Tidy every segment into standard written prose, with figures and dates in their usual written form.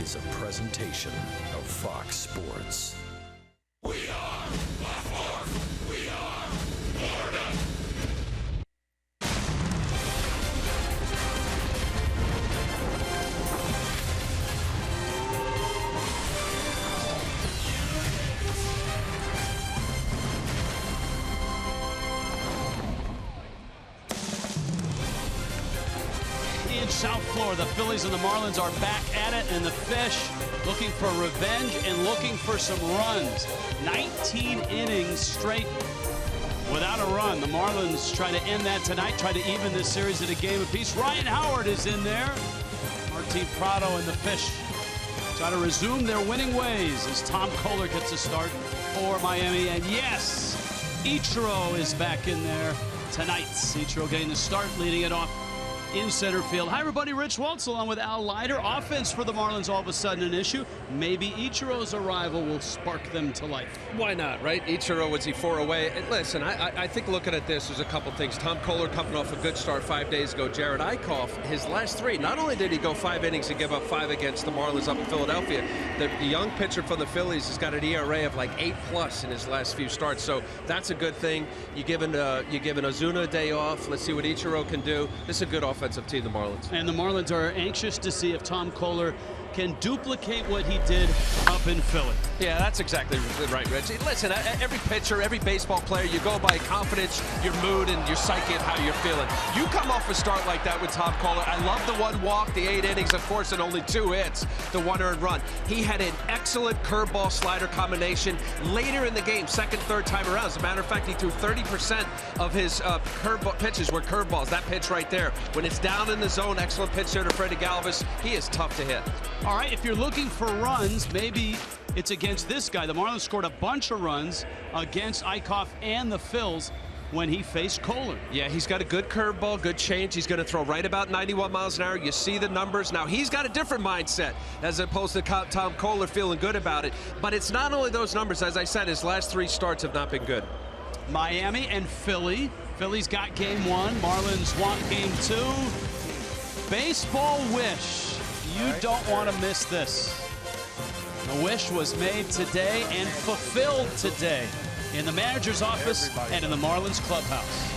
is a presentation of Fox Sports. We are Blackmore. We are Florida. In South Florida, the Phillies and the Marlins are back at it, and the Fish looking for revenge and looking for some runs. 19 innings straight without a run. The Marlins try to end that tonight, try to even this series at a game apiece. Ryan Howard is in there. Martin Prado and the Fish try to resume their winning ways as Tom Kohler gets a start for Miami. And yes, Ichiro is back in there tonight. Ichiro getting the start, leading it off in center field. Hi, everybody. Rich Waltz along with Al Leiter. Offense for the Marlins all of a sudden an issue. Maybe Ichiro's arrival will spark them to life. Why not, right? Ichiro, was he 4 away? And listen, I think looking at this, there's a couple things. Tom Kohler coming off a good start 5 days ago. Jared Eichhoff, his last 3, not only did he go 5 innings and give up 5 against the Marlins up in Philadelphia, the young pitcher from the Phillies has got an ERA of like 8+ in his last few starts. So that's a good thing. You're giving Ozuna a day off. Let's see what Ichiro can do. This is a good offensive team, the Marlins. And the Marlins are anxious to see if Tom Kohler can duplicate what he did up in Philly. Yeah, that's exactly right, Rich. Listen, every pitcher, every baseball player, you go by confidence, your mood, and your psyche and how you're feeling. You come off a start like that with Tom Kohler. I love the 1 walk, the 8 innings, of course, and only 2 hits, the 1 earned run. He had an excellent curveball slider combination later in the game, second, third time around. As a matter of fact, he threw 30% of his curveball pitches were curveballs. That pitch right there. When it's down in the zone, excellent pitch there to Freddie Galvis. He is tough to hit. All right, if you're looking for runs, maybe it's against this guy. The Marlins scored a bunch of runs against Eichhoff and the Phils when he faced Kohler. Yeah, he's got a good curveball, good change. He's going to throw right about 91 miles an hour. You see the numbers. Now, he's got a different mindset as opposed to Tom Kohler feeling good about it. But it's not only those numbers. As I said, his last 3 starts have not been good. Miami and Philly. Philly's got game 1. Marlins want game 2. Baseball wish. You don't want to miss this. The wish was made today and fulfilled today in the manager's office and in the Marlins clubhouse.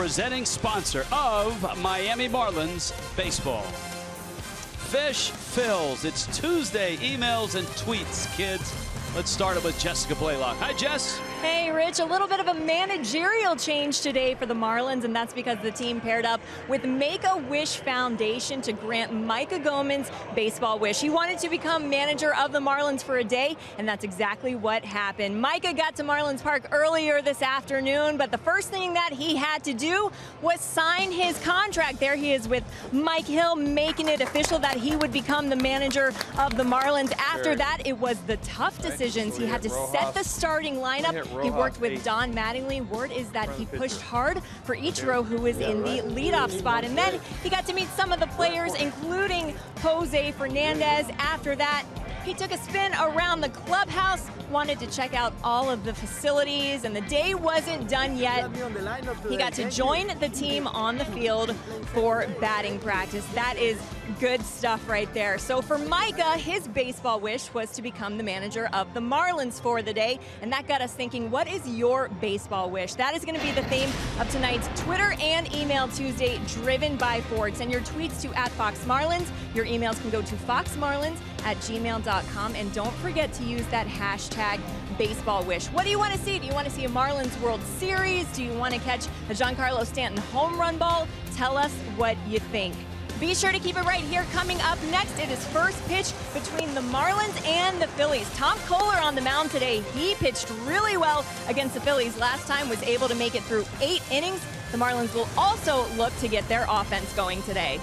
presenting sponsor of Miami Marlins Baseball. Fish Fills. It's Tuesday. Emails and tweets, kids. Let's start it with Jessica Blaylock. Hi, Jess. Hey, Rich. A little bit of a managerial change today for the Marlins, and that's because the team paired up with Make-A-Wish Foundation to grant Micah Gomez baseball wish. He wanted to become manager of the Marlins for a day, and that's exactly what happened. Micah got to Marlins Park earlier this afternoon, but the first thing that he had to do was sign his contract. There he is with Mike Hill, making it official that he would become the manager of the Marlins. After that, it was the tough decisions. He had to set the starting lineup. He worked with Don Mattingly. Word is that he pushed hard for Ichiro, who was in the leadoff spot. And then he got to meet some of the players, including Jose Fernandez. After that, he took a spin around the clubhouse, wanted to check out all of the facilities, and the day wasn't done yet. He got to join the team on the field for batting practice. That is good stuff right there. So for Micah, his baseball wish was to become the manager of the Marlins for the day, and that got us thinking, what is your baseball wish? That is going to be the theme of tonight's Twitter and Email Tuesday, driven by Ford. Send your tweets to @FoxMarlins. Your emails can go to foxmarlins@gmail.com, and don't forget to use that hashtag baseball wish. What do you want to see? Do you want to see a Marlins World Series? Do you want to catch a Giancarlo Stanton home run ball? Tell us what you think. Be sure to keep it right here. Coming up next, it is first pitch between the Marlins and the Phillies. Tom Kohler on the mound today. He pitched really well against the Phillies last time, was able to make it through 8 innings. The Marlins will also look to get their offense going today.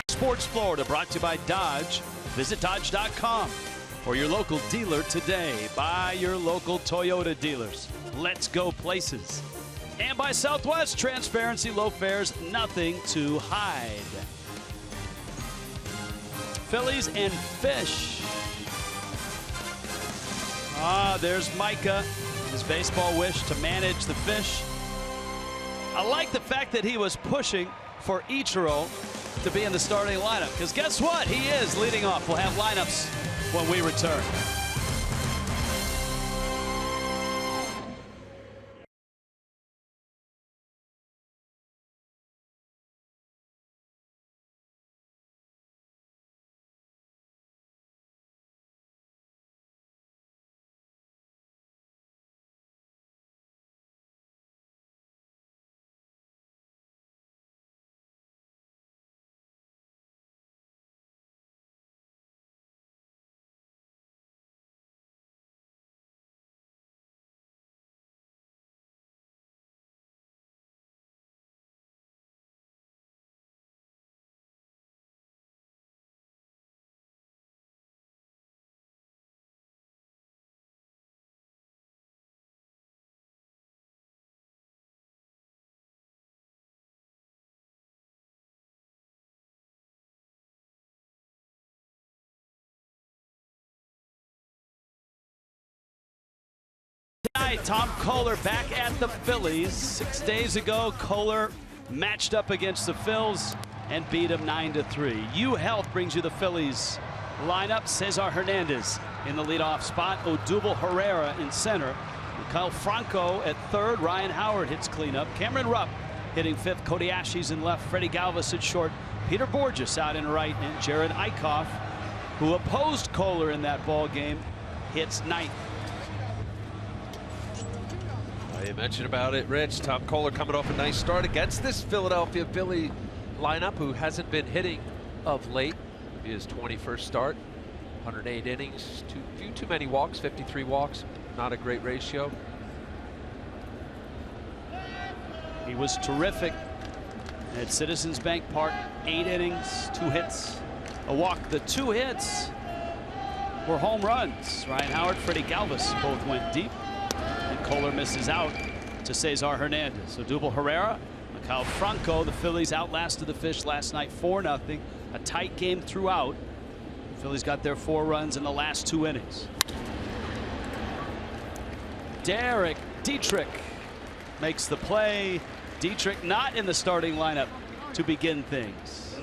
Sports Florida, brought to you by Dodge. Visit Dodge.com for your local dealer today. Buy your local Toyota dealers. Let's go places. And by Southwest, transparency, low fares, nothing to hide. Phillies and Fish. There's Micah, his baseball wish to manage the Fish. I like the fact that he was pushing for Ichiro to be in the starting lineup, because guess what? He is leading off. We'll have lineups when we return. Tonight, Tom Kohler back at the Phillies. 6 days ago, Kohler matched up against the Phils and beat them 9-3. UHealth brings you the Phillies lineup. Cesar Hernandez in the leadoff spot. Odubel Herrera in center. Kyle Franco at third. Ryan Howard hits cleanup. Cameron Rupp hitting fifth. Cody Ashes in left. Freddie Galvis at short. Peter Borges out in right. And Jared Eichhoff, who opposed Kohler in that ball game, hits ninth. You mentioned about it, Rich. Tom Kohler coming off a nice start against this Philadelphia Philly lineup, who hasn't been hitting of late. Maybe his 21st start. 108 innings, too many walks, 53 walks. Not a great ratio. He was terrific at Citizens Bank Park. 8 innings, 2 hits, a walk. The 2 hits were home runs. Ryan Howard, Freddie Galvis both went deep. And Kohler misses out to Cesar Hernandez. So Odubel Herrera, Kyle Franco. The Phillies outlasted the Fish last night 4-0. A tight game throughout. The Phillies got their 4 runs in the last 2 innings. Derek Dietrich makes the play. Dietrich not in the starting lineup to begin things.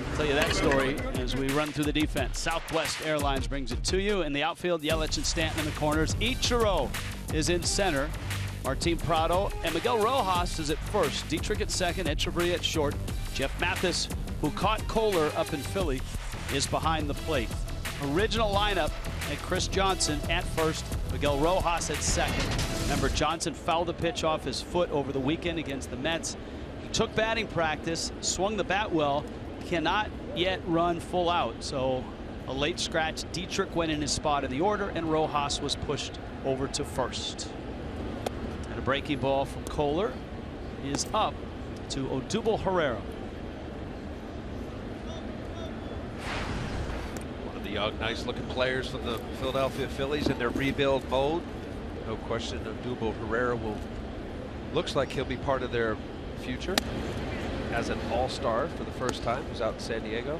I'll tell you that story as we run through the defense. Southwest Airlines brings it to you. In the outfield, Yelich and Stanton in the corners. Ichiro is in center. Martin Prado and Miguel Rojas is at first. Dietrich at second. Echeverria at short. Jeff Mathis, who caught Kohler up in Philly, is behind the plate. Original lineup at Chris Johnson at first. Miguel Rojas at second. Remember, Johnson fouled the pitch off his foot over the weekend against the Mets. He took batting practice, swung the bat well, cannot yet run full out. So a late scratch. Dietrich went in his spot in the order, and Rojas was pushed over to first. And a breaking ball from Kohler is up to Odubel Herrera. One of the young, nice-looking players from the Philadelphia Phillies in their rebuild mode. No question, Odubel Herrera looks like he'll be part of their future as an all-star for the first time. He was out in San Diego.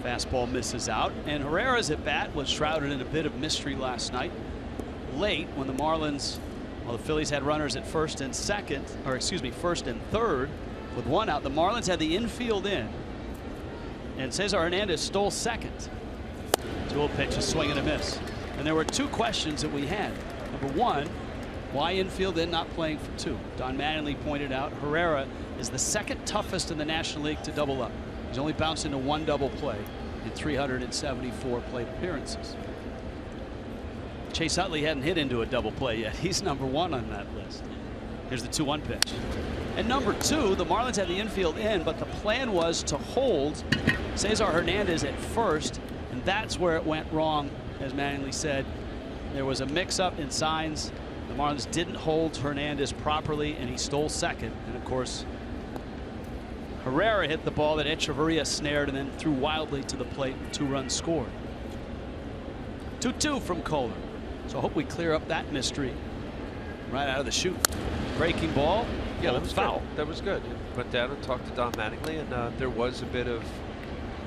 Fastball misses out, and Herrera's at bat was shrouded in a bit of mystery last night. Late, when the Marlins, well, the Phillies had runners at first and second, or excuse me, first and third, with 1 out. The Marlins had the infield in, and Cesar Hernandez stole second. 2-0 pitch, a swing and a miss. And there were 2 questions that we had. Number 1, why infield in, not playing for 2? Don Mattingly pointed out Herrera is the 2nd toughest in the National League to double up. He's only bounced into 1 double play in 374 plate appearances. Chase Utley hadn't hit into a double play yet. He's number 1 on that list. Here's the 2-1 pitch. And number 2, the Marlins had the infield in, but the plan was to hold Cesar Hernandez at first, and that's where it went wrong. As Mattingly said, there was a mix-up in signs. The Marlins didn't hold Hernandez properly, and he stole second. And of course, Herrera hit the ball that Echeverria snared and then threw wildly to the plate. 2 runs scored. 2-2 from Kohler. So I hope we clear up that mystery right out of the chute. Breaking ball. Yeah, that was foul. That was good. Went down and talked to Don Mattingly, and there was a bit of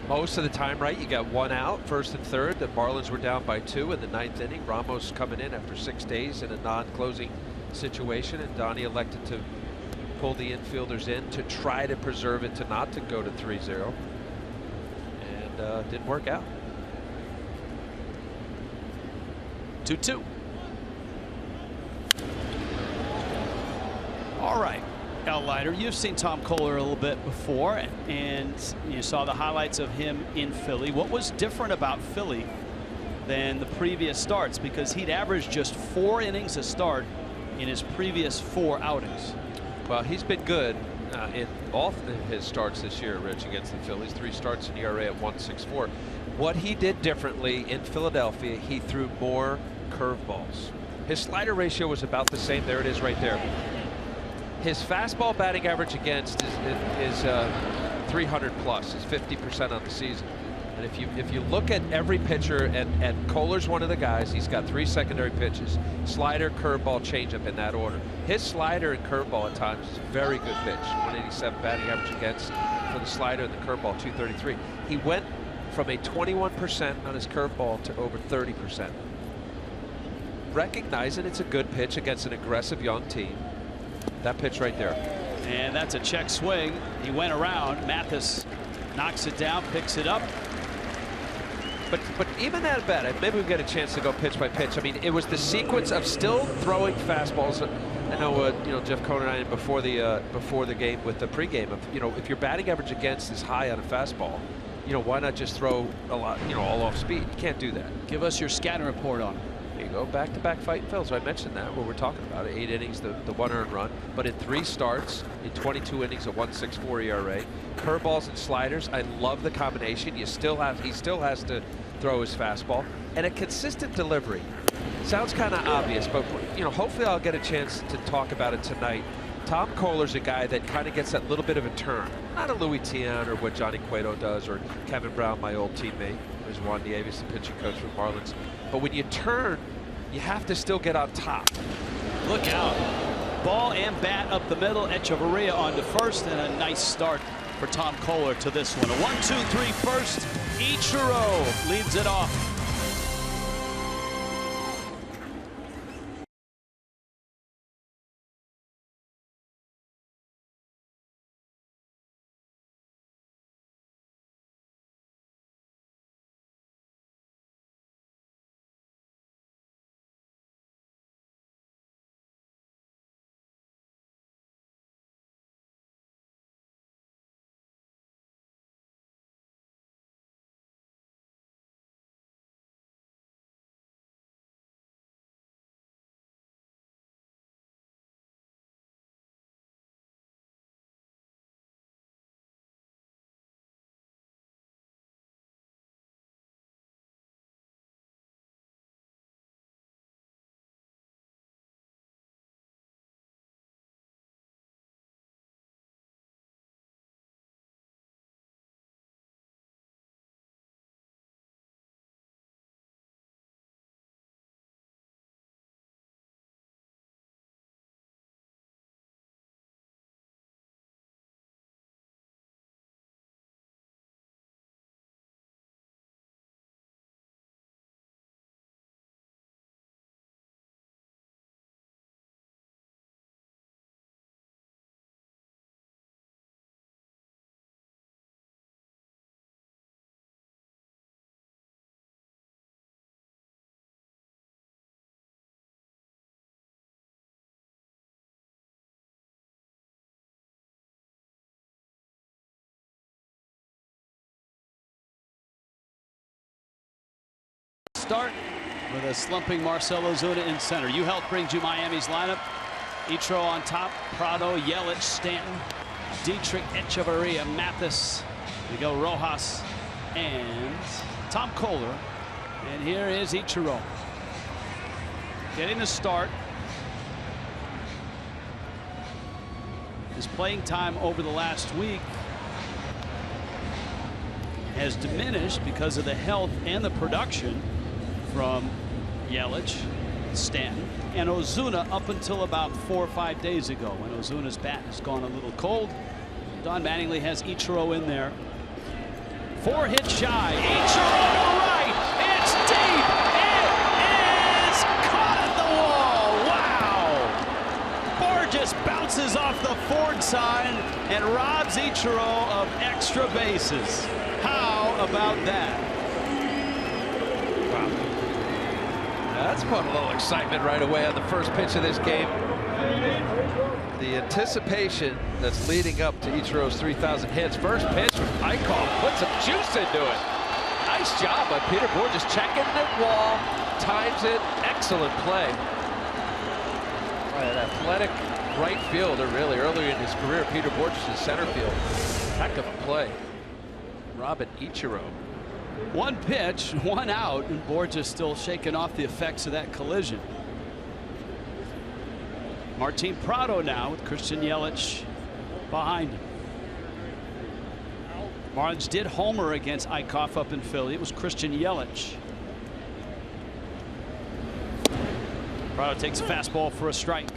most of the time right. You got one out, first and third. The Marlins were down by 2 in the 9th inning. Ramos coming in after 6 days in a non-closing situation, and Donnie elected to pull the infielders in to try to preserve it, to not to go to 3-0, and didn't work out. 2-2. All right, Al Leiter, you've seen Tom Koehler a little bit before, and you saw the highlights of him in Philly. What was different about Philly than the previous starts? Because he'd averaged just 4 innings a start in his previous 4 outings. Well, he's been good in all of his starts this year, Rich, against the Phillies. 3 starts in ERA at 1.64. What he did differently in Philadelphia, he threw more curveballs. His slider ratio was about the same. There it is right there. His fastball batting average against is 300 plus, is 50% on the season. And if you look at every pitcher, and Kohler's one of the guys, he's got 3 secondary pitches: slider, curveball, changeup, in that order. His slider and curveball at times is a very good pitch. 187 batting average against for the slider and the curveball, 233. He went from a 21% on his curveball to over 30%. Recognizing it's a good pitch against an aggressive young team. That pitch right there. And that's a check swing. He went around. Mathis knocks it down, picks it up. But even that bet, maybe we get a chance to go pitch by pitch. I mean, it was the sequence of still throwing fastballs. I know, you know, Jeff Cohn and I before the game with the pregame of, you know, if your batting average against is high on a fastball, you know, why not just throw a lot, you know, all off speed? You can't do that. Give us your scouting report on it. There you go, back-to-back fighting Phils. So I mentioned that what we're talking about. 8 innings, the 1 earned run, but in 3 starts, in 22 innings, a 1.64 ERA. Curveballs and sliders. I love the combination. He still has to throw his fastball, and a consistent delivery. Sounds kind of obvious, but you know, hopefully I'll get a chance to talk about it tonight. Tom Kohler's a guy that kind of gets that little bit of a turn. Not a Louis Tiant or what Johnny Cueto does, or Kevin Brown, my old teammate, who's Juan Nieves, the pitching coach for the Marlins. But when you turn, you have to still get on top. Look out. Ball and bat up the middle. Echeverria on to first, and a nice start for Tom Koehler to this one. A 1-2-3 first. Ichiro leads it off. Start with a slumping Marcell Ozuna in center. U-Health brings you Miami's lineup. Ichiro on top, Prado, Yelich, Stanton, Dietrich, Echeverria, Mathis, Miguel Rojas, and Tom Koehler. And here is Ichiro getting the start. His playing time over the last week has diminished because of the health and the production from Yelich, Stanton, and Ozuna up until about 4 or 5 days ago, when Ozuna's bat has gone a little cold. Don Mattingly has Ichiro in there 4 hits shy. Ichiro to right. It's deep. It is caught at the wall. Wow. Borges bounces off the Ford sign and robs Ichiro of extra bases. How about that? Wow. That's put a little excitement right away on the first pitch of this game. The anticipation that's leading up to Ichiro's 3,000 hits. First pitch from Eickhoff, put some juice into it. Nice job by Peter Borges, checking the wall, times it. Excellent play. An athletic right fielder, really, earlier in his career. Peter Borges in center field. Heck of a play. Robin Ichiro. 1 pitch, 1 out, and Borges still shaking off the effects of that collision. Martin Prado now with Christian Yelich behind him. Marlins did homer against Eickhoff up in Philly. It was Christian Yelich. Prado takes a fastball for a strike.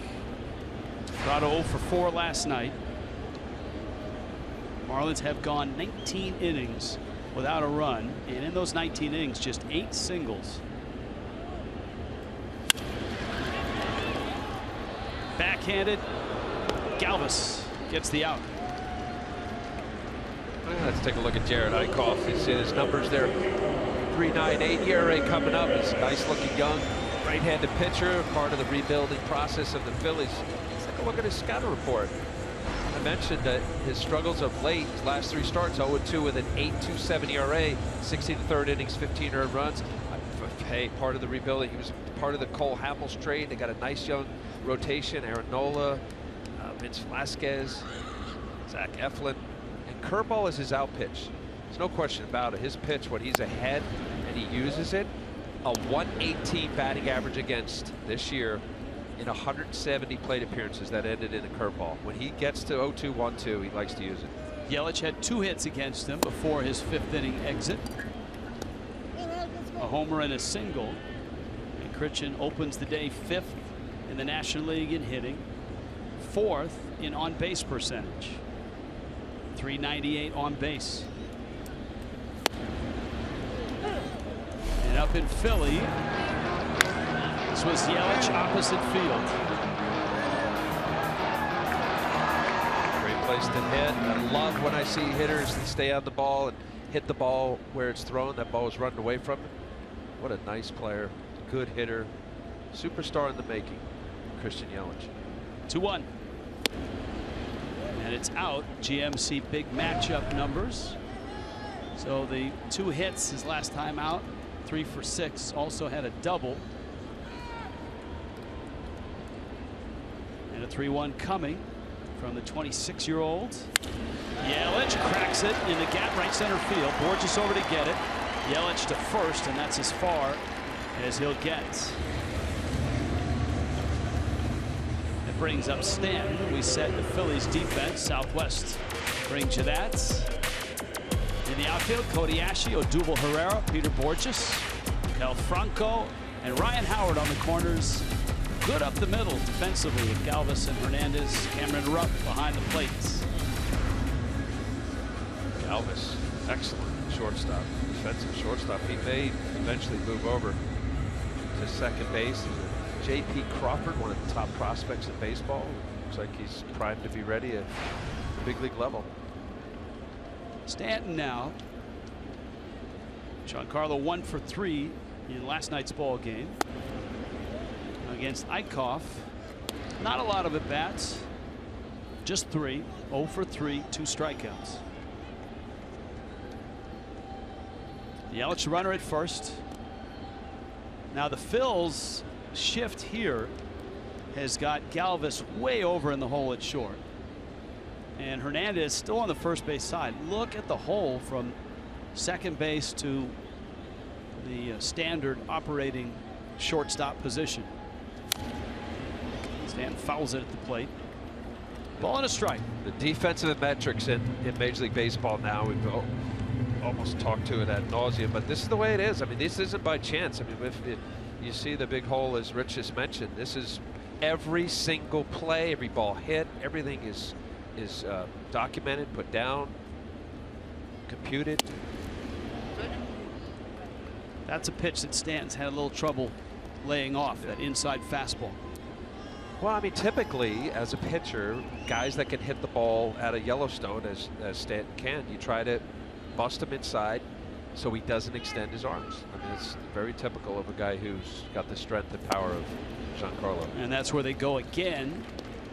Prado 0 for 4 last night. Marlins have gone 19 innings without a run, and in those 19 innings, just 8 singles. Backhanded. Galvis gets the out. Let's take a look at Jerad Eickhoff. You see his numbers there. 3.98 ERA coming up. He's a nice looking young right-handed pitcher, part of the rebuilding process of the Phillies. Let's take a look at his scouting report. I mentioned that his struggles of late, his last 3 starts, 0-2 with an 8.27 ERA, 16 3rd innings, 15 earned runs. Hey, part of the rebuilding. He was part of the Cole Hamels trade. They got a nice young rotation. Aaron Nola, Vince Velasquez, Zach Eflin. And curveball is his out pitch. There's no question about it. His pitch, when he's ahead and he uses it, a 118 batting average against this year in 170 plate appearances that ended in a curveball. When he gets to 0-2, 1-2, he likes to use it. Yelich had 2 hits against him before his 5th inning exit. A homer and a single. And Christian opens the day 5th in the National League in hitting, 4th in on-base percentage. 398 on base. And up in Philly, this was Yelich opposite field. Great place to hit. I love when I see hitters that stay on the ball and hit the ball where it's thrown. That ball is running away from him. What a nice player. Good hitter. Superstar in the making. Christian Yelich. 2-1. And it's out. GMC big matchup numbers. So the 2 hits his last time out. 3 for 6. Also had a double. And a 3-1 coming from the 26-year-old. Yelich cracks it in the gap right center field. Borges over to get it. Yelich to first, and that's as far as he'll get. It brings up Stanton. We set the Phillies defense. Southwest brings you that. In the outfield, Cody Ashley, Odubel Herrera, Peter Borges, Cal Franco, and Ryan Howard on the corners. Good up the middle defensively with Galvis and Hernandez. Cameron Rupp behind the plates. Galvis, excellent shortstop, defensive shortstop. He may eventually move over to second base. J.P. Crawford, one of the top prospects in baseball. Looks like he's primed to be ready at the big league level. Stanton now. Giancarlo 1 for 3 in last night's ball game against Eickhoff. Not a lot of at bats, just 3. 0 for 3, 2 strikeouts. Yelich runner at first. Now the Phil's shift here has got Galvis way over in the hole at short. And Hernandez still on the first base side. Look at the hole from second base to the standard operating shortstop position. Stanton fouls it at the plate. Ball and a strike. The defensive metrics in Major League Baseball now, we've almost talked to it ad nauseum, but this is the way it is. I mean, this isn't by chance. I mean, if you see the big hole, as Rich just mentioned, this is every single play, every ball hit, everything is documented, put down, computed. That's a pitch that Stanton's had a little trouble laying off, that inside fastball. Well, I mean, typically, as a pitcher, guys that can hit the ball at a Yellowstone, as Stanton can, you try to bust him inside so he doesn't extend his arms. I mean, it's very typical of a guy who's got the strength and power of Giancarlo. And that's where they go again,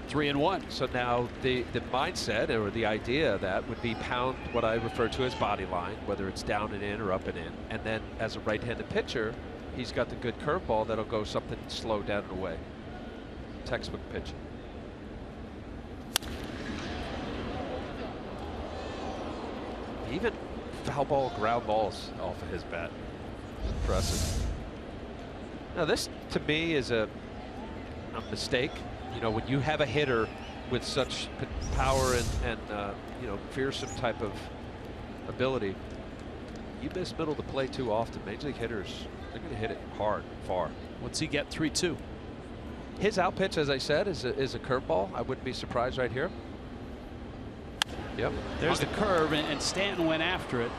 3-1. So now the mindset or the idea of that would be pound what I refer to as body line, whether it's down and in or up and in. And then as a right-handed pitcher, he's got the good curveball that'll go something slow down and away. Textbook pitching. Even foul ball, ground balls off of his bat. Impressive. Now this, to me, is a mistake. You know, when you have a hitter with such power and you know, fearsome type of ability, you miss middle of the play too often. Major league hitters, they're going to hit it hard, far. What's he get? 3-2. His out pitch, as I said, is a curveball. I wouldn't be surprised right here. Yep. There's the curve, and Stanton went after it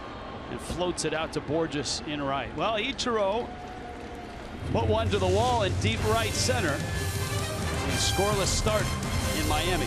and floats it out to Borges in right. Well, Ichiro put one to the wall in deep right center. A scoreless start in Miami.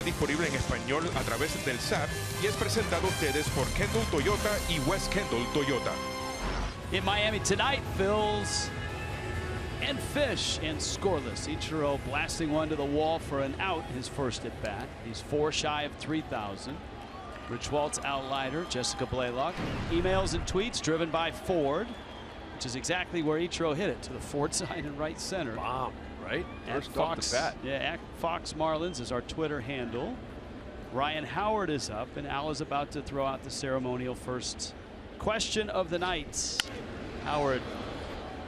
Disponible en español a través del SAP y es presentado a ustedes por Kendall Toyota y West Kendall Toyota. In Miami tonight, Phils and Fish and scoreless. Ichiro blasting one to the wall for an out, his first at bat. He's 4 shy of 3,000. Rich Waltz outlighter, Jessica Blaylock. Emails and tweets driven by Ford, which is exactly where Ichiro hit it, to the Ford side and right center. Bomb, right? First off the bat. Yeah, at Fox Marlins is our Twitter handle. Ryan Howard is up, and Al is about to throw out the ceremonial first question of the night. Howard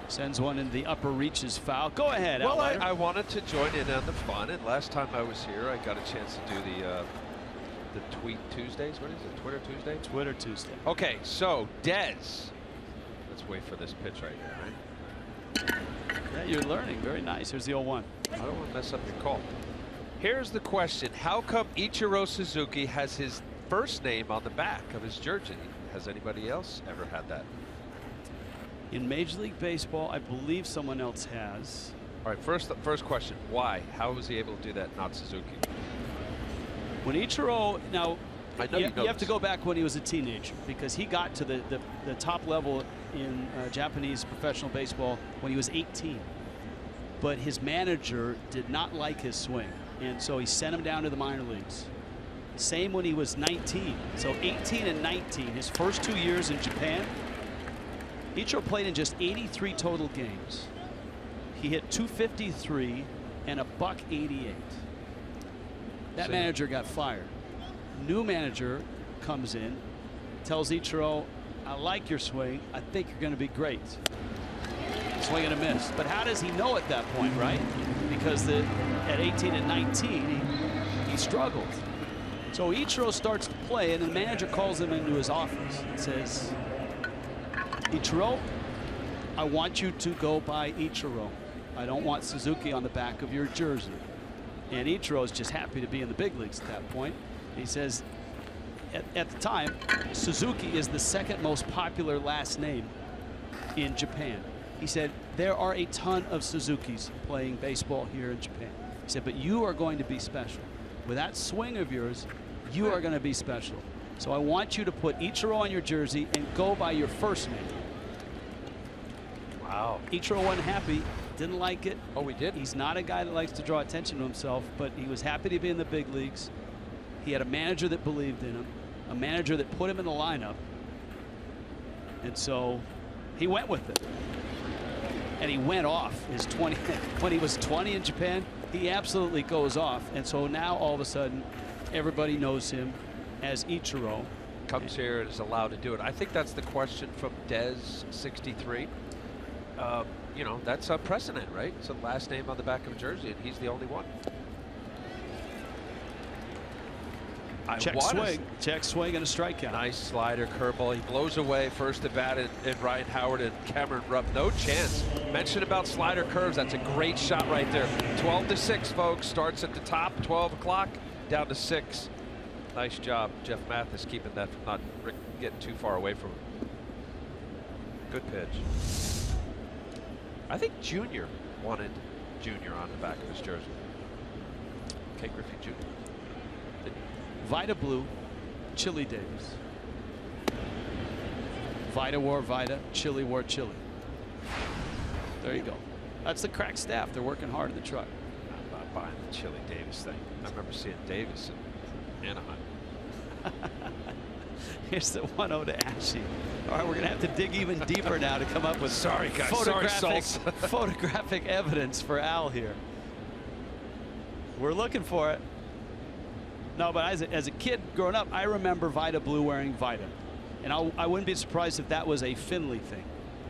sends one in the upper reaches foul. Go ahead, Well, outlighter. I wanted to join in on the fun, and last time I was here, I got a chance to do the Tweet Tuesdays. What is it? Twitter Tuesday? Twitter Tuesday. Okay, so Dez. Let's wait for this pitch right here, right? Yeah, you're learning. Very nice. Here's the 0-1. I don't want to mess up your call. Here's the question. How come Ichiro Suzuki has his first name on the back of his jersey? Has anybody else ever had that? In Major League Baseball, I believe someone else has. All right, first question. Why? How was he able to do that, not Suzuki? When Ichiro, now, I know you you know have to this. go back when he was a teenager, because he got to the top level in Japanese professional baseball when he was 18. But his manager did not like his swing, and so he sent him down to the minor leagues. Same when he was 19. So 18 and 19, his first 2 years in Japan, Ichiro played in just 83 total games. He hit .253 and a .188. That manager got fired. new manager comes in, tells Ichiro, I like your swing. I think you're going to be great. Swing and a miss. But how does he know at that point, right? Because at 18 and 19, he struggled. So Ichiro starts to play, and the manager calls him into his office and says, Ichiro, I want you to go by Ichiro. I don't want Suzuki on the back of your jersey. And Ichiro is just happy to be in the big leagues at that point. He says, at the time, Suzuki is the second most popular last name in Japan. He said, there are a ton of Suzukis playing baseball here in Japan. He said, but you are going to be special. With that swing of yours, you are going to be special. So I want you to put Ichiro on your jersey and go by your first name. Wow. Ichiro wasn't happy, didn't like it. Oh, we did? He's not a guy that likes to draw attention to himself, but he was happy to be in the big leagues. He had a manager that believed in him, a manager that put him in the lineup. And so he went with it. And he went off his 20 when he was 20 in Japan. He absolutely goes off, and so now all of a sudden everybody knows him as Ichiro. Comes here and is allowed to do it. I think that's the question from Dez63. You know, that's a precedent, right? It's a last name on the back of a jersey, and he's the only one. Check swing and a strikeout. Nice slider, curveball. He blows away first at bat and Ryan Howard and Cameron Rupp. No chance. Mentioned about slider curves. That's a great shot right there. 12-6, folks. Starts at the top, 12 o'clock, down to 6. Nice job, Jeff Mathis, keeping that from not getting too far away from him. Good pitch. I think Junior wanted Junior on the back of his jersey. Ken Griffey Jr. Vida blue, Chili Davis. Vida wore Vida, Chili wore Chili. There you go. That's the crack staff. They're working hard in the truck. I'm not buying the Chili Davis thing. I remember seeing Davis in Anaheim. Here's the 1-0 to Ashe. All right, we're going to have to dig even deeper now to come up with Sorry, guys. photographic evidence for Al here. We're looking for it. No, but as a kid growing up, I remember Vida blue wearing Vida. And I wouldn't be surprised if that was a Finley thing,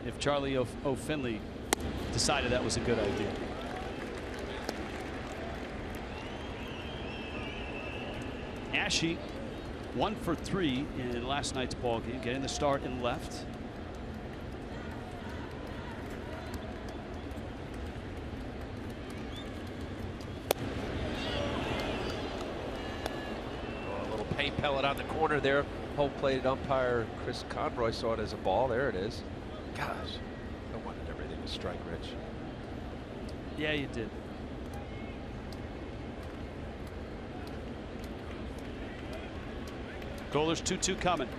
if Charlie O. Finley decided that was a good idea. Ashe 1 for 3 in last night's ball game, getting the start in left. Paint pellet on the corner there. Home plate umpire Chris Conroy saw it as a ball. There it is. Gosh, I wanted everything to strike Rich. Yeah, you did. Kohler's 2-2 coming.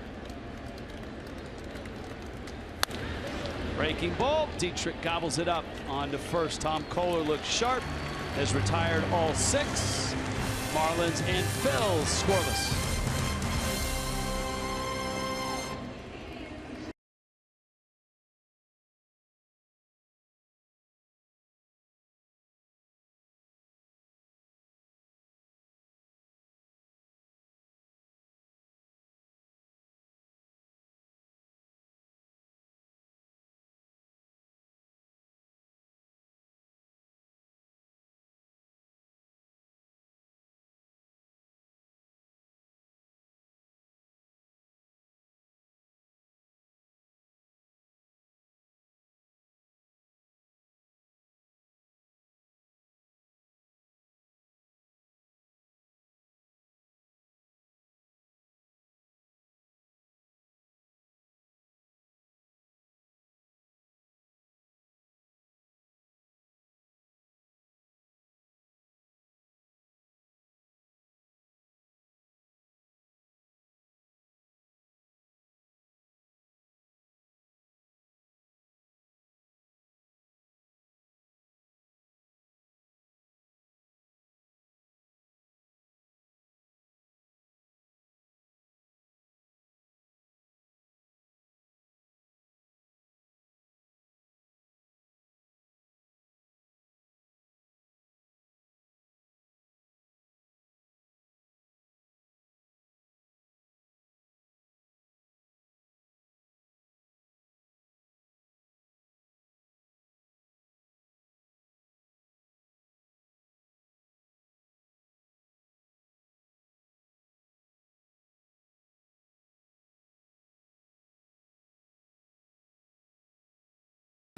Breaking ball. Dietrich gobbles it up on to first. Tom Kohler looks sharp. Has retired all 6. Marlins and Phils scoreless.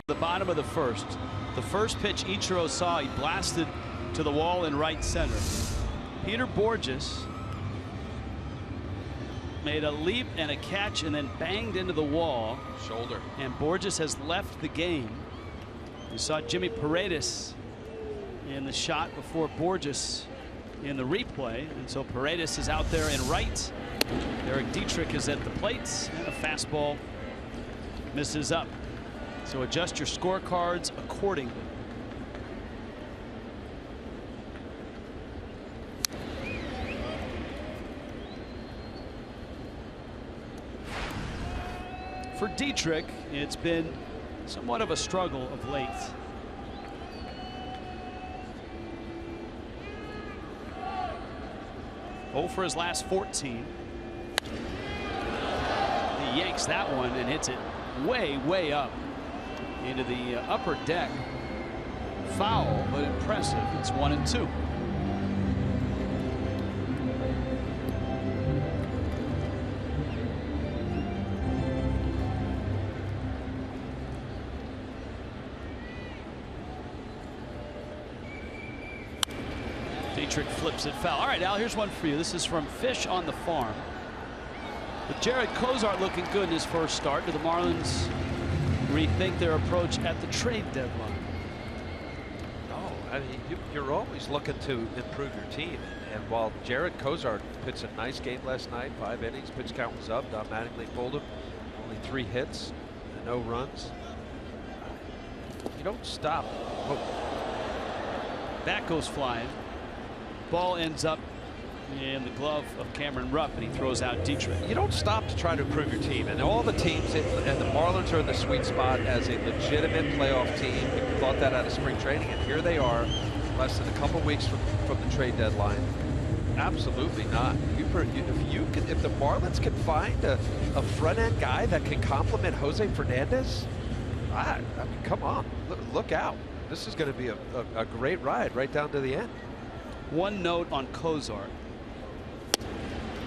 The bottom of the first. The first pitch Ichiro saw, he blasted to the wall in right center. Peter Bourjos made a leap and a catch and then banged into the wall. Shoulder. And Bourjos has left the game. You saw Jimmy Paredes in the shot before Bourjos in the replay, and so Paredes is out there in right. Derek Dietrich is at the plate, and a fastball misses up. So adjust your scorecards accordingly. For Dietrich, it's been somewhat of a struggle of late. For his last 14. He yanks that one and hits it way up into the upper deck. Foul, but impressive. It's 1-2. Dietrich flips it foul. All right, Al, here's one for you. This is from Fish on the Farm. With Jared Cozart looking good in his first start, do the Marlins rethink their approach at the trade deadline? No, I mean, you're always looking to improve your team. And while Jared Cozart pitched a nice game last night, 5 innings, pitch count was up, automatically pulled him, only 3 hits, and no runs. You don't stop. Oh. That goes flying. Ball ends up in the glove of Cameron Rupp, and he throws out Dietrich. You don't stop to try to improve your team, and all the teams, and the Marlins are in the sweet spot as a legitimate playoff team. People thought that out of spring training, and here they are, less than a couple weeks from the trade deadline. Absolutely not. If the Marlins can find a front end guy that can complement Jose Fernandez, I mean, come on, look out. This is going to be a great ride right down to the end. One note on Cozart.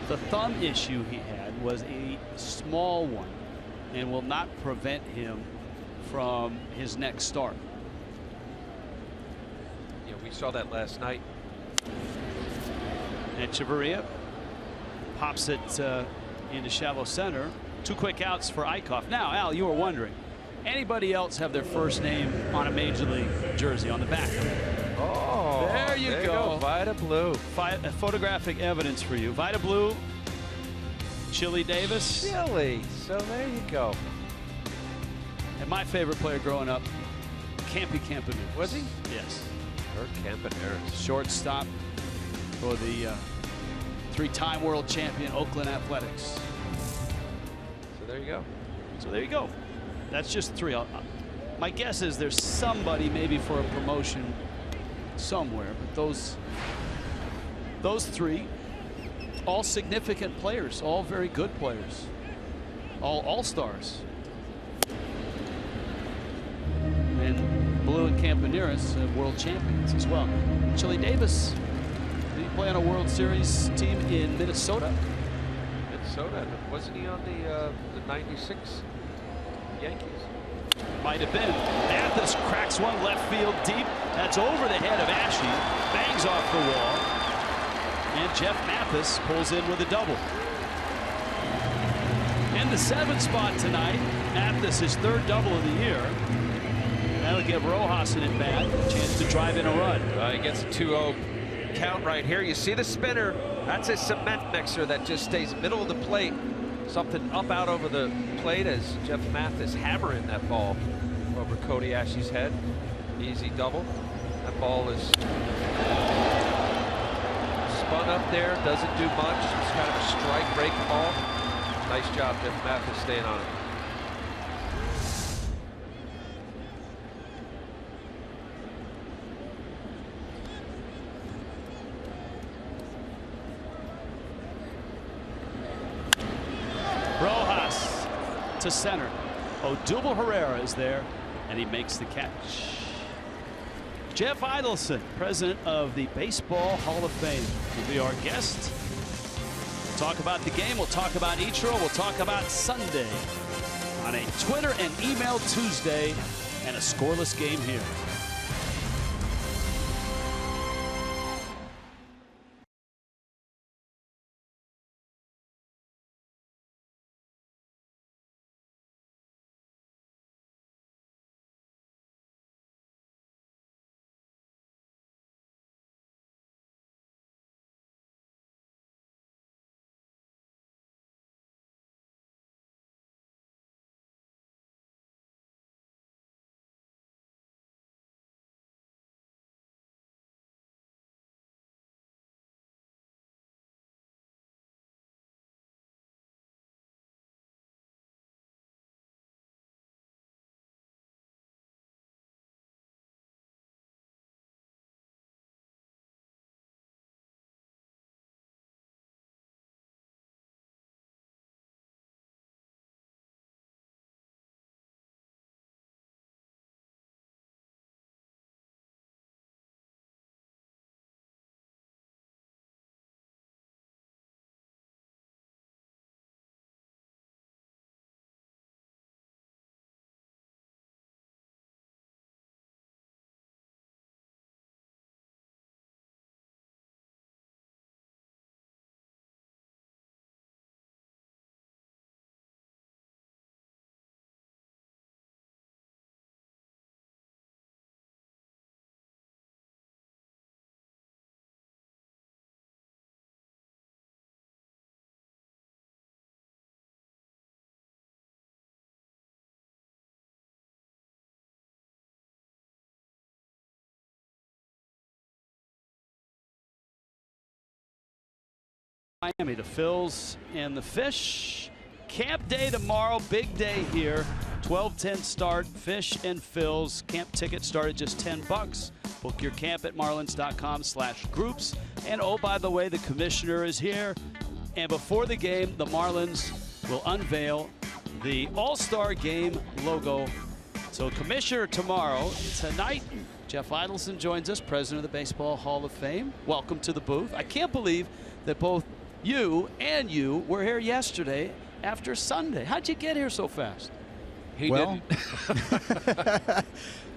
The thumb issue he had was a small one and will not prevent him from his next start. Yeah, we saw that last night. And Chavarria pops it into shallow center. 2 quick outs for Eichhoff. Now, Al, you were wondering, anybody else have their first name on a major league jersey on the back? Oh, there you go. Vida Blue. Photographic evidence for you. Vida Blue, Chili Davis. Chili. So there you go. And my favorite player growing up, Campy Campaneris. Was he? Yes. Kurt Campaneris. Shortstop for the 3-time world champion Oakland Athletics. So there you go. So there you go. That's just 3. My guess is there's somebody maybe for a promotion somewhere, but those 3, all significant players, all very good players, all all-stars. And Blue and Campaneris, world champions as well. Chili Davis, did he play on a World Series team in Minnesota? Minnesota, wasn't he on the '96 Yankees? Might have been. Mathis cracks one left field deep. That's over the head of Ashe. Bangs off the wall. And Jeff Mathis pulls in with a double. In the 7th spot tonight, Mathis his 3rd double of the year. That'll give Rojas an at-bat, a chance to drive in a run. He gets a 2-0 count right here. You see the spinner. That's a cement mixer that just stays middle of the plate. Something up out over the plate as Jeff Mathis hammering that ball over Cody Ashe's head. Easy double. That ball is spun up there, doesn't do much. It's kind of a strike break ball. Nice job, Jeff Mathis, staying on it. Rojas to center. Odubel Herrera is there, and he makes the catch. Jeff Idelson, president of the Baseball Hall of Fame, will be our guest. We'll talk about the game. We'll talk about Ichiro. We'll talk about Sunday on a Twitter and email Tuesday and a scoreless game here. Miami, the Phils and the Fish. Camp day tomorrow, big day here. 12:10 start, Fish and Phils. Camp tickets start at just $10. Book your camp at marlins.com/groups. And oh, by the way, the commissioner is here. And before the game, the Marlins will unveil the All-Star Game logo. So commissioner tomorrow. Tonight, Jeff Idelson joins us, president of the Baseball Hall of Fame. Welcome to the booth. I can't believe that both you and you were here yesterday after Sunday. How'd you get here so fast? He well, didn't.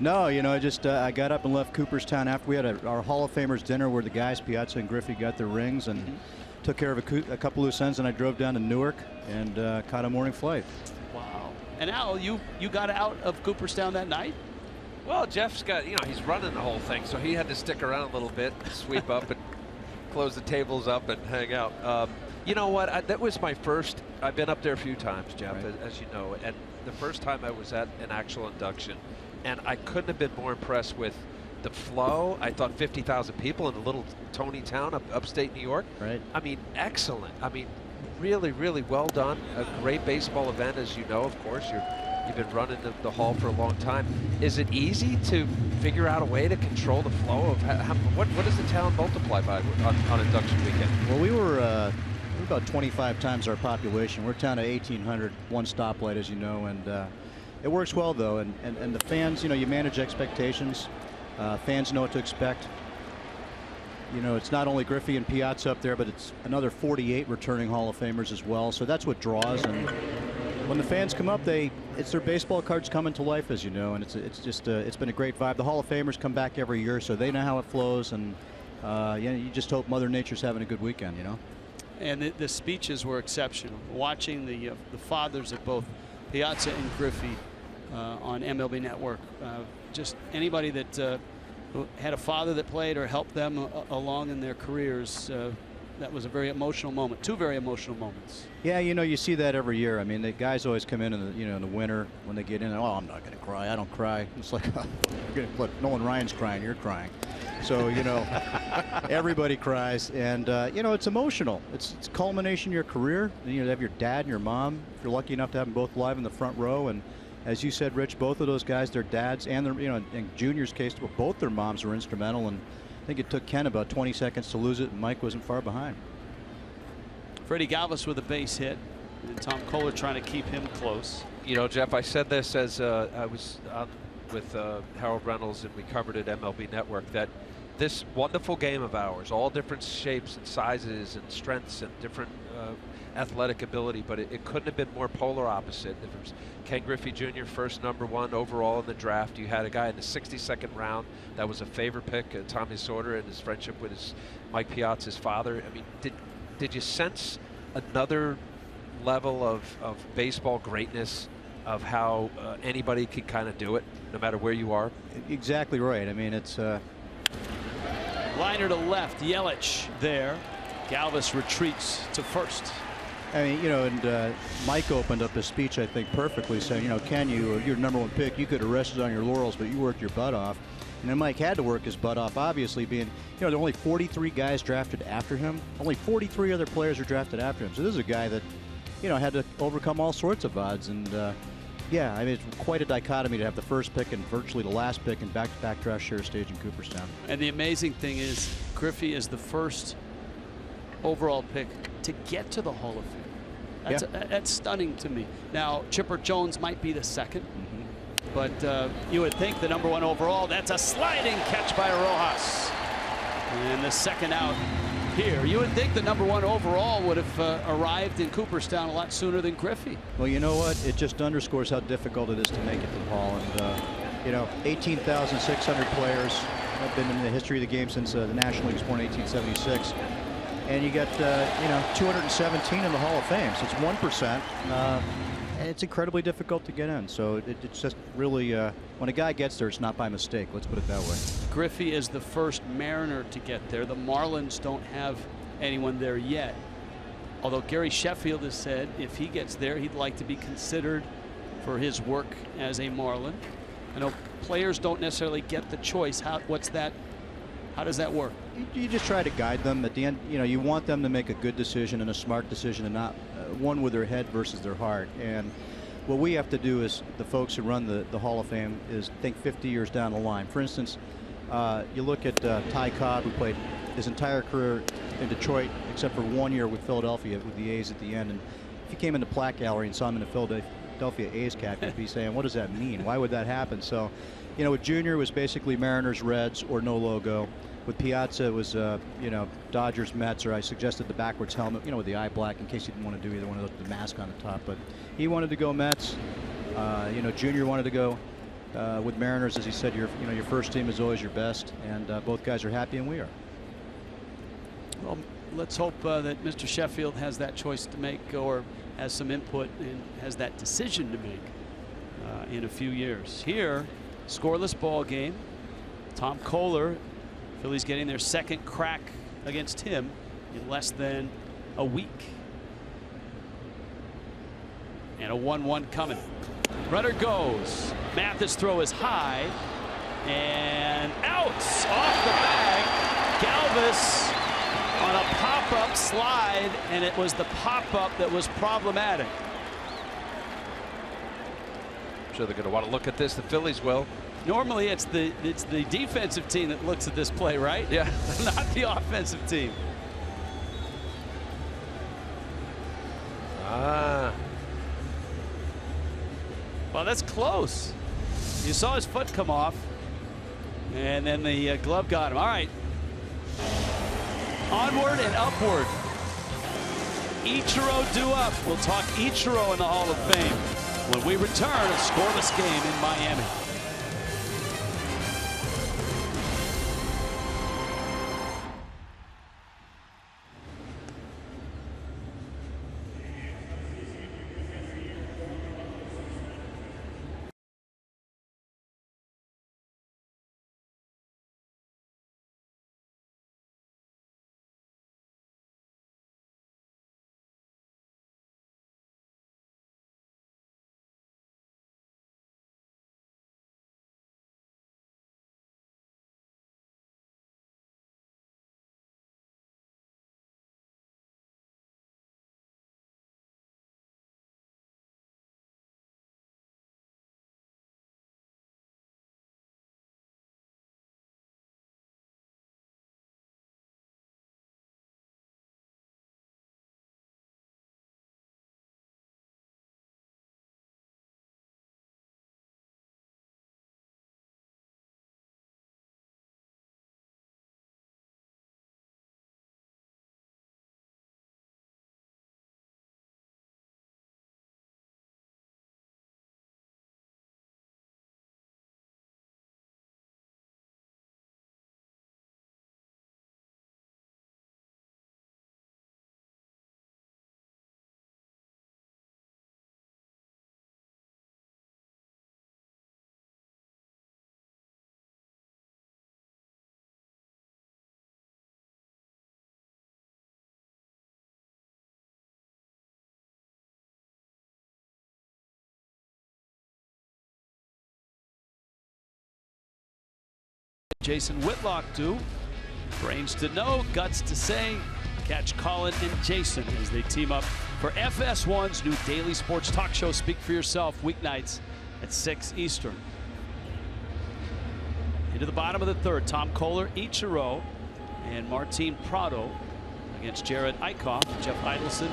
No, you know, I got up and left Cooperstown after we had our Hall of Famers dinner where the guys, Piazza and Griffey, got their rings and took care of a couple loose ends, and I drove down to Newark and caught a morning flight. Wow. And Al, you got out of Cooperstown that night? Well, Jeff's got, you know, he's running the whole thing, so he had to stick around a little bit, sweep up and close the tables up and hang out. You know what? That was my first. I've been up there a few times, Jeff, right, as you know, and the first time I was at an actual induction, and I couldn't have been more impressed with the flow. I thought 50,000 people in a little Tony town upstate New York. Right. I mean, excellent. I mean, really, really well done. A great baseball event, as you know. Of course, you've been running the hall for a long time. Is it easy to figure out a way to control the flow of what does the town multiply by on induction weekend? Well, we were about 25 times our population. We're a town of 1,800, one stoplight, as you know, and it works well though. And the fans, you know, you manage expectations. Fans know what to expect. You know, it's not only Griffey and Piazza up there, but it's another 48 returning Hall of Famers as well. So that's what draws. And when the fans come up, it's their baseball cards coming to life, as you know, and it's been a great vibe. The Hall of Famers come back every year, so they know how it flows, and you just hope Mother Nature's having a good weekend, you know. And the speeches were exceptional. Watching the fathers of both Piazza and Griffey on MLB Network, just anybody that had a father that played or helped them along in their careers. That was a very emotional moment. Two very emotional moments. Yeah, you know, you see that every year. I mean, the guys always come in the the winter when they get in. Oh, I'm not going to cry. I don't cry. It's like, look, Nolan Ryan's crying. You're crying. So you know, everybody cries, and you know, it's emotional. It's a culmination of your career. You know, to have your dad and your mom. If you're lucky enough to have them both live in the front row, and as you said, Rich, both of those guys, their dads and their, in Junior's case, both their moms were instrumental. And I think it took Ken about 20 seconds to lose it, and Mike wasn't far behind. Freddie Galvis with a base hit, and Tom Kohler trying to keep him close. You know, Jeff, I said this as I was with Harold Reynolds, and we covered it at MLB Network, that this wonderful game of ours, all different shapes and sizes and strengths and different athletic ability, but it couldn't have been more polar opposite. If it was Ken Griffey Jr., first #1 overall in the draft, you had a guy in the 62nd round that was a favorite pick, Tommy Sorter, and his friendship with Mike Piazza's father. I mean, did you sense another level of baseball greatness, of how anybody can kind of do it, no matter where you are? Exactly right. I mean, it's Liner to left, Yelich there. Galvis retreats to first. I mean, you know, and Mike opened up his speech, I think, perfectly, saying, you know, Ken, you're #1 pick. You could have rested on your laurels, but you worked your butt off. And then Mike had to work his butt off, obviously, being, you know, there are only 43 guys drafted after him. Only 43 other players are drafted after him. So this is a guy that, you know, had to overcome all sorts of odds. And, yeah, I mean, it's quite a dichotomy to have the first pick and virtually the last pick in back-to-back draft share stage in Cooperstown. And the amazing thing is, Griffey is the first overall pick to get to the Hall of Fame. That's stunning to me. Now, Chipper Jones might be the second, but you would think the #1 overall, that's a sliding catch by Rojas. And the second out here. You would think the #1 overall would have arrived in Cooperstown a lot sooner than Griffey. Well, you know what? It just underscores how difficult it is to make it to the Hall. And, you know, 18,600 players have been in the history of the game since the National League was born in 1876. And you got, you know, 217 in the Hall of Fame. So it's 1%. And it's incredibly difficult to get in. So it's just really, when a guy gets there, it's not by mistake. Let's put it that way. Griffey is the first Mariner to get there. The Marlins don't have anyone there yet. Although Gary Sheffield has said if he gets there, he'd like to be considered for his work as a Marlin. I know players don't necessarily get the choice. How does that work? You just try to guide them. At the end, you know, you want them to make a good decision and a smart decision, and not one with their head versus their heart. And what we have to do is, the folks who run the Hall of Fame, is think 50 years down the line. For instance, you look at Ty Cobb, who played his entire career in Detroit, except for 1 year with Philadelphia with the A's at the end. And if you came in the plaque gallery and saw him in a Philadelphia A's cap, you'd be saying, what does that mean? Why would that happen? So, you know, with Junior, it was basically Mariners, Reds, or no logo. With Piazza, it was, you know, Dodgers, Mets, or I suggested the backwards helmet, you know, with the eye black, in case he didn't want to do either one of those, the mask on the top. But he wanted to go Mets. You know, Junior wanted to go with Mariners. As he said, your first team is always your best, and both guys are happy, and we are. Well, let's hope that Mr. Sheffield has that choice to make, or has some input and has that decision to make in a few years. Here, scoreless ball game. Tom Kohler, Phillies getting their second crack against him in less than a week. And a 1-1 coming. Runner goes. Mathis' throw is high. And out off the bag. Galvis on a pop-up slide, and it was the pop-up that was problematic. I'm sure they're going to want to look at this. The Phillies will. Normally it's the defensive team that looks at this play, right? Yeah. Not the offensive team. Well, that's close. You saw his foot come off, and then the glove got him. All right. Onward and upward. Ichiro due up. We'll talk Ichiro in the Hall of Fame when we return, a scoreless game in Miami. Jason Whitlock do. Brains to know, guts to say. Catch Colin and Jason as they team up for FS1's new daily sports talk show, Speak for Yourself, weeknights at 6 Eastern. Into the bottom of the third, Tom Kohler, Ichiro, and Martin Prado against Jared Eichhoff. Jeff Idelson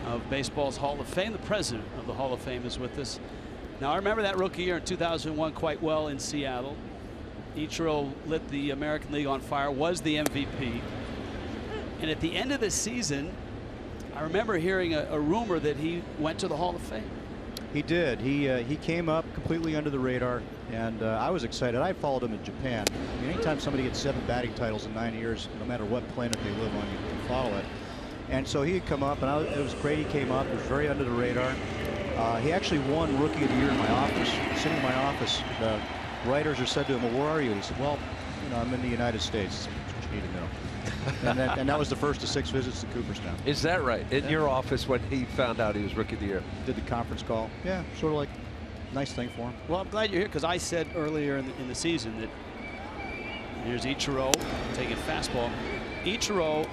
of baseball's Hall of Fame, the president of the Hall of Fame, is with us. Now, I remember that rookie year in 2001 quite well in Seattle. Ichiro lit the American League on fire, was the MVP. And at the end of the season, I remember hearing a rumor that he went to the Hall of Fame. He did. He came up completely under the radar, and I was excited. I followed him in Japan. I mean, anytime somebody gets 7 batting titles in 9 years, no matter what planet they live on, you can follow it. And so he had come up, and it was great. He came up. It was very under the radar. He actually won Rookie of the Year in my office. Sitting in my office, the writers are said to him, "Well, where are you?" He said, "Well, you know, I'm in the United States." That's what you need to know. and that was the first of 6 visits to Cooperstown. Is that right? In your office when he found out he was Rookie of the Year? Did the conference call. Yeah, sort of like nice thing for him. Well, I'm glad you're here because I said earlier in the season that here's Ichiro taking fastball. Ichiro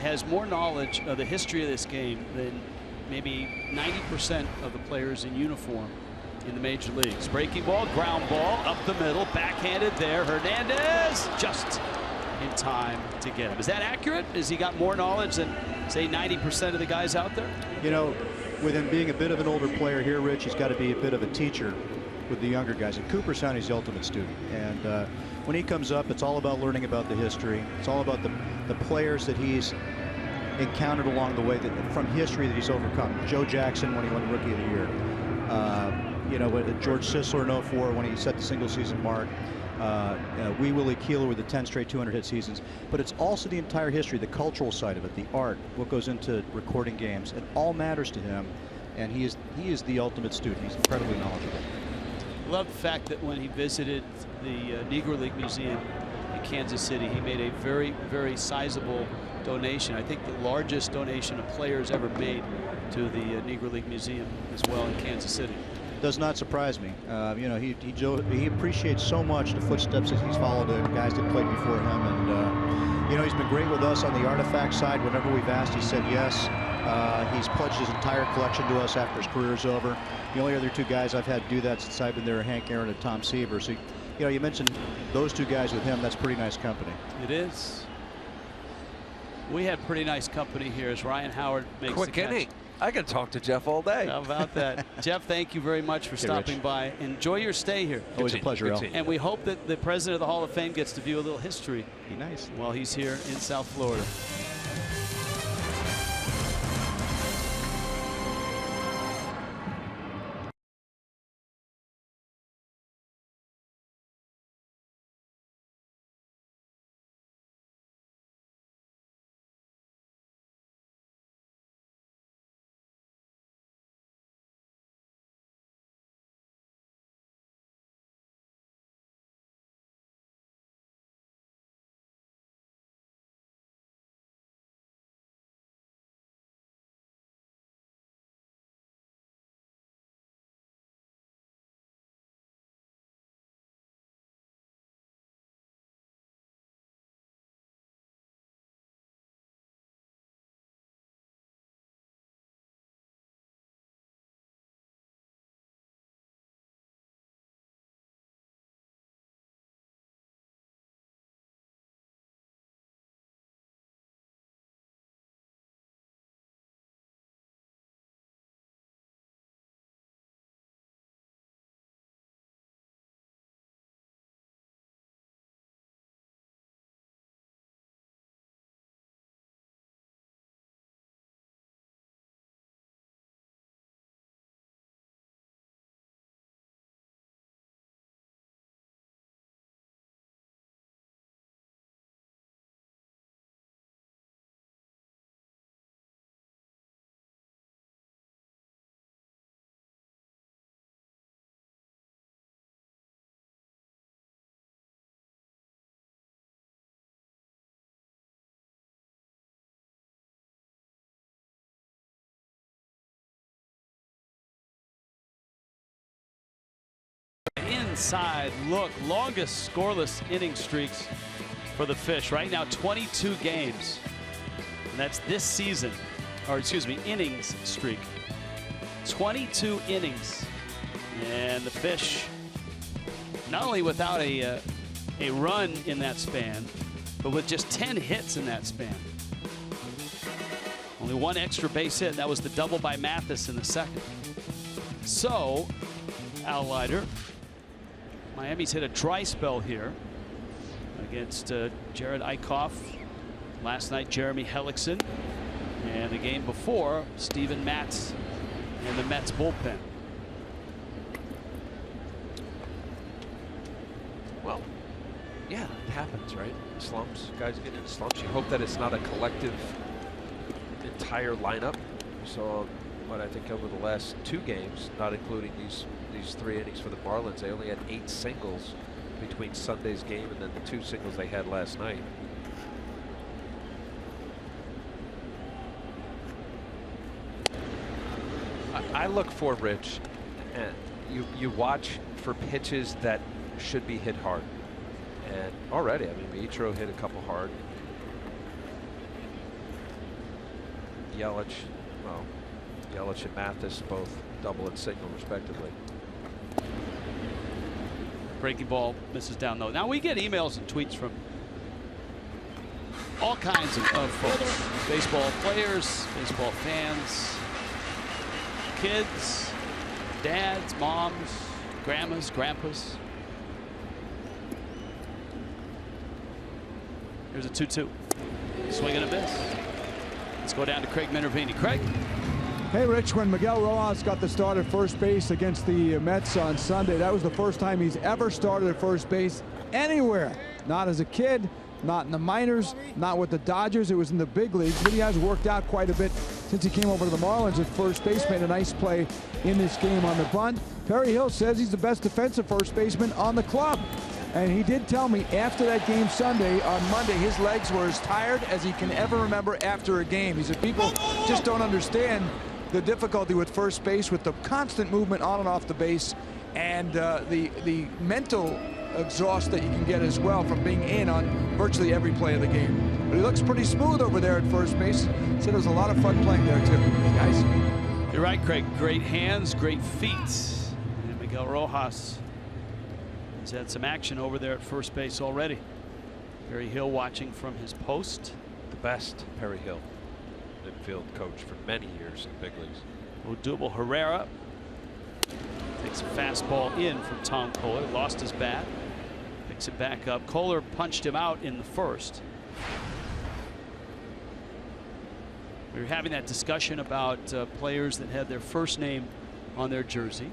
has more knowledge of the history of this game than maybe 90% of the players in uniform in the major leagues. Breaking ball, ground ball, up the middle, backhanded there. Hernandez just in time to get him. Is that accurate? Has he got more knowledge than, say, 90% of the guys out there? You know, with him being a bit of an older player here, Rich, he's got to be a bit of a teacher with the younger guys. At Cooperstown, he's the ultimate student. And when he comes up, it's all about learning about the history. It's all about the players that he's encountered along the way, from history that he's overcome. Joe Jackson when he won Rookie of the Year. You know, George Sisler in 04 when he set the single season mark. Wee Willie Keeler with the 10 straight 200-hit seasons. But it's also the entire history, the cultural side of it, the art, what goes into recording games. It all matters to him, and he is the ultimate student. He's incredibly knowledgeable. I love the fact that when he visited the Negro League Museum in Kansas City, he made a very, very sizable donation. I think the largest donation a player's ever made to the Negro League Museum as well in Kansas City. Does not surprise me. You know, he appreciates so much the footsteps that he's followed, the guys that played before him, and you know, he's been great with us on the artifact side. Whenever we've asked, he said yes. He's pledged his entire collection to us after his career's over. The only other 2 guys I've had do that since I've been there are Hank Aaron and Tom Seaver. So, you know, you mentioned those 2 guys with him. That's pretty nice company. It is. We had pretty nice company here as Ryan Howard makes Quick the catch. inning. I can talk to Jeff all day. How about that? Jeff, thank you very much for stopping by. Enjoy your stay here. Always a pleasure, Al. And we hope that the president of the Hall of Fame gets to view a little history. Be nice. While he's here in South Florida. side look. Longest scoreless inning streaks for the Fish. Right now, 22 games. And that's this season, or excuse me, innings streak. 22 innings. And the Fish, not only without a run in that span, but with just 10 hits in that span. Only one extra base hit. That was the double by Mathis in the second. So, Al Leiter, Miami's hit a dry spell here against Jared Eichhoff. Last night, Jeremy Hellickson. And the game before, Steven Matz and the Mets bullpen. Well, yeah, it happens, right? Slumps, guys get into slumps. You hope that it's not a collective entire lineup. So what I think over the last 2 games, not including these 3 innings for the Marlins, they only had 8 singles between Sunday's game and then the 2 singles they had last night. I look for, Rich, and you watch for pitches that should be hit hard. And already, I mean, Mitro hit a couple hard. Yelich, well, Yelich and Mathis both double and single respectively. Breaking ball misses down low. Now we get emails and tweets from all kinds of folks. Baseball players, baseball fans, kids, dads, moms, grandmas, grandpas. Here's a 2-2. Swing and a miss. Let's go down to Craig Minervini. Craig. Hey, Rich, when Miguel Rojas got the start at first base against the Mets on Sunday, that was the first time he's ever started at first base anywhere. Not as a kid, not in the minors, not with the Dodgers. It was in the big leagues, but he has worked out quite a bit since he came over to the Marlins at first base. Made a nice play in this game on the bunt. Perry Hill says he's the best defensive first baseman on the club. And he did tell me after that game Sunday, on Monday, his legs were as tired as he can ever remember after a game. He said people just don't understand the difficulty with first base, with the constant movement on and off the base, and the mental exhaust that you can get as well from being in on virtually every play of the game. But he looks pretty smooth over there at first base. Said it was a lot of fun playing there too, guys. You're right, Craig. Great hands, great feet. And Miguel Rojas has had some action over there at first base already. Perry Hill watching from his post. The best Perry Hill, midfield coach for many years in big leagues. Odubel Herrera takes a fastball in from Tom Kohler. Lost his bat. Picks it back up. Kohler punched him out in the first. We were having that discussion about players that had their first name on their jersey.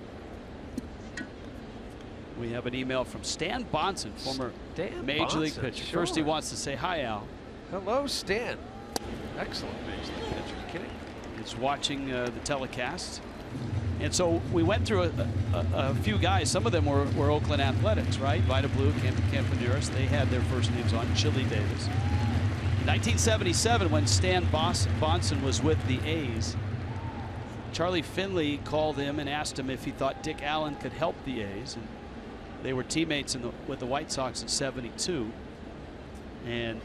We have an email from Stan Bonson, former Major League pitcher. Sure. First, he wants to say hi, Al. Hello, Stan. Excellent Major League pitcher. Are you kidding? He's watching the telecast. And so we went through a few guys. Some of them were Oakland Athletics, right? Vida Blue, Campaneris. They had their first names on. Chili Davis. In 1977, when Stan Bonson was with the A's, Charlie Finley called him and asked him if he thought Dick Allen could help the A's. And they were teammates with the White Sox in '72. And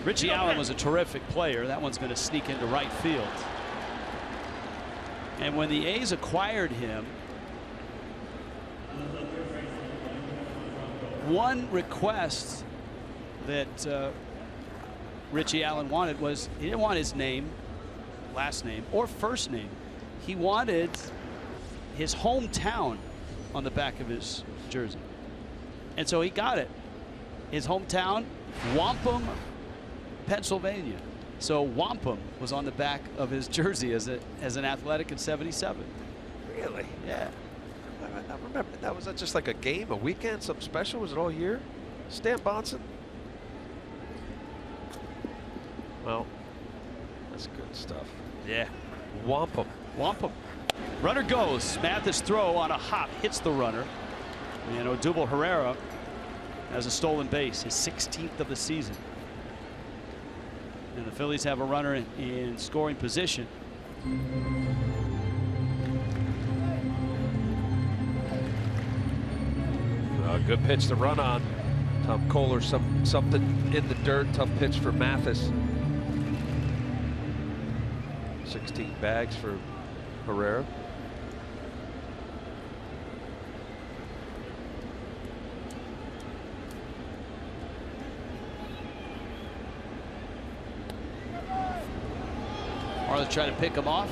Richie Allen was a terrific player. That one's going to sneak into right field. And when the A's acquired him, one request that Richie Allen wanted was he didn't want his name, last name, or first name. He wanted his hometown on the back of his jersey. And so he got it. His hometown, Wampum, Pennsylvania. So Wampum was on the back of his jersey as an Athletic in '77. Really? Yeah. I remember that. Was that just like a game, a weekend, something special? Was it all year? Stan Bonson? Well, that's good stuff. Yeah. Wampum. Wampum. Runner goes. Mathis throw on a hop hits the runner. And Odubel Herrera has a stolen base, his 16th of the season. And the Phillies have a runner in scoring position. good pitch to run on. Tom Kohler, something in the dirt. Tough pitch for Mathis. 16 bags for Herrera. Marlins trying to pick him off.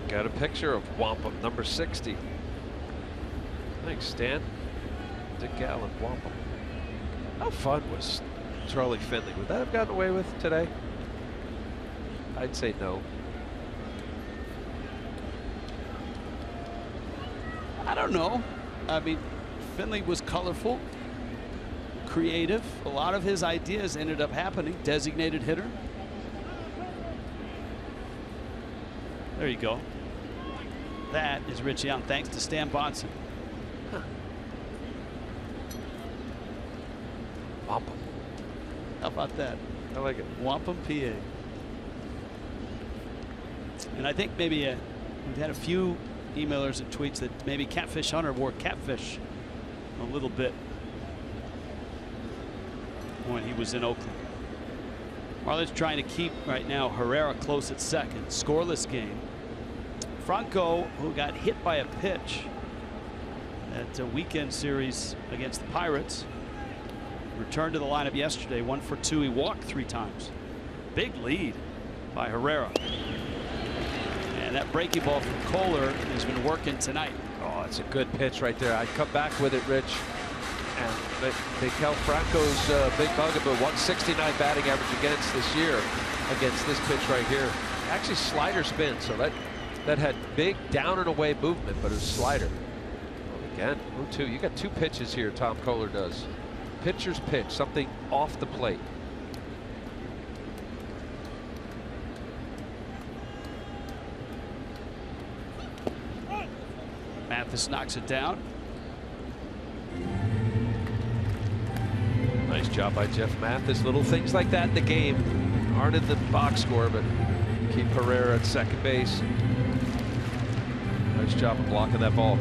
Got a picture of Wampum, number 60. Thanks, Stan. Dick Allen, Wampum. How fun was Charlie Finley? Would that have gotten away with today? I'd say no. I don't know. I mean, Finley was colorful, creative. A lot of his ideas ended up happening. Designated hitter. There you go. That is Rich Young, thanks to Stan Bonson. Huh. Wampum. How about that? I like it. Wampum, PA. And I think maybe we've had a few emailers and tweets that maybe Catfish Hunter wore catfish a little bit when he was in Oakland. Marlins trying to keep right now Herrera close at second. Scoreless game. Franco, who got hit by a pitch at a weekend series against the Pirates, returned to the lineup yesterday. 1 for 2. He walked 3 times. Big lead by Herrera. And that breaking ball from Kohler has been working tonight. Oh, it's a good pitch right there. I'd come back with it, Rich. And Maikel Franco's big bugaboo, 169 batting average against this year against this pitch right here. Actually, slider spin, so that had big down and away movement, but it was slider. Well, again, 0-2. You got 2 pitches here. Tom Kohler does. Pitcher's pitch, something off the plate. Mathis knocks it down. Nice job by Jeff Mathis. Little things like that in the game aren't in the box score, but keep Herrera at second base. Nice job of blocking that ball.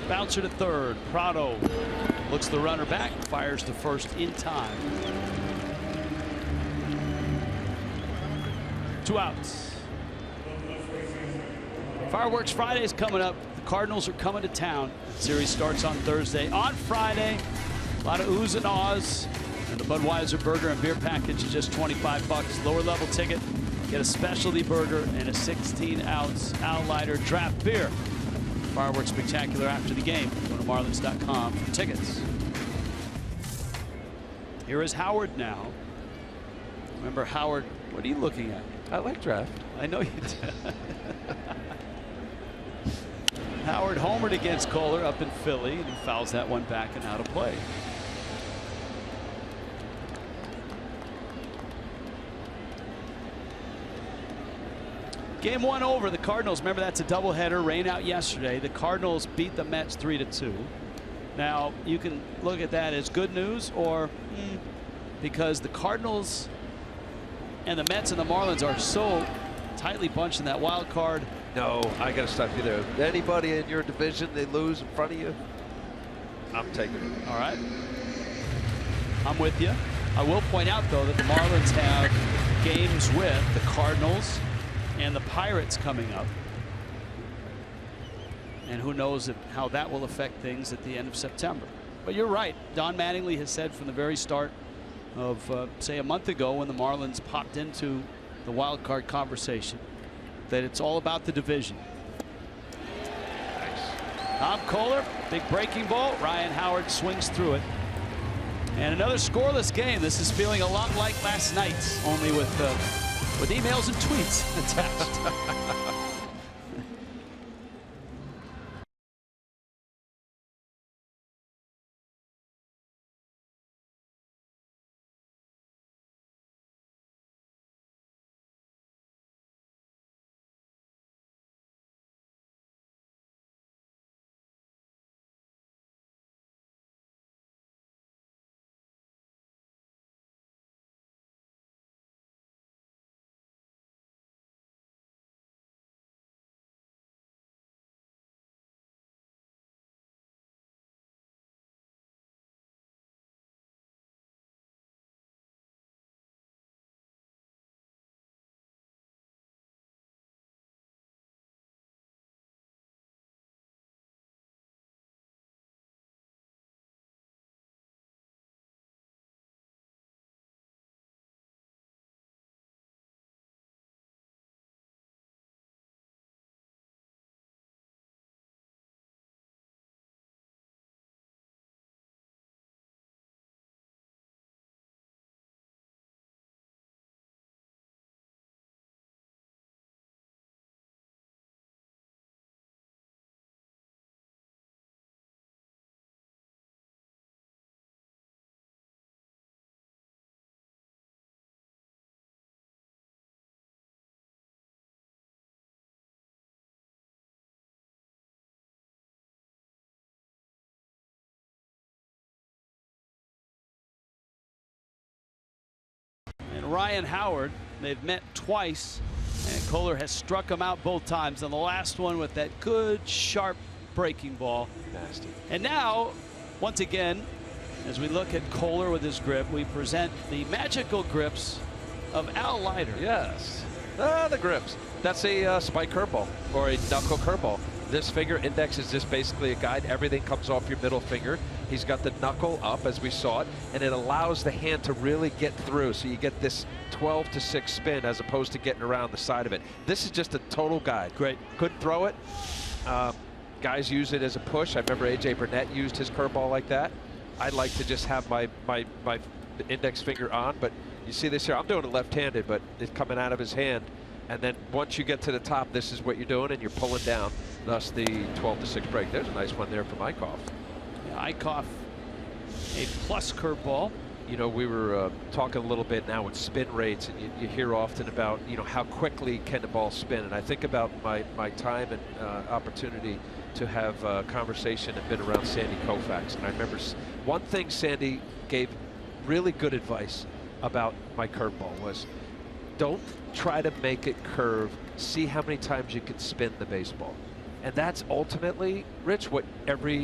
Bouncer to third. Prado looks the runner back, fires to first in time. 2 outs. Fireworks Friday is coming up. The Cardinals are coming to town. The series starts on Thursday. On Friday, a lot of oohs and ahs. And the Budweiser burger and beer package is just $25. Lower level ticket, get a specialty burger and a 16-ounce Outlighter draft beer. Fireworks spectacular after the game. Go to Marlins.com for tickets. Here is Howard now. Remember, Howard, what are you looking at? I like draft. I know you do. Howard homered against Kohler up in Philly, and he fouls that one back and out of play. Game 1 over. The Cardinals, remember that's a doubleheader, rain out yesterday. The Cardinals beat the Mets 3-2. Now you can look at that as good news or because the Cardinals and the Mets and the Marlins are so tightly bunched in that wild card. No, I got to stop you there. Anybody in your division, they lose in front of you, I'm taking it. All right. I'm with you. I will point out, though, that the Marlins have games with the Cardinals and the Pirates coming up. And who knows how that will affect things at the end of September. But you're right. Don Mattingly has said from the very start of, say, a month ago when the Marlins popped into the wild card conversation that it's all about the division. Nice. Tom Kohler, big breaking ball. Ryan Howard swings through it. And another scoreless game. This is feeling a lot like last night's, only with emails and tweets attached. Ryan Howard. They've met twice, and Kohler has struck him out both times. On the last one with that good, sharp breaking ball. Nasty. And now, once again, as we look at Kohler with his grip, we present the magical grips of Al Leiter. Yes. The grips. That's a spike curveball or a knuckle curveball. This finger index is just basically a guide. Everything comes off your middle finger. He's got the knuckle up as we saw it, and it allows the hand to really get through. So you get this 12-6 spin as opposed to getting around the side of it. This is just a total guide. Great. Couldn't throw it. Guys use it as a push. I remember A.J. Burnett used his curveball like that. I'd like to just have my index finger on, but you see this here. I'm doing it left-handed, but it's coming out of his hand. And then once you get to the top, this is what you're doing, and you're pulling down, thus the 12-6 break. There's a nice one there from Eickhoff. Yeah, Eickhoff, a plus curveball. You know, we were talking a little bit now with spin rates, and you hear often about, you know, how quickly can the ball spin. And I think about my time and opportunity to have a conversation and been around Sandy Koufax. And I remember one thing Sandy gave really good advice about my curveball was, don't try to make it curve. See how many times you can spin the baseball. And that's ultimately, Rich, what every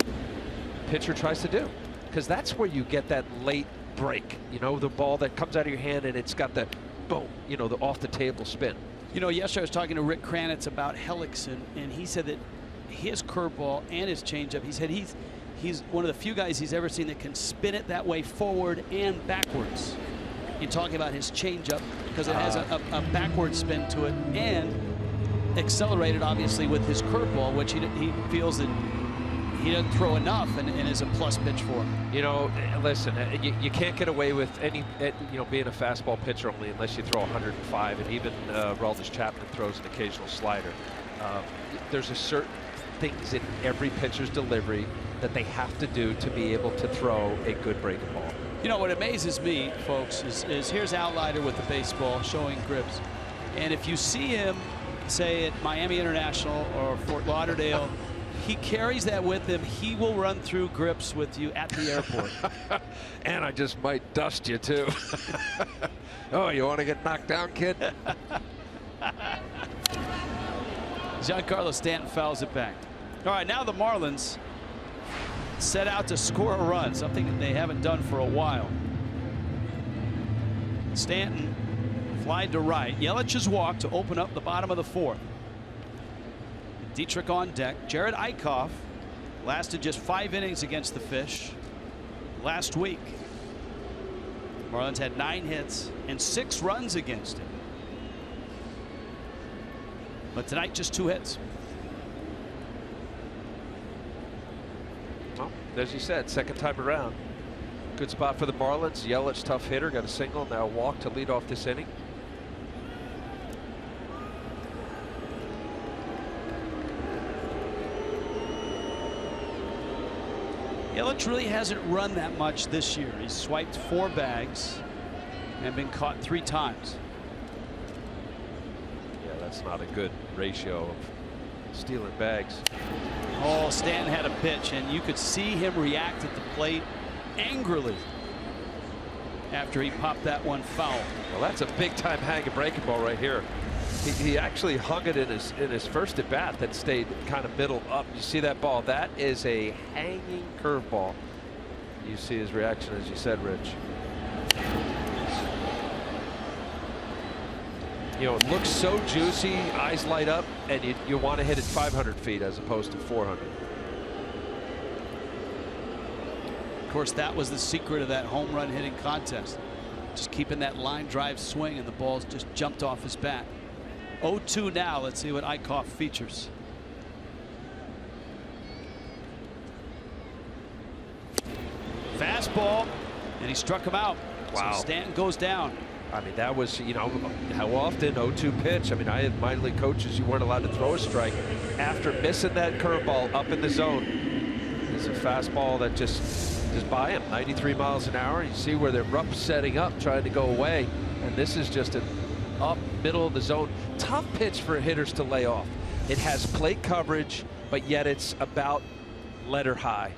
pitcher tries to do. Because that's where you get that late break. You know, the ball that comes out of your hand and it's got the boom, you know, the off the table spin. You know, yesterday I was talking to Rick Kranitz about Hellickson, and he said that his curveball and his changeup, he said he's one of the few guys he's ever seen that can spin it that way forward and backwards. You're talking about his changeup because it has a backward spin to it, and accelerated obviously with his curveball, which he feels that he doesn't throw enough and is a plus pitch for him. You know, listen, you can't get away with any, you know, being a fastball pitcher only unless you throw 105, and even Aroldis Chapman throws an occasional slider. There's a certain things in every pitcher's delivery that they have to do to be able to throw a good breaking ball. You know, what amazes me, folks, is here's Al Leiter with the baseball showing grips. And if you see him, say, at Miami International or Fort Lauderdale, he carries that with him. He will run through grips with you at the airport. And I just might dust you, too. Oh, you want to get knocked down, kid? Giancarlo Stanton fouls it back. All right, now the Marlins set out to score a run, something that they haven't done for a while. Stanton flied to right. Yelich has walked to open up the bottom of the fourth. Dietrich on deck. Jerad Eickhoff lasted just 5 innings against the Fish last week. Marlins had 9 hits and 6 runs against him. But tonight, just 2 hits. Well, as you said, second time around. Good spot for the Marlins. Yelich, tough hitter, got a single, now a walk to lead off this inning. Yelich really hasn't run that much this year. He's swiped 4 bags and been caught 3 times. Yeah, that's not a good ratio of stealing bags. Oh, Stanton had a pitch, and you could see him react at the plate angrily after he popped that one foul. Well, that's a big time hanging breaking ball right here. He actually hung it in his first at bat that stayed kind of middle up. You see that ball? That is a hanging curveball. You see his reaction, as you said, Rich. You know, it looks so juicy, eyes light up, and you want to hit it 500 feet as opposed to 400. Of course, that was the secret of that home run hitting contest. Just keeping that line drive swing, and the ball's just jumped off his bat. 0-2 now. Let's see what Eickhoff features. Fastball, and he struck him out. Wow. So Stanton goes down. I mean, that was, you know, how often 0-2 pitch. I mean, I had minor league coaches, you weren't allowed to throw a strike after missing that curveball up in the zone. It's a fastball that just by him, 93 miles an hour. You see where they're rough setting up, trying to go away, and this is just an up middle of the zone. Tough pitch for hitters to lay off. It has plate coverage, but yet it's about letter high.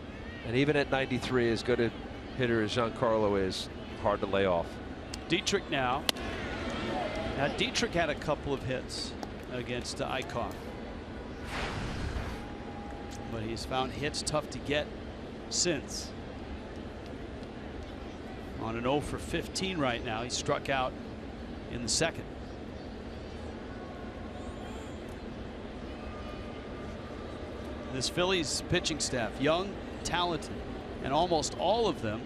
And even at 93, as good a hitter as Giancarlo is, hard to lay off. Dietrich now. Now Dietrich had a couple of hits against Eichhoff, but he's found hits tough to get since. On an 0 for 15 right now. He struck out in the second. This Phillies pitching staff, young, talented, and almost all of them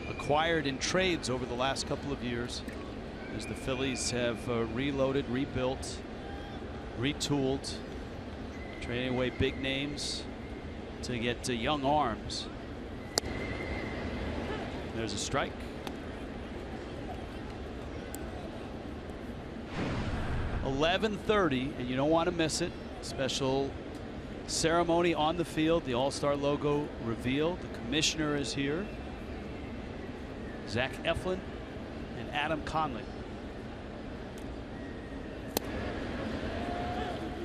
acquired in trades over the last couple of years, as the Phillies have reloaded, rebuilt, retooled, trading away big names to get young arms. There's a strike. .11:30, and you don't want to miss it. Special ceremony on the field. The All-Star logo revealed. The commissioner is here. Zach Eflin and Adam Conley.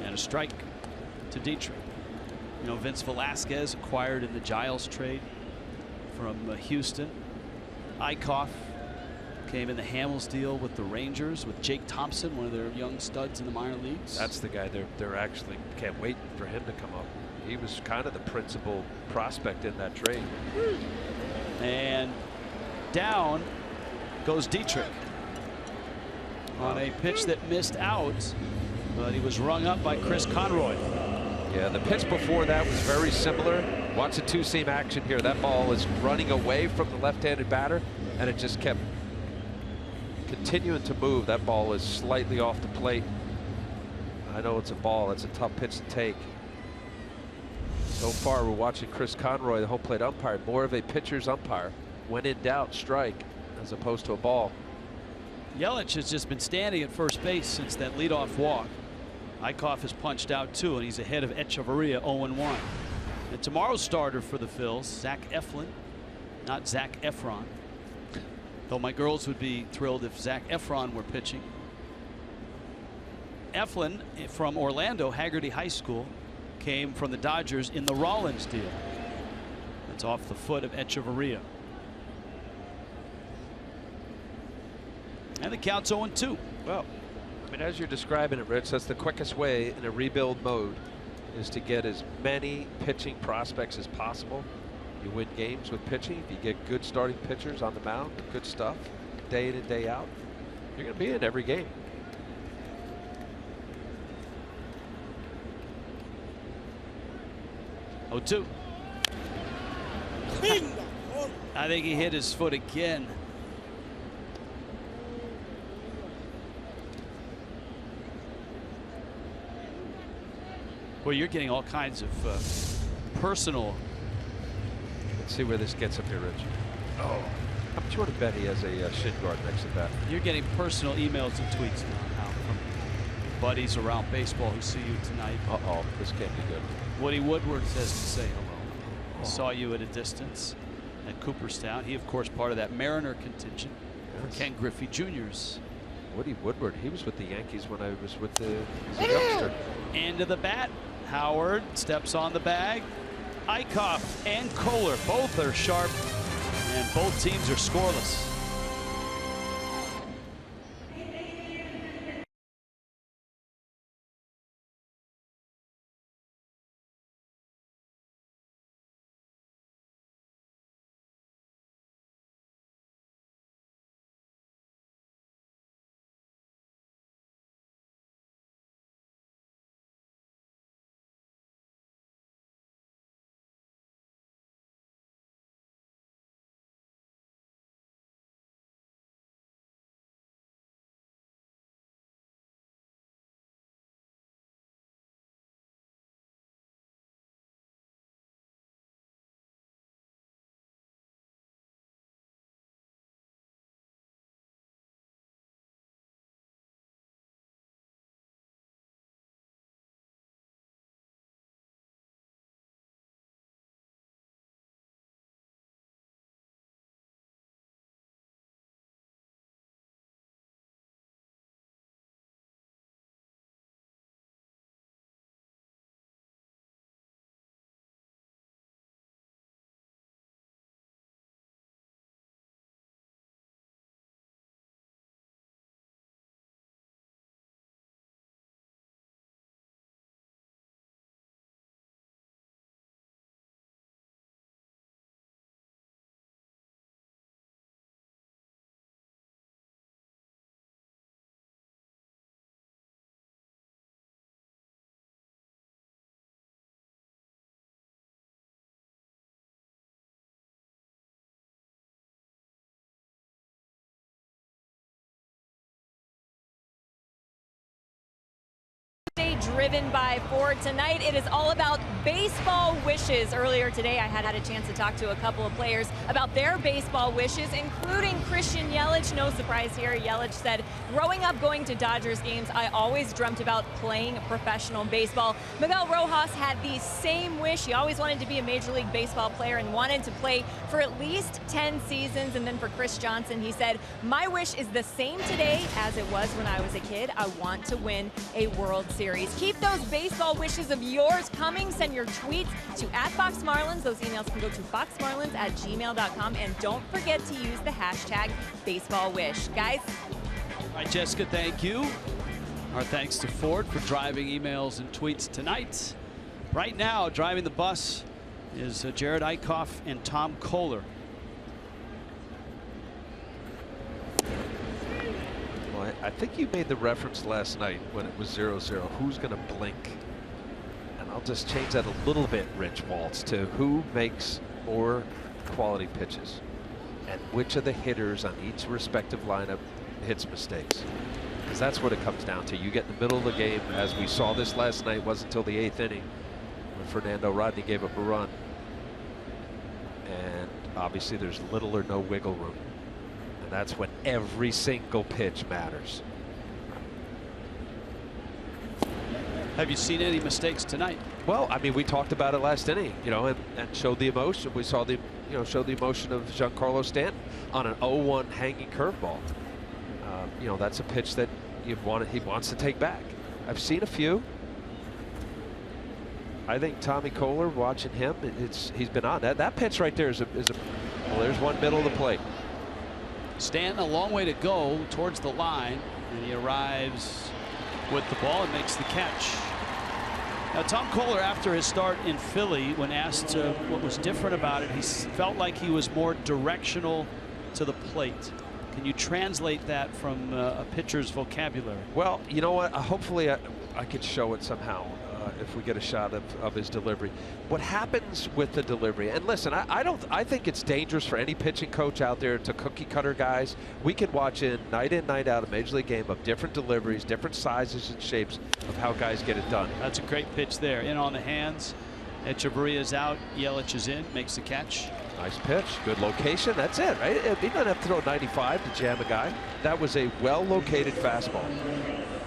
And a strike to Dietrich. You know, Vince Velasquez acquired in the Giles trade from Houston. Eichhoff came in the Hamels deal with the Rangers with Jake Thompson, one of their young studs in the minor leagues. That's the guy they're actually can't wait for him to come up. He was kind of the principal prospect in that trade. And down goes Dietrich on a pitch that missed out, but he was rung up by Chris Conroy. Yeah, the pitch before that was very similar. Watch the two-seam action here. That ball is running away from the left-handed batter, and it just kept continuing to move. That ball is slightly off the plate. I know it's a ball. It's a tough pitch to take. So far, we're watching Chris Conroy, the home plate umpire, more of a pitcher's umpire. When in doubt, strike, as opposed to a ball. Yelich has just been standing at first base since that leadoff walk. Eichhoff has punched out too, and he's ahead of Echeverria 0-1. And tomorrow's starter for the Phils, Zach Eflin, not Zach Efron. Though my girls would be thrilled if Zach Efron were pitching. Eflin from Orlando, Haggerty High School, came from the Dodgers in the Rollins deal. That's off the foot of Echeverria. And the count's 0-2. Well, I mean, as you're describing it, Rich, that's the quickest way in a rebuild mode, is to get as many pitching prospects as possible. You win games with pitching. If you get good starting pitchers on the mound, good stuff, day in and day out, you're going to be in every game. Oh, 2. I think he hit his foot again. Well, you're getting all kinds of personal. Let's see where this gets up here, Rich. Oh, I'm sure to bet he has a shin guard next to that. You're getting personal emails and tweets now from buddies around baseball who see you tonight. Uh-oh, this can't be good. Woody Woodward says to say hello. Saw you at a distance at Cooperstown. He, of course, part of that Mariner contingent. Yes. Ken Griffey Jr.'s. Woody Woodward, he was with the Yankees when I was with the as a youngster. End of the bat. Howard steps on the bag. Eichhoff and Kohler both are sharp, and both teams are scoreless. Driven by Ford. Tonight, it is all about baseball wishes. Earlier today, I had a chance to talk to a couple of players about their baseball wishes, including Christian Yelich. No surprise here. Yelich said, growing up going to Dodgers games, I always dreamt about playing professional baseball. Miguel Rojas had the same wish. He always wanted to be a Major League Baseball player and wanted to play for at least 10 seasons. And then for Chris Johnson, he said, my wish is the same today as it was when I was a kid. I want to win a World Series. Keep those baseball wishes of yours coming. Send your tweets to @FoxMarlins. Those emails can go to foxmarlins@gmail.com. And don't forget to use the hashtag BaseballWish. Guys. All right, Jessica, thank you. Our thanks to Ford for driving emails and tweets tonight. Right now, driving the bus is Jared Eichhoff and Tom Kohler. Well, I think you made the reference last night when it was 0-0. Who's going to blink? And I'll just change that a little bit, Rich Waltz, to who makes more quality pitches and which of the hitters on each respective lineup hits mistakes. Because that's what it comes down to. You get in the middle of the game, as we saw this last night. Wasn't until the 8th inning when Fernando Rodney gave up a run. And obviously there's little or no wiggle room. And that's when every single pitch matters. Have you seen any mistakes tonight? Well, I mean, we talked about it last inning, you know, and showed the emotion. We saw the, you know, showed the emotion of Giancarlo Stanton on an 0-1 hanging curveball. You know, that's a pitch that he wants to take back. I've seen a few. I think Tommy Kohler, watching him, he's been on that pitch right there is a well, there's one middle of the plate. Stanton a long way to go towards the line, and he arrives with the ball and makes the catch. Now, Tom Kohler, after his start in Philly, when asked what was different about it, he felt like he was more directional to the plate. Can you translate that from a pitcher's vocabulary? Well, you know what? Hopefully I could show it somehow if we get a shot of his delivery. What happens with the delivery? And listen, I think it's dangerous for any pitching coach out there to cookie cutter guys. We can watch in, night out, a Major League game of different deliveries, different sizes and shapes of how guys get it done. That's a great pitch there. In on the hands. Echeverria's out. Yelich is in. Makes the catch. Nice pitch. Good location. That's it, right? He doesn't have to throw 95 to jam a guy. That was a well-located fastball.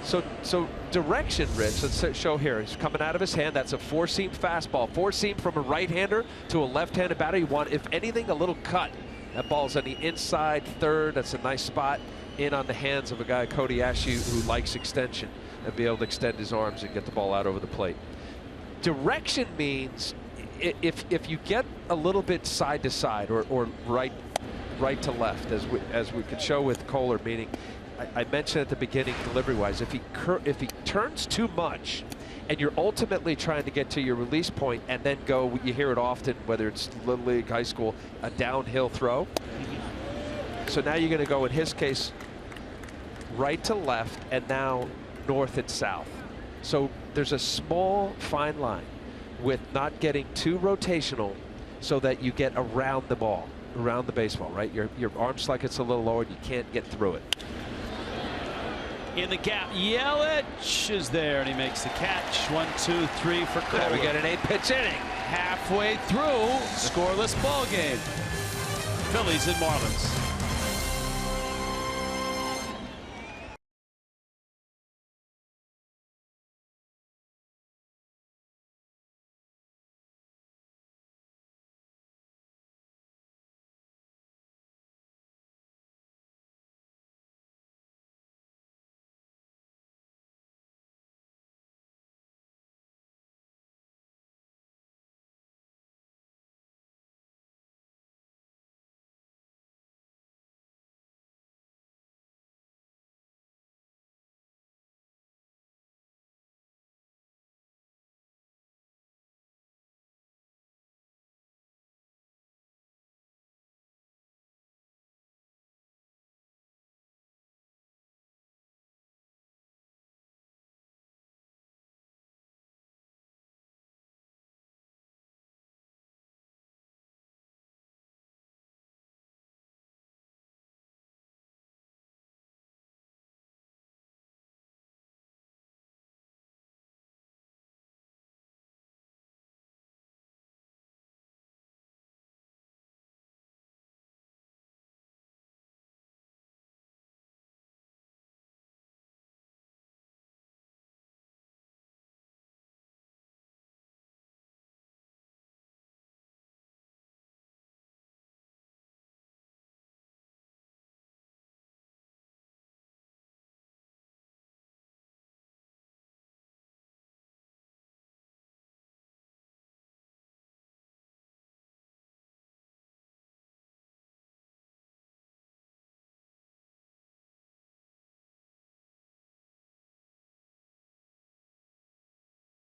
So direction, Rich. Let's show here. He's coming out of his hand. That's a four-seam fastball. Four-seam from a right-hander to a left-handed batter. You want, if anything, a little cut. That ball's on the inside third. That's a nice spot in on the hands of a guy, Cody Ashew, who likes extension and be able to extend his arms and get the ball out over the plate. Direction means if you get a little bit side to side or right to left, as we could show with Kohler, meaning I mentioned at the beginning delivery wise, if he turns too much and you're ultimately trying to get to your release point and then go, you hear it often, whether it's Little League, high school, a downhill throw. So now you're going to go, in his case, right to left and now north and south. So there's a small fine line with not getting too rotational so that you get around the ball, around the baseball, right? Your arm like it's a little lower and you can't get through it. In the gap, Yelich is there and he makes the catch. 1, 2, 3 for Kohler. There we get an 8-pitch inning. Halfway through, scoreless ball game. Phillies and Marlins.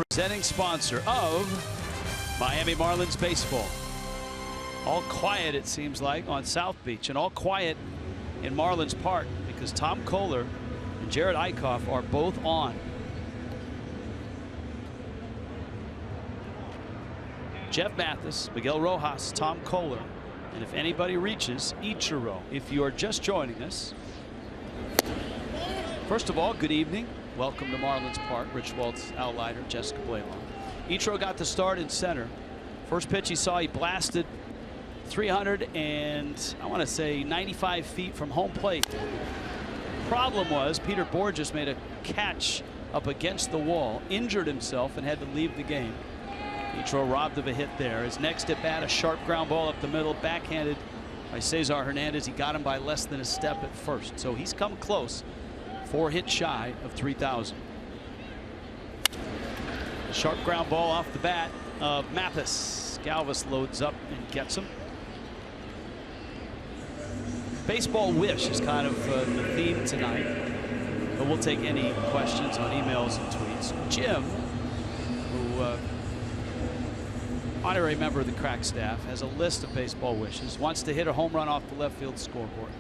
Presenting sponsor of Miami Marlins baseball. All quiet, it seems like, on South Beach, and all quiet in Marlins Park because Tom Koehler and Jerad Eickhoff are both on. Jeff Mathis, Miguel Rojas, Tom Koehler, and if anybody reaches, Ichiro. If you are just joining us, first of all, good evening. Welcome to Marlins Park. Rich Waltz, Al Leiter, Jessica Blaylock. Ichiro got the start in center. First pitch he saw, he blasted 300 and I want to say 95 feet from home plate. Problem was Peter Borges made a catch up against the wall, injured himself, and had to leave the game. Ichiro robbed of a hit there. His next at bat, a sharp ground ball up the middle, backhanded by Cesar Hernandez. He got him by less than a step at first, so he's come close. 4 hits shy of 3,000. Sharp ground ball off the bat of Mathis. Galvis loads up and gets him. Baseball wish is kind of the theme tonight, but we'll take any questions on emails and tweets. Jim, who honorary member of the crack staff, has a list of baseball wishes. Wants to hit a home run off the left field scoreboard,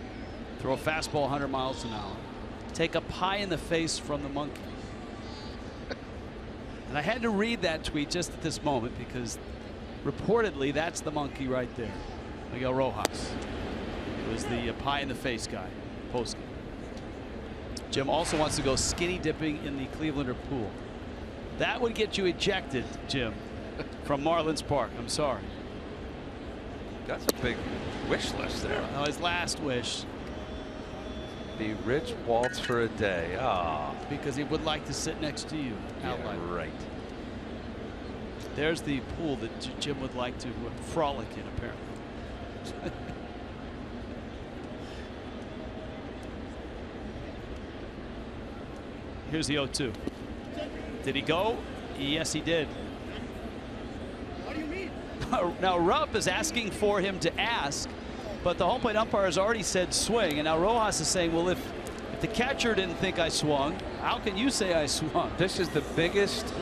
throw a fastball 100 miles an hour, take a pie in the face from the monkey. And I had to read that tweet just at this moment because reportedly that's the monkey right there, Miguel Rojas. It was the pie in the face guy post game. Jim also wants to go skinny dipping in the Clevelander pool. That would get you ejected, Jim, from Marlins Park. I'm sorry. That's a big wish list there. No, his last wish. The Rich Waltz for a day. Ah, because he would like to sit next to you. yeah, right. There's the pool that Jim would like to frolic in, apparently. Here's the 0-2. Did he go? Yes, he did. What do you mean? Now Rupp is asking for him to ask, but the home plate umpire has already said swing, and now Rojas is saying, well, if the catcher didn't think I swung, how can you say I swung? This is the biggest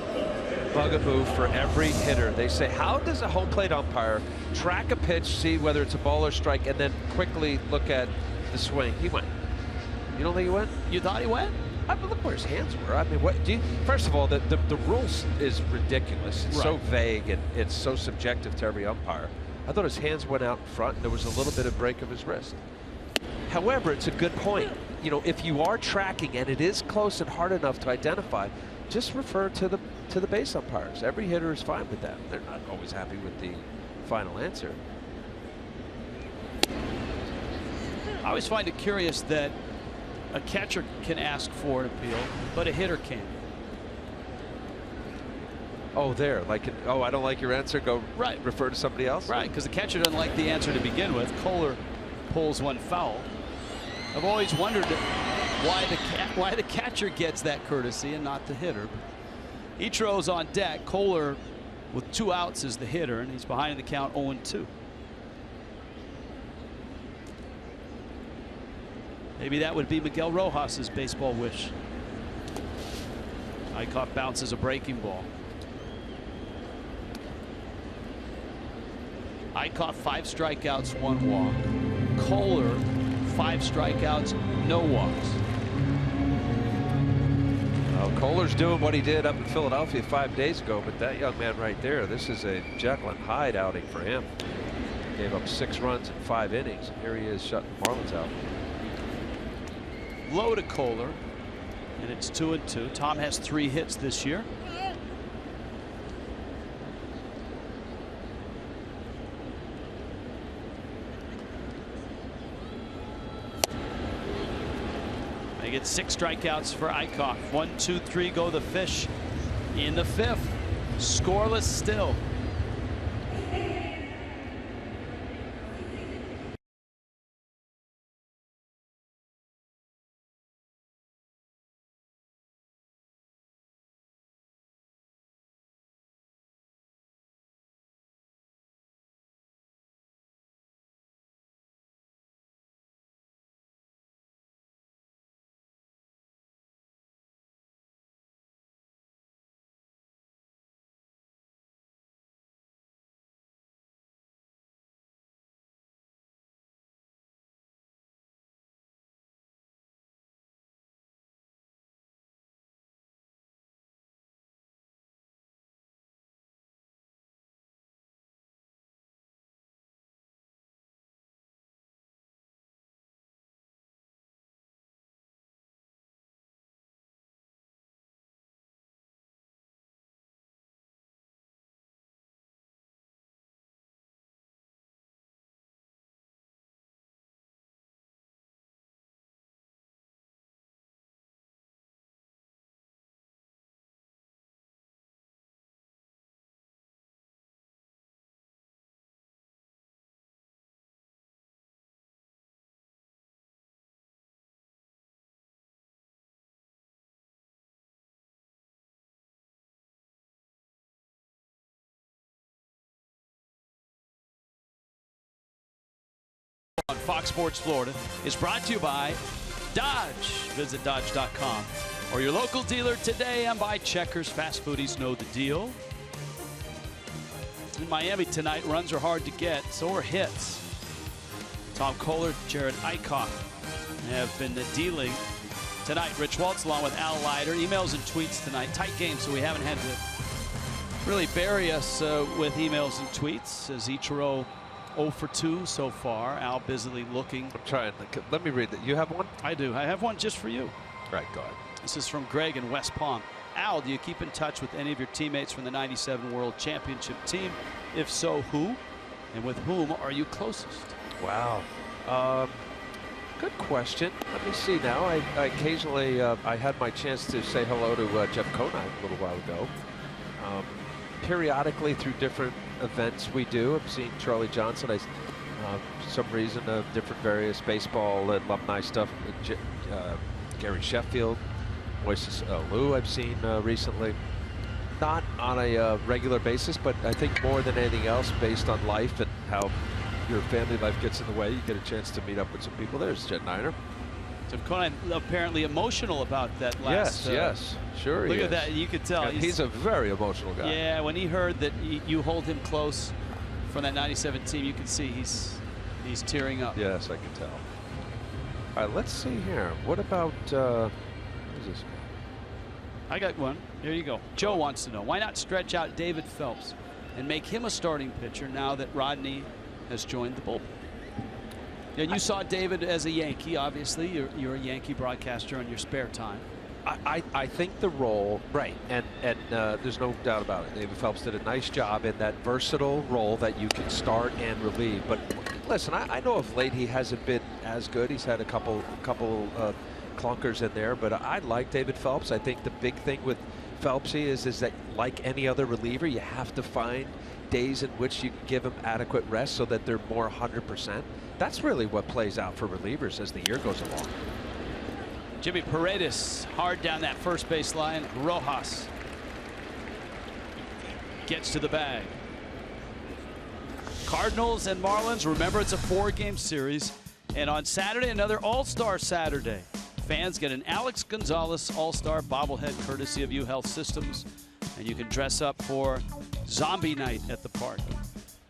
bugaboo for every hitter. They say, how does a home plate umpire track a pitch, see whether it's a ball or strike, and then quickly look at the swing? He went. You don't think he went? You thought he went? I mean, look where his hands were. I mean, what do you, first of all, the rules is ridiculous. It's so vague and it's so subjective to every umpire. I thought his hands went out in front and there was a little bit of break of his wrist. However, it's a good point. You know, if you are tracking and it is close and hard enough to identify, just refer to the base umpires. Every hitter is fine with that. They're not always happy with the final answer. I always find it curious that a catcher can ask for an appeal, but a hitter can't. Oh, there, like, oh, I don't like your answer, go refer to somebody else? Right, because the catcher doesn't like the answer to begin with. Koehler pulls one foul. I've always wondered why the catcher gets that courtesy and not the hitter. Ichiro's on deck. Koehler with 2 outs is the hitter, and he's behind in the count 0-2. Maybe that would be Miguel Rojas's baseball wish. Eickhoff bounces a breaking ball. Eickhoff 5 strikeouts, 1 walk. Koehler 5 strikeouts, no walks. Well, Kohler's doing what he did up in Philadelphia 5 days ago, but that young man right there, this is a Jekyll and Hyde outing for him. Gave up 6 runs in 5 innings. Here he is shutting the Marlins out. Low to Koehler, and it's 2-2. Tom has 3 hits this year. They get 6 strikeouts for Eickhoff. 1, 2, 3 go the Fish in the 5th. Scoreless still. on Fox Sports Florida is brought to you by Dodge. Visit Dodge.com or your local dealer today and by Checkers. Fast foodies know the deal. In Miami tonight, runs are hard to get, so are hits. Tom Kohler, Jerad Eickhoff have been dealing tonight. Rich Waltz along with Al Leiter. Emails and tweets tonight. Tight game, so we haven't had to really bury us with emails and tweets, as Ichiro 0 for 2 so far. Al busily looking. I'm trying. Let me read that. You have one? I do. I have one just for you. Right, go ahead. This is from Greg in West Palm. Al, do you keep in touch with any of your teammates from the '97 World Championship team? If so, who? And with whom are you closest? Wow. Good question. Let me see now. I occasionally I had my chance to say hello to Jeff Conine a little while ago. Periodically through different events we do. I've seen Charlie Johnson. For some reason, different various baseball alumni stuff. Gary Sheffield, Moises Alou I've seen recently. Not on a regular basis, but I think more than anything else, based on life and how your family life gets in the way, you get a chance to meet up with some people. There's Jet Niner. Tim Conine apparently emotional about that last. Yes, sure. Look at that. You could tell. Yeah, he's a very emotional guy. Yeah, when he heard that you hold him close from that '97 team, you can see he's tearing up. Yes, I can tell. All right, let's see here. What about what is this? I got one. Here you go. Joe wants to know, why not stretch out David Phelps and make him a starting pitcher now that Rodney has joined the bullpen? And you saw David as a Yankee, obviously. You're a Yankee broadcaster on your spare time. I think the role, right, and there's no doubt about it. David Phelps did a nice job in that versatile role that you can start and relieve. But listen, I know of late he hasn't been as good. He's had a couple clunkers in there, but I like David Phelps. I think the big thing with Phelpsy is that, like any other reliever, you have to find days in which you can give them adequate rest so that they're more 100%. That's really what plays out for relievers as the year goes along. Jimmy Paredes hard down that first base line. Rojas gets to the bag. Cardinals and Marlins, remember it's a 4-game series, and on Saturday another All-Star Saturday. Fans get an Alex Gonzalez All-Star bobblehead courtesy of U Health Systems, and you can dress up for Zombie Night at the park.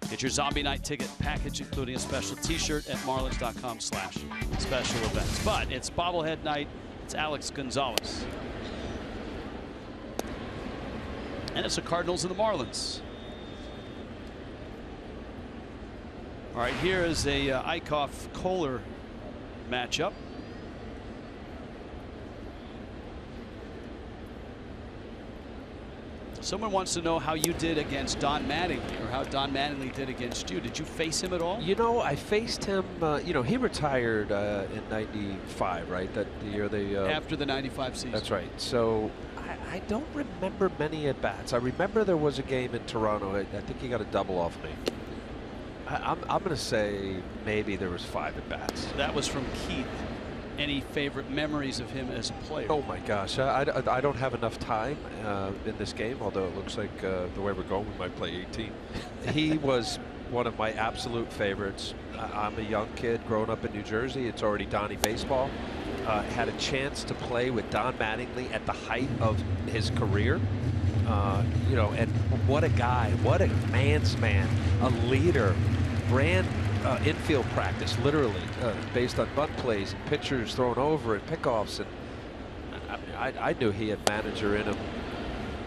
Get your Zombie Night ticket package, including a special t-shirt at marlins.com/special events. But it's bobblehead night. It's Alex Gonzalez. And it's the Cardinals and the Marlins. All right, here is a Eickhoff-Kohler matchup. Someone wants to know how you did against Don Mattingly, or how Don Mattingly did against you. Did you face him at all? You know, I faced him. You know, he retired in '95, right? That the year they. After the '95 season. That's right. So I don't remember many at bats. I remember there was a game in Toronto. I think he got a double off me. I'm going to say maybe there was 5 at bats. That was from Keith. Any favorite memories of him as a player? Oh my gosh, I don't have enough time in this game, although it looks like the way we're going we might play 18. He was one of my absolute favorites. I'm a young kid growing up in New Jersey. It's already Donnie baseball. Had a chance to play with Don Mattingly at the height of his career. You know, and what a guy, what a man's man, a leader, ran infield practice, literally, based on bunt plays and pitchers thrown over and pickoffs. And I knew he had manager in him.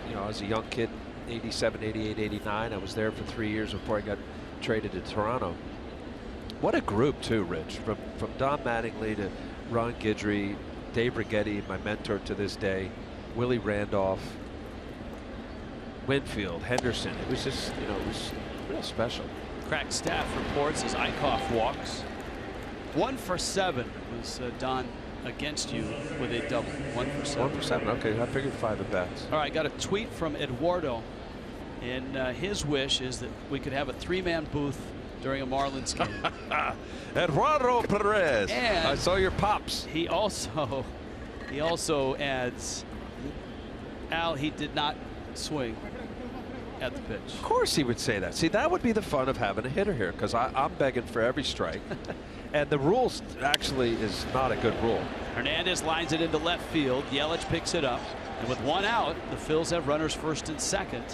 You know, as a young kid, 87, 88, 89. I was there for 3 years before I got traded to Toronto. What a group, too, Rich. From Don Mattingly to Ron Guidry, Dave Righetti, my mentor to this day, Willie Randolph, Winfield, Henderson. It was just, you know, it was real special. Crack staff reports as Eickhoff walks. 1 for 7 was Don against you with a double. 1 for 7. 1 for 7. Okay, I figured 5 at bats. All right, got a tweet from Eduardo, and his wish is that we could have a 3-man booth during a Marlins game. Eduardo Perez. And I saw your pops. He also adds, Al, he did not swing at the pitch. Of course he would say that. See, that would be the fun of having a hitter here, because I'm begging for every strike. And the rules actually is not a good rule. Hernandez lines it into left field. Yelich picks it up. And with one out, the Phils have runners first and second.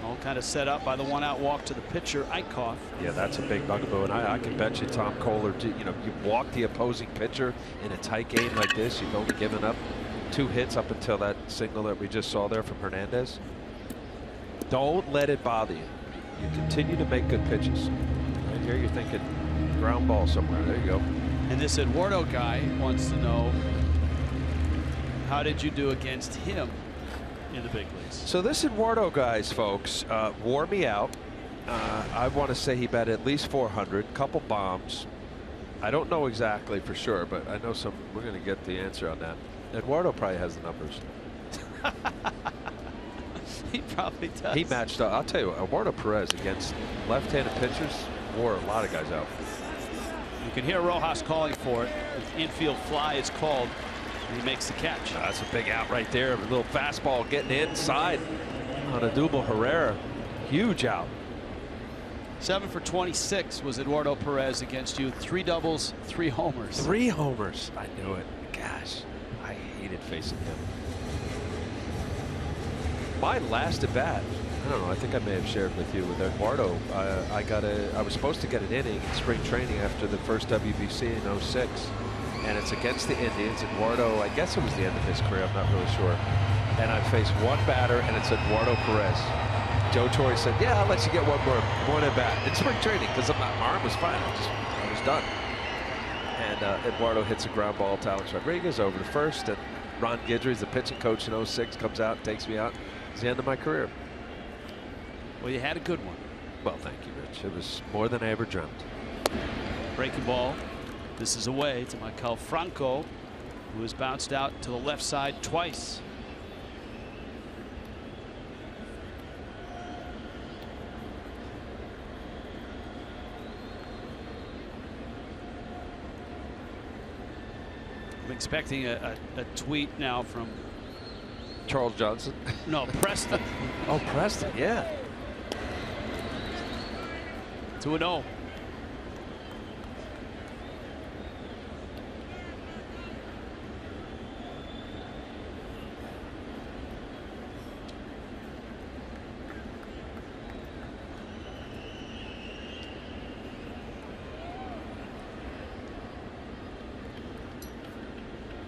All kind of set up by the one out walk to the pitcher, Eichhoff. Yeah, that's a big bugaboo. And I can bet you Tom Kohler, you know, you walk the opposing pitcher in a tight game like this. You've only given up 2 hits up until that single that we just saw there from Hernandez. Don't let it bother you. You continue to make good pitches. Right here, you're thinking ground ball somewhere. There you go. And this Eduardo guy wants to know, how did you do against him in the big leagues? So this Eduardo guys, folks, wore me out. I want to say he bet at least 400, couple bombs. I don't know exactly for sure, but I know some. We're going to get the answer on that. Eduardo probably has the numbers. He probably does. He matched up. I'll tell you what, Eduardo Perez against left-handed pitchers wore a lot of guys out. You can hear Rojas calling for it. The infield fly is called, and he makes the catch. That's a big out right there. A little fastball getting inside on Odubel Herrera. Huge out. 7 for 26 was Eduardo Perez against you. 3 doubles, 3 homers. 3 homers. I knew it. Gosh, I hated facing him. My last at bat, I don't know, I think I may have shared with you with Eduardo. I was supposed to get an inning in spring training after the first WBC in 06. And it's against the Indians. Eduardo, I guess it was the end of his career, I'm not really sure. And I faced one batter, and it's Eduardo Perez. Joe Torre said, yeah, I'll let you get one at bat in spring training, because my arm was fine. I was done. And Eduardo hits a ground ball to Alex Rodriguez over to first, and Ron Guidry, the pitching coach in 06, comes out and takes me out. It's the end of my career. Well, you had a good one. Well, thank you, Rich. It was more than I ever dreamt. Breaking ball. This is away to Maikel Franco, who has bounced out to the left side twice. I'm expecting a tweet now from Charles Johnson. No, Preston. Oh, Preston, yeah. 2-0.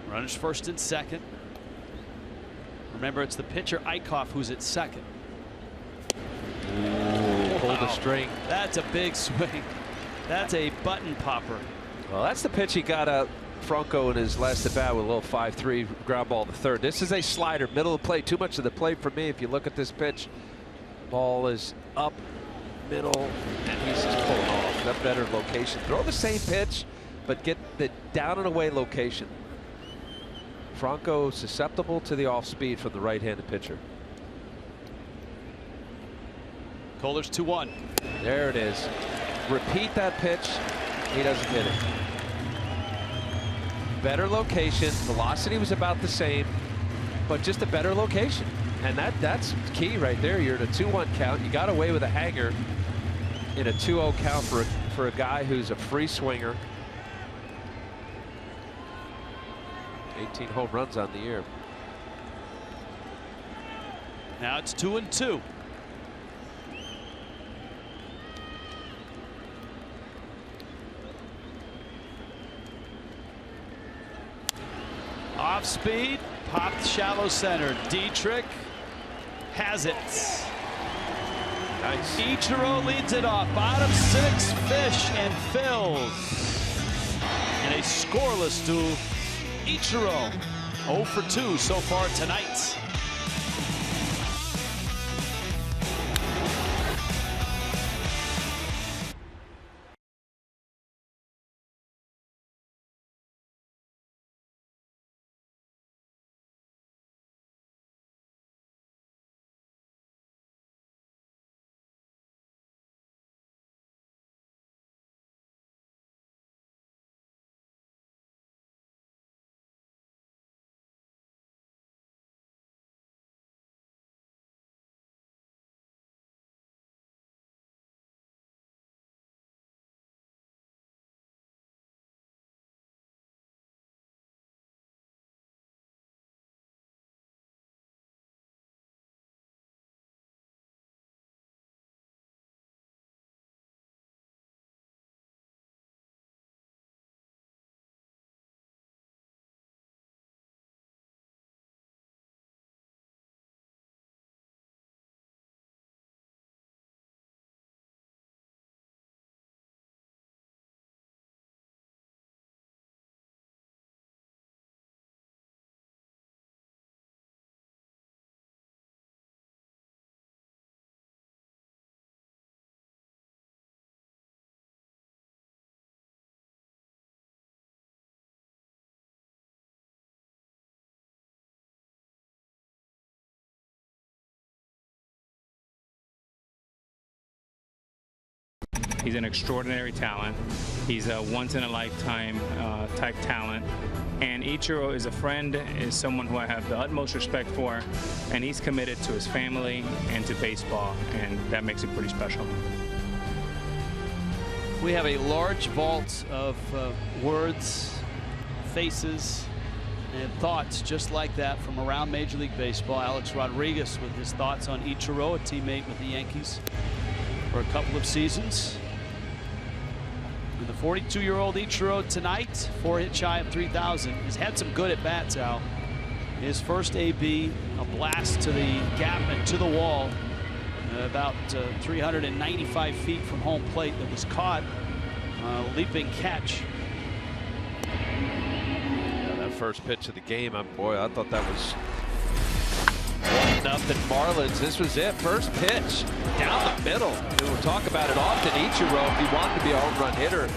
Runners first and second. Remember, it's the pitcher Eichhoff who's at second. Ooh, pull the string. That's a big swing. That's a button popper. Well, that's the pitch he got out Franco in his last at bat with a little 5-3 ground ball to third. This is a slider, middle of the plate. Too much of the plate for me. If you look at this pitch, ball is up, middle, and he's just pulling off. That better location. Throw the same pitch, but get the down and away location. Franco susceptible to the off speed from the right-handed pitcher. Kohler's 2-1. There it is. Repeat that pitch. He doesn't hit it. Better location. Velocity was about the same, but just a better location. And that's key right there. You're at a 2-1 count. You got away with a hanger in a 2-0 count for a guy who's a free swinger. 18 home runs on the year. Now it's 2-2. Off speed, popped shallow center. Dietrich has it. Nice. Ichiro leads it off. Bottom 6, Fish and Phils. And a scoreless duel. Ichiro 0 for 2 so far tonight. He's an extraordinary talent. He's a once-in-a-lifetime type talent. And Ichiro is a friend, is someone who I have the utmost respect for, and he's committed to his family and to baseball, and that makes it pretty special. We have a large vault of words, faces, and thoughts just like that from around Major League Baseball. Alex Rodriguez with his thoughts on Ichiro, a teammate with the Yankees for a couple of seasons. And the 42-year-old Ichiro tonight, 4 hits shy of 3,000. He's had some good at-bats, Al. His first AB, a blast to the gap and to the wall, about 395 feet from home plate that was caught. Leaping catch. That first pitch of the game, boy, I thought that was 1-0 Marlins. This was it. First pitch down the middle. We'll talk about it often. Ichiro, if he wanted to be a home run hitter,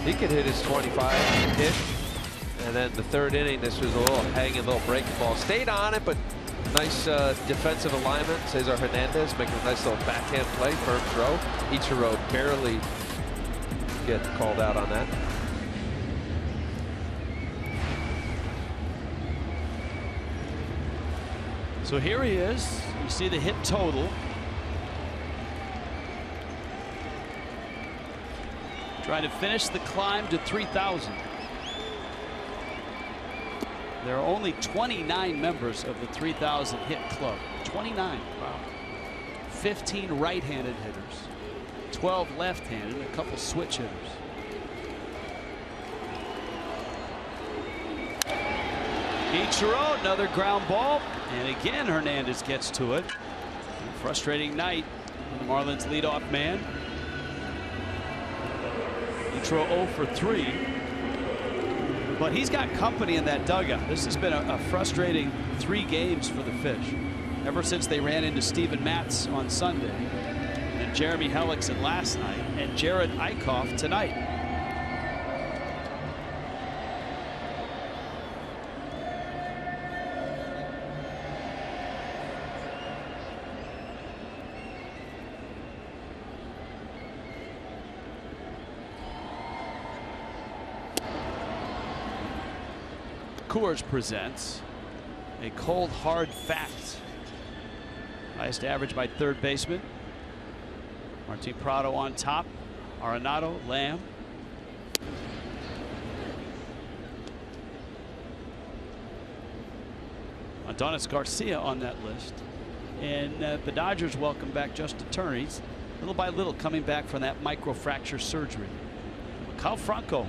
he could hit his 25-ish. And then the third inning, this was a little hanging, little breaking ball. Stayed on it, but nice defensive alignment. Cesar Hernandez making a nice little backhand play, firm throw. Ichiro barely get called out on that. So here he is. You see the hit total. Trying to finish the climb to 3,000. There are only 29 members of the 3,000 hit club. 29. Wow. 15 right-handed hitters, 12 left-handed, a couple switch hitters. Ichiro, another ground ball, and again Hernandez gets to it. A frustrating night for the Marlins leadoff man. Ichiro 0 for 3. But he's got company in that dugout. This has been a frustrating 3 games for the Fish. Ever since they ran into Steven Matz on Sunday, and Jeremy Hellickson last night, and Jerad Eickhoff tonight. Coors presents a cold hard fact. Highest average by third baseman. Martin Prado on top. Arenado, Lamb. Adonis Garcia on that list. And the Dodgers welcome back Justin Turner. He's little by little coming back from that microfracture surgery. Cal Franco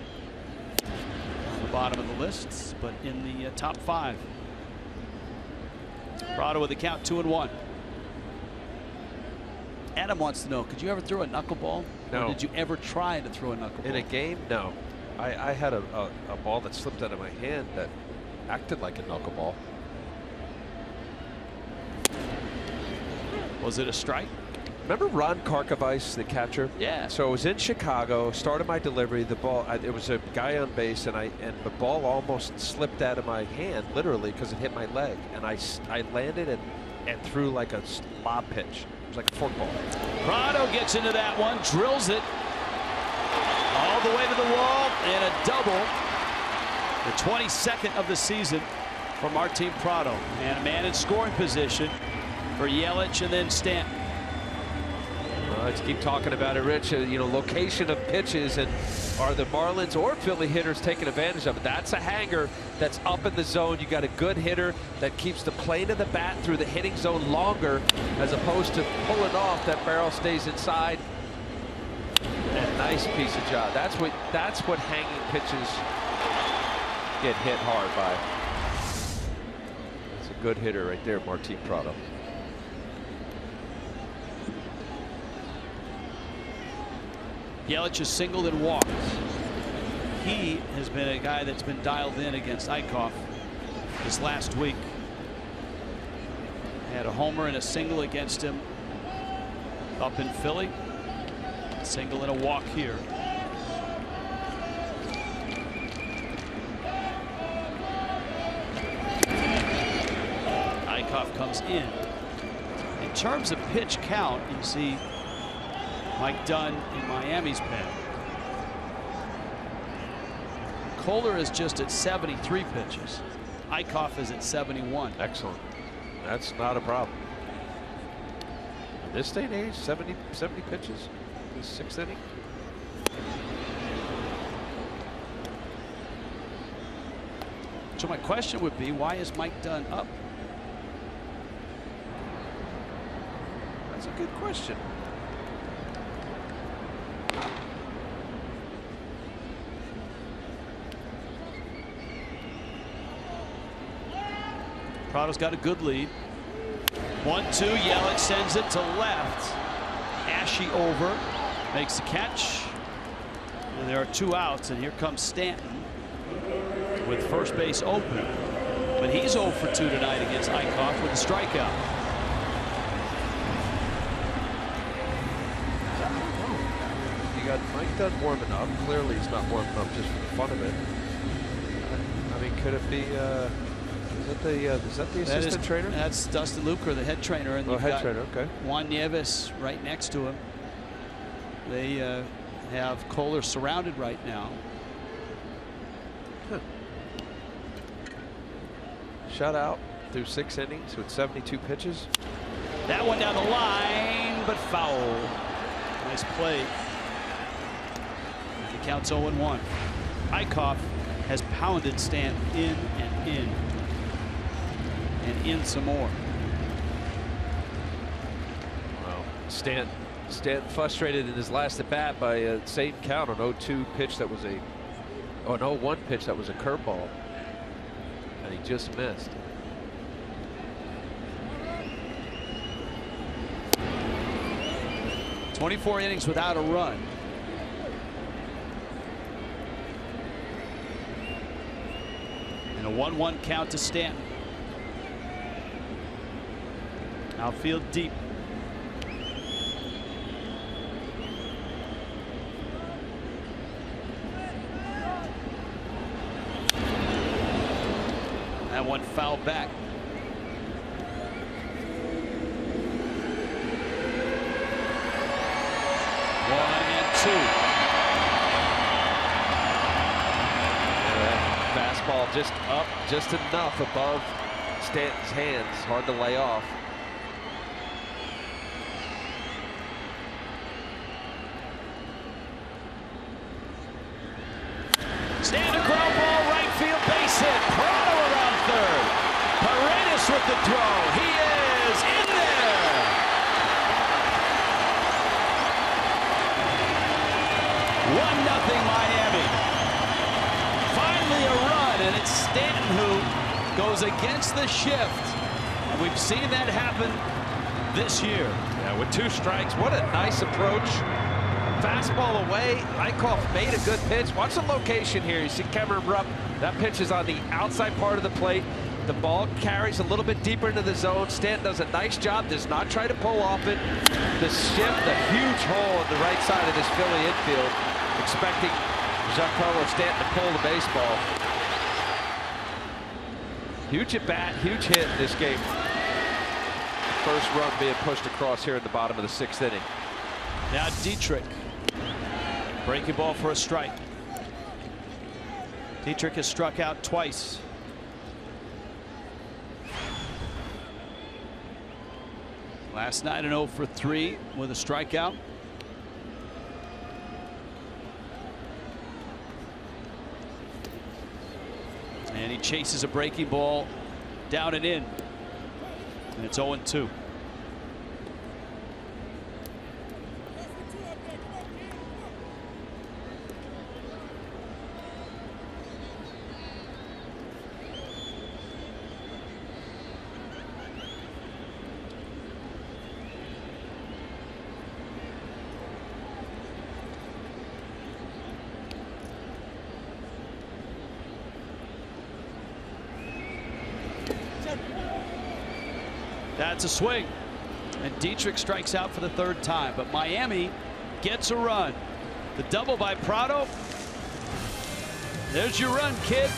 on the bottom of the lists, but in the top 5. Prado with the count 2-1. Adam wants to know, could you ever throw a knuckleball? No. Or did you ever try to throw a knuckleball? In a game? No. I had a ball that slipped out of my hand that acted like a knuckleball. Was it a strike? Remember Ron Karkovice, the catcher? Yeah. So I was in Chicago, started my delivery. The ball, it was a guy on base, and the ball almost slipped out of my hand, literally, because it hit my leg. And I landed and threw like a lob pitch. It was like a forkball. Prado gets into that one, drills it all the way to the wall, and a double. The 22nd of the season for Martin Prado, and a man in scoring position for Yelich and then Stanton. Let's keep talking about it, Rich. You know, location of pitches, and are the Marlins or Philly hitters taking advantage of it? That's a hanger that's up in the zone. You got a good hitter that keeps the plane of the bat through the hitting zone longer, as opposed to pulling off. That barrel stays inside. And nice piece of job. That's what hanging pitches get hit hard by. That's a good hitter right there, Martin Prado. Yelich has singled and walked. He has been a guy that's been dialed in against Eickhoff this last week. Had a homer and a single against him up in Philly. A single and a walk here. Eickhoff comes in. In terms of pitch count, you see Mike Dunn in Miami's pen. Kohler is just at 73 pitches. Eickhoff is at 71. Excellent. That's not a problem. In this day and age, 70 pitches, the 6th inning. So my question would be, why is Mike Dunn up? That's a good question. Prado's got a good lead. 1-2. Yelich sends it to left. Ashe over, makes the catch. And there are 2 outs, and here comes Stanton with first base open. But he's 0 for 2 tonight against Eickhoff with a strikeout. You got Mike Dunn warming up. Clearly he's not warming up just for the fun of it. I mean, could it be is that the assistant trainer? That's Dustin Luker, the head trainer. And head trainer, okay. Juan Nieves right next to him. They have Kohler surrounded right now. Huh. Shutout through 6 innings with 72 pitches. That one down the line, but foul. Nice play. The count's 0-1. Eickhoff has pounded Stanton in and in. And in some more. Well, Stanton frustrated in his last at bat by a same count on 0-2 pitch that was an 0-1 pitch that was a curveball, and he just missed. "24 innings without a run." And a 1-1 count to Stanton. Outfield deep. That one fouled back. Fastball just up, just enough above Stanton's hands. Hard to lay off. Stanton, ground ball, right field, base hit. Prado around third. Paredes with the throw. He is in there. "1-0 Miami." Finally a run, and it's Stanton who goes against the shift. And we've seen that happen this year. Yeah, with 2 strikes, what a nice approach. Fastball away. Eickhoff made a good pitch. Watch the location here. You see Cameron Rupp. That pitch is on the outside part of the plate. The ball carries a little bit deeper into the zone. Stanton does a nice job. Does not try to pull off it. The shift, the huge hole on the right side of this Philly infield. Expecting Giancarlo Stanton to pull the baseball. Huge at bat, huge hit in this game. First run being pushed across here at the bottom of the 6th inning. Now Dietrich. Breaking ball for a strike. Dietrich has struck out twice. Last night an 0 for 3 with a strikeout. And he chases a breaking ball down and in. And it's 0-2. That's a swing. And Dietrich strikes out for the 3rd time. But Miami gets a run. The double by Prado. There's your run, kid.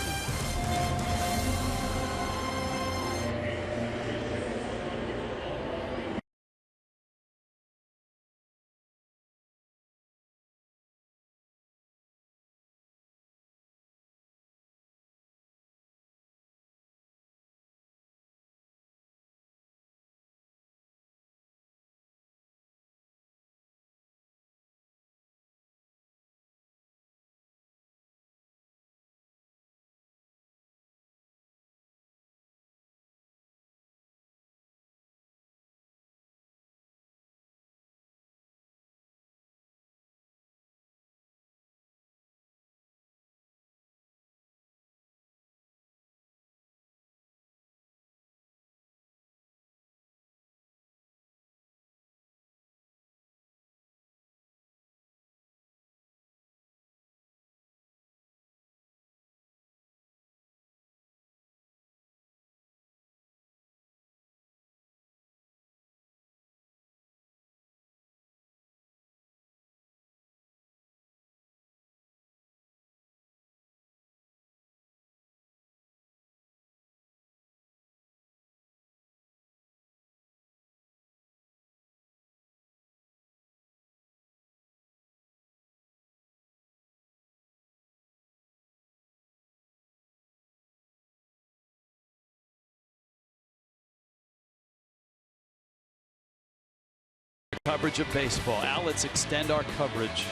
Coverage of baseball. Al, let's extend our coverage.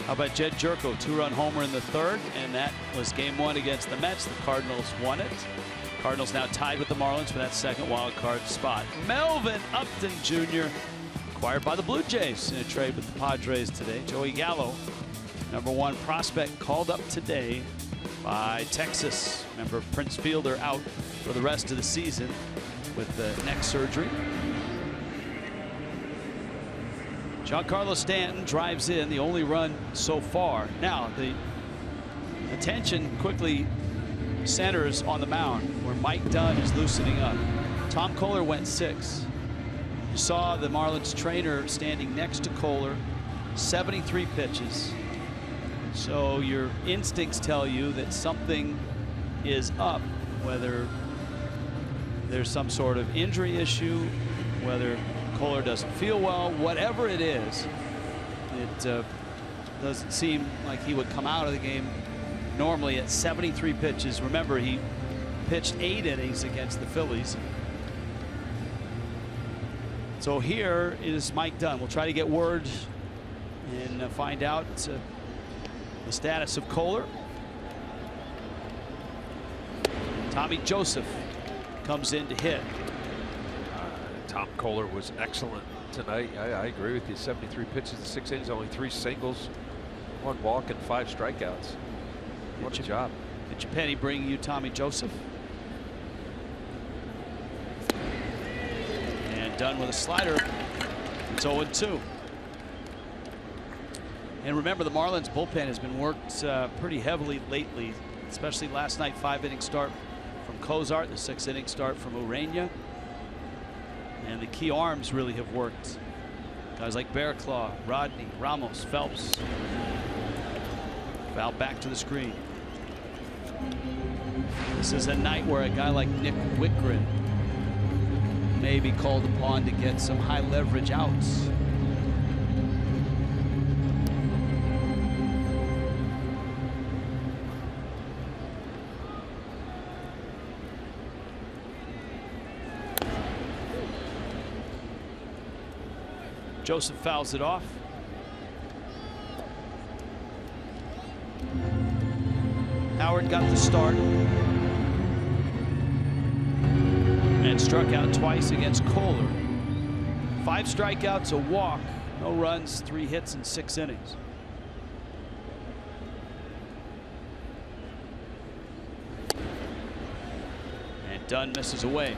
How about Jed Jerko, 2-run homer in the third, and that was game 1 against the Mets. The Cardinals won it. Cardinals now tied with the Marlins for that second wild card spot. Melvin Upton Jr. acquired by the Blue Jays in a trade with the Padres today. Joey Gallo, #1 prospect, called up today by Texas. Remember, Prince Fielder out for the rest of the season with the neck surgery. Giancarlo Stanton drives in, the only run so far. Now the attention quickly centers on the mound where Mike Dunn is loosening up. Tom Koehler went 6. You saw the Marlins trainer standing next to Koehler, 73 pitches. So your instincts tell you that something is up, whether there's some sort of injury issue, whether Koehler doesn't feel well, whatever it is, it doesn't seem like he would come out of the game normally at 73 pitches. Remember, he pitched 8 innings against the Phillies. So here is Mike Dunn. We'll try to get word and find out the status of Koehler. Tommy Joseph comes in to hit. Tom Koehler was excellent tonight. I agree with you. 73 pitches in 6 innings, only 3 singles, 1 walk, and 5 strikeouts. What a job. Did Penny bring you Tommy Joseph? And Dunn with a slider. It's 0-2. And remember, the Marlins bullpen has been worked pretty heavily lately, especially last night. 5-inning start from Cozart, the 6-inning start from Urena. And the key arms really have worked. Guys like Bearclaw, Rodney, Ramos, Phelps. Foul back to the screen. This is a night where a guy like Nick Wittgren may be called upon to get some high leverage outs. Joseph fouls it off. Howard got the start and struck out twice against Koehler. 5 strikeouts, a walk, no runs, 3 hits in 6 innings. And Dunn misses away.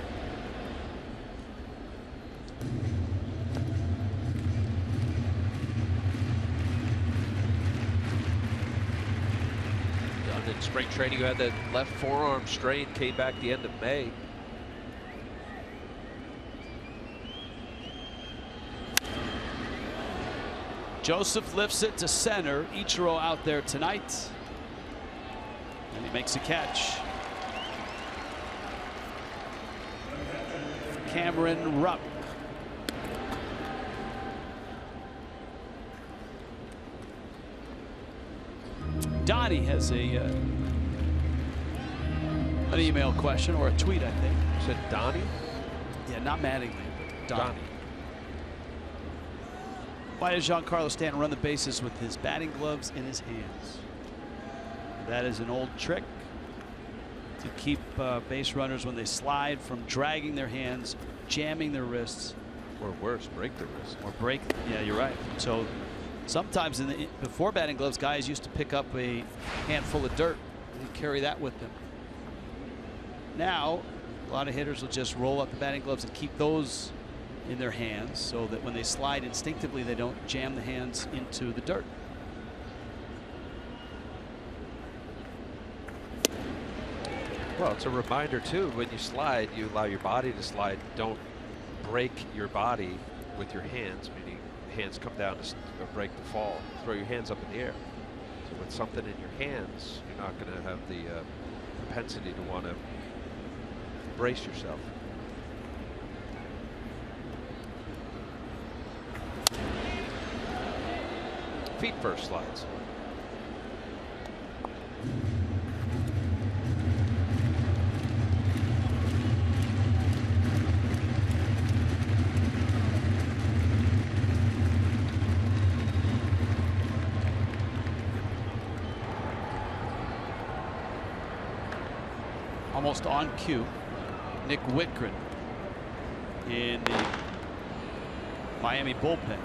In spring training, who had that left forearm strain, came back the end of May. Joseph lifts it to center. Ichiro out there tonight, and he makes a catch. Cameron Rupp. Donnie has an email question or a tweet, I think. You said Donnie? Yeah, not Mattingly, but Donnie. Why does Giancarlo Stanton run the bases with his batting gloves in his hands? That is an old trick to keep base runners, when they slide, from dragging their hands, jamming their wrists. Or worse, break their wrists. Or break. Yeah, you're right. So sometimes before batting gloves, guys used to pick up a handful of dirt and carry that with them. Now, a lot of hitters will just roll up the batting gloves and keep those in their hands so that when they slide instinctively, they don't jam the hands into the dirt. Well, it's a reminder, too. When you slide, you allow your body to slide. Don't break your body with your hands, meaning hands come down to break the fall. Throw your hands up in the air. So with something in your hands, you're not going to have the propensity to want to brace yourself. Feet first slides. almost on cue. Nick Whitgren in the Miami bullpen.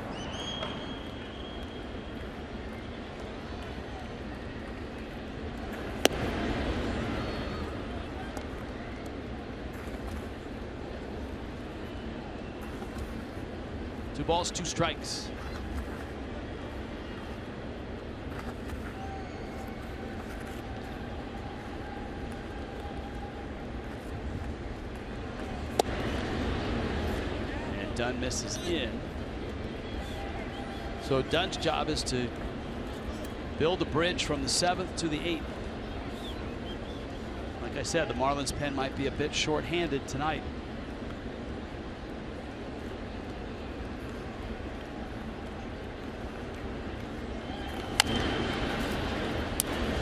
Two balls, two strikes. And Dunn misses in. So Dunn's job is to build a bridge from the 7th to the 8th. Like I said, the Marlins pen might be a bit short-handed tonight.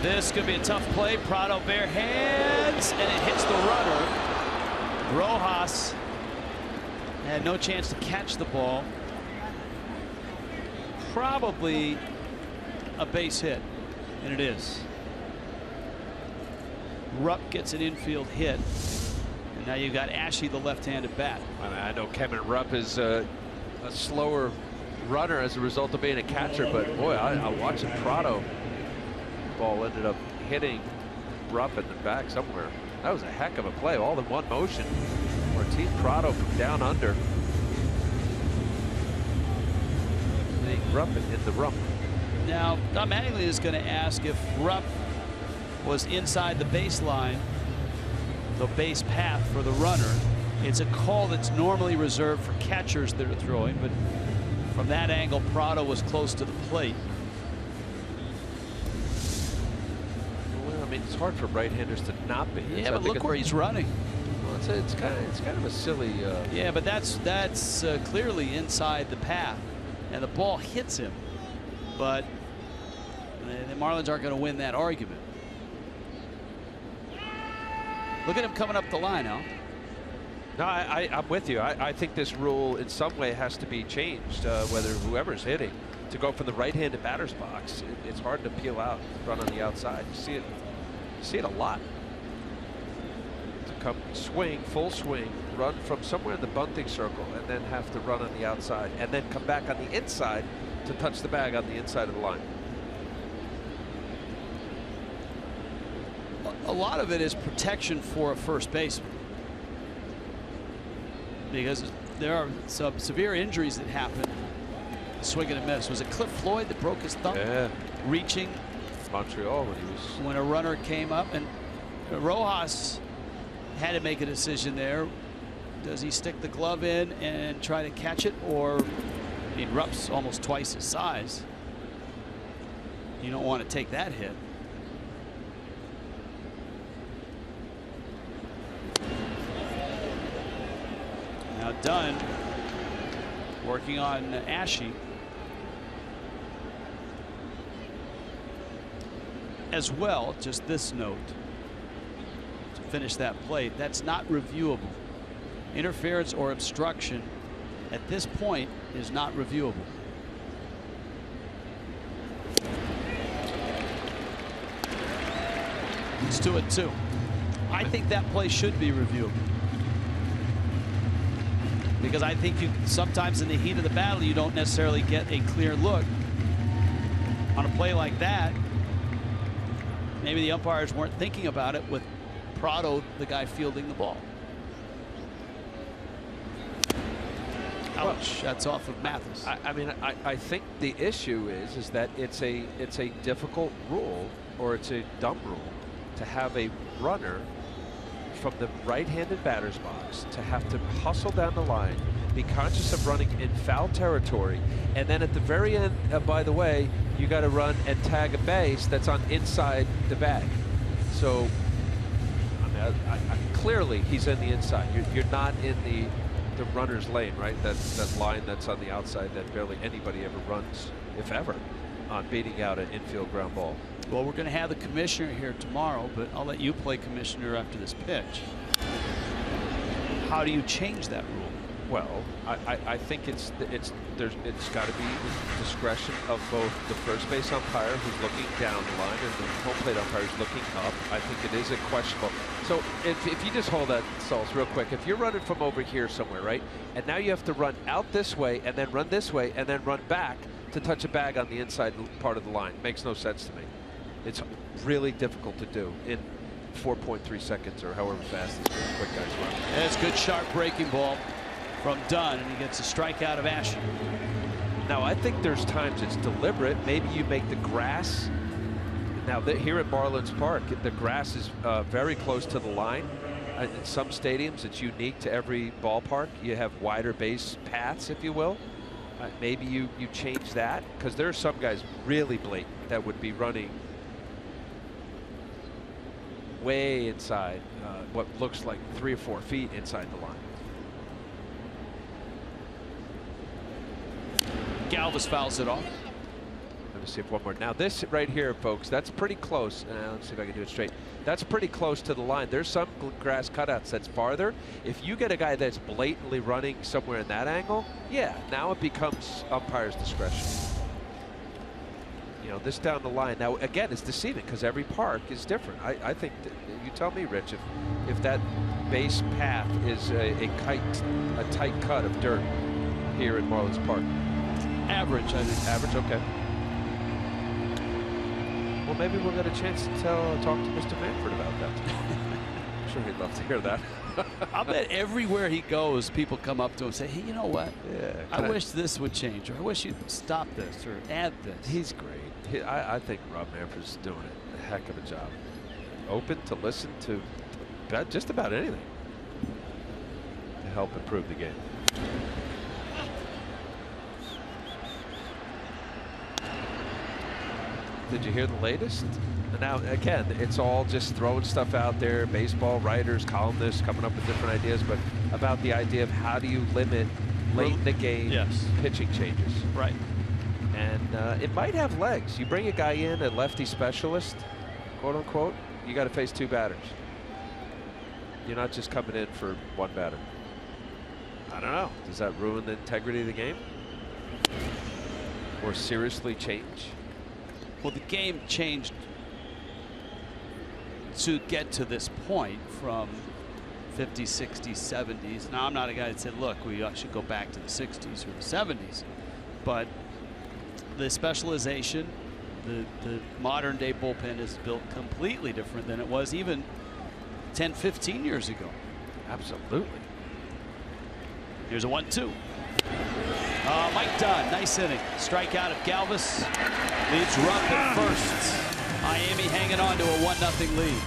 This could be a tough play. Prado bare hands, and it hits the runner. Rojas had no chance to catch the ball. Probably a base hit, and it is. Rupp gets an infield hit, and now you've got Ashe, the left-handed bat. I know Kevin Rupp is a slower runner as a result of being a catcher, but boy, I watching Prado. Ball ended up hitting Rupp in the back somewhere. That was a heck of a play, all in one motion. Martin Prado from down under. Rupp in the rump. Now, Don Mattingly is going to ask if Rupp was inside the baseline, the base path for the runner. It's a call that's normally reserved for catchers that are throwing, but from that angle, Prado was close to the plate. I mean, it's hard for right-handers to not be. Yeah, but look where he's running. Well, it's kind of a silly. Yeah, but that's clearly inside the path, and the ball hits him. But the Marlins aren't going to win that argument. Look at him coming up the line, Al. No, I'm with you. I think this rule in some way has to be changed, whether whoever's hitting, to go from the right-handed batter's box. It's hard to peel out, run on the outside. You see it a lot. To come swing, full swing, run from somewhere in the bunting circle, and then have to run on the outside, and then come back on the inside to touch the bag on the inside of the line. A lot of it is protection for a first baseman, because there are some severe injuries that happen. Swing and a miss. Was it Cliff Floyd that broke his thumb? Yeah. Reaching Montreal when a runner came up, and Rojas had to make a decision there. Does he stick the glove in and try to catch it, or I mean, Rupp's almost twice his size. You don't want to take that hit. Now Dunn working on Ashe. As well, just this note to finish that play, that's not reviewable. Interference or obstruction at this point is not reviewable. It's 2-2. I think that play should be reviewable, because I think sometimes in the heat of the battle you don't necessarily get a clear look on a play like that. Maybe the umpires weren't thinking about it with Prado, the guy fielding the ball. Ouch, that's off of Mathis. I mean, I think the issue is that it's a difficult rule, or it's a dumb rule, to have a runner from the right-handed batter's box to have to hustle down the line, be conscious of running in foul territory, and then at the very end, by the way, you got to run and tag a base that's on inside the bag. So I mean, clearly he's in the inside. You're not in the runner's lane, right? That line that's on the outside that barely anybody ever runs, if ever, on beating out an infield ground ball. Well, we're going to have the commissioner here tomorrow, but I'll let you play commissioner after this pitch. How do you change that rule? Well, I think it's got to be the discretion of both the first base umpire who's looking down the line and the home plate umpire who's looking up. I think it is a questionable. So if you just hold that, Sauls, real quick, if you're running from over here somewhere, right, and now you have to run out this way and then run this way and then run back to touch a bag on the inside part of the line, makes no sense to me. It's really difficult to do in 4.3 seconds or however fast these quick guys run. That's a good sharp breaking ball from Dunn, and he gets a strikeout of Ashe. Now, I think there's times it's deliberate. Maybe you make the grass. Now, here at Marlins Park, the grass is very close to the line. In some stadiums, it's unique to every ballpark. You have wider base paths, if you will. Maybe you change that, because there are some guys really blatant that would be running way inside what looks like 3 or 4 feet inside the line. Galvis fouls it off. Let me see if one more. Now this right here, folks, that's pretty close. Let's see if I can do it straight. That's pretty close to the line. There's some grass cutouts that's farther. If you get a guy that's blatantly running somewhere in that angle, yeah, now it becomes umpire's discretion. You know, this down the line. Now, again, it's deceiving because every park is different. I think that, you tell me, Rich, if that base path is a tight cut of dirt here at Marlins Park. Average, I think. Average, okay. Well, maybe we'll get a chance to talk to Mr. Manfred about that. I'm sure he'd love to hear that. I bet everywhere he goes, people come up to him and say, hey, you know what? Yeah, I wish this would change, or I wish you'd stop this or add this. He's great. I think Rob Manfred's doing a heck of a job. Open to listen to just about anything to help improve the game. Did you hear the latest? Now, again, it's all just throwing stuff out there. Baseball writers, columnists coming up with different ideas, but about the idea of how do you limit late in the game pitching changes. Right. And it might have legs. You bring a guy in, a lefty specialist, quote unquote, you got to face 2 batters. You're not just coming in for 1 batter. I don't know. Does that ruin the integrity of the game? Or seriously change? Well, the game changed to get to this point from 50s, 60s, 70s. Now, I'm not a guy that said, look, we should go back to the 60s or the 70s. But the specialization, the modern day bullpen is built completely different than it was even 10, 15 years ago. Absolutely. Here's a 1-2. Mike Dunn, nice inning. Strikeout of Galvis. Leaves Rupp at first. Miami hanging on to a 1-0 lead.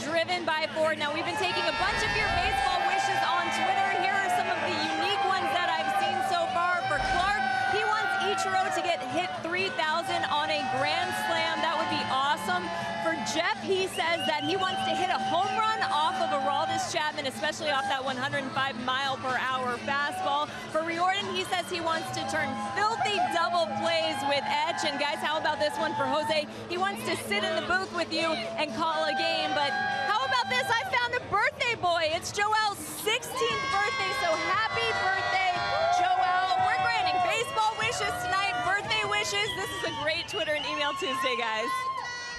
Driven by Ford. Now, we've been taking a bunch of your baseball wishes on Twitter. Here are some of the unique ones that I've seen so far. For Clark, he wants Ichiro to get hit 3,000 on a grand slam. That would be awesome. For Jeff, he says that he wants to hit a home run off of Aroldis Chapman, especially off that 105-mile-per-hour fastball. For Riordan, he says he wants to turn filthy double plays with Etch. And guys, how about this one for Jose? He wants to sit in the booth with you and call a game. But how about this? I found a birthday boy. It's Joel's 16th birthday, so happy birthday, Joel. We're granting baseball wishes tonight, birthday wishes. This is a great Twitter and email Tuesday, guys.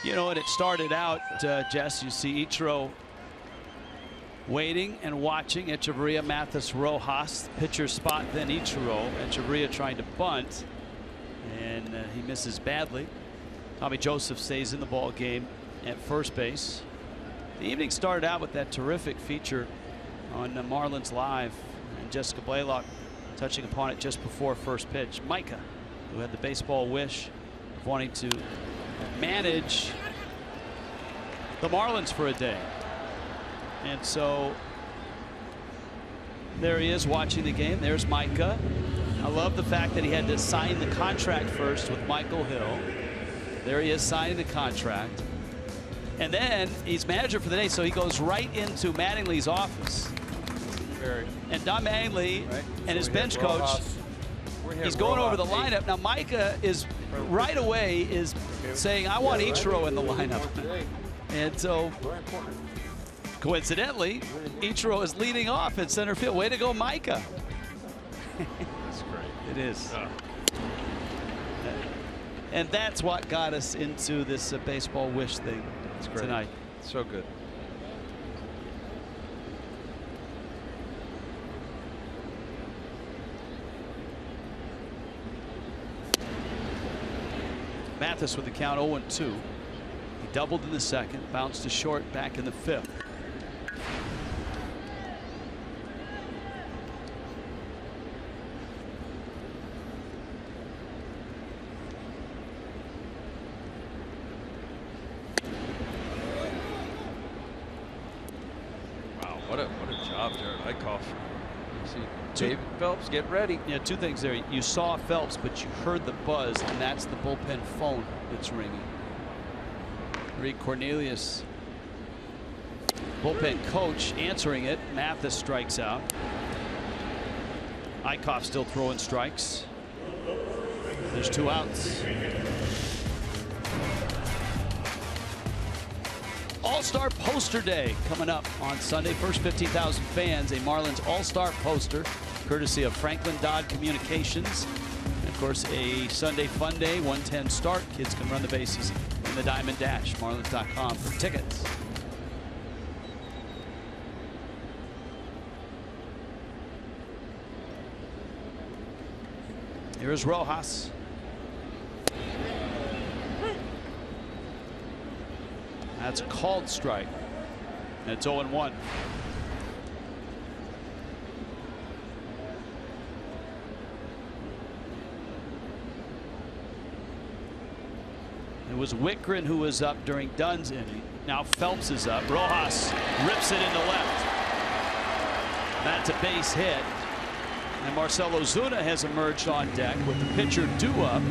You know, and it started out, Jess, you see Ichiro waiting and watching. Echeverria, Mathis, Rojas, pitcher spot, then Ichiro. Echeverria trying to bunt, and he misses badly. Tommy Joseph stays in the ball game at first base. The evening started out with that terrific feature on Marlins Live, and Jessica Blaylock touching upon it just before first pitch. Micah, who had the baseball wish of wanting to manage the Marlins for a day. And so there he is watching the game. There's Micah. I love the fact that he had to sign the contract first with Michael Hill. There he is signing the contract. And then he's manager for the day, so he goes right into Mattingly's office. And Don Mattingly and his bench coach, he's going over the lineup. Now Micah is right away is saying, I want Ichiro in the lineup. And so coincidentally, Ichiro is leading off in center field. Way to go, Micah. That's great. It is. And that's what got us into this baseball wish thing tonight. So good. Mathis with the count 0-2. He doubled in the second, bounced to short back in the fifth. Wow, what a job, Jared Eichhoff. See David Phelps, get ready. Yeah, two things there. You saw Phelps, but you heard the buzz, and that's the bullpen phone that's ringing. Reed Cornelius, bullpen coach, answering it. Mathis strikes out. Eichhoff still throwing strikes. There's 2 outs. All-Star Poster Day coming up on Sunday. First 15,000 fans, a Marlins All-Star poster, courtesy of Franklin Dodd Communications. And of course, a Sunday fun day, 1:10 start. Kids can run the bases in the Diamond Dash. Marlins.com for tickets. Here's Rojas. That's a called strike. And it's 0-1. It was Wickren who was up during Dunn's inning. Now Phelps is up. Rojas rips it into left. That's a base hit. And Marcell Ozuna has emerged on deck with the pitcher due up.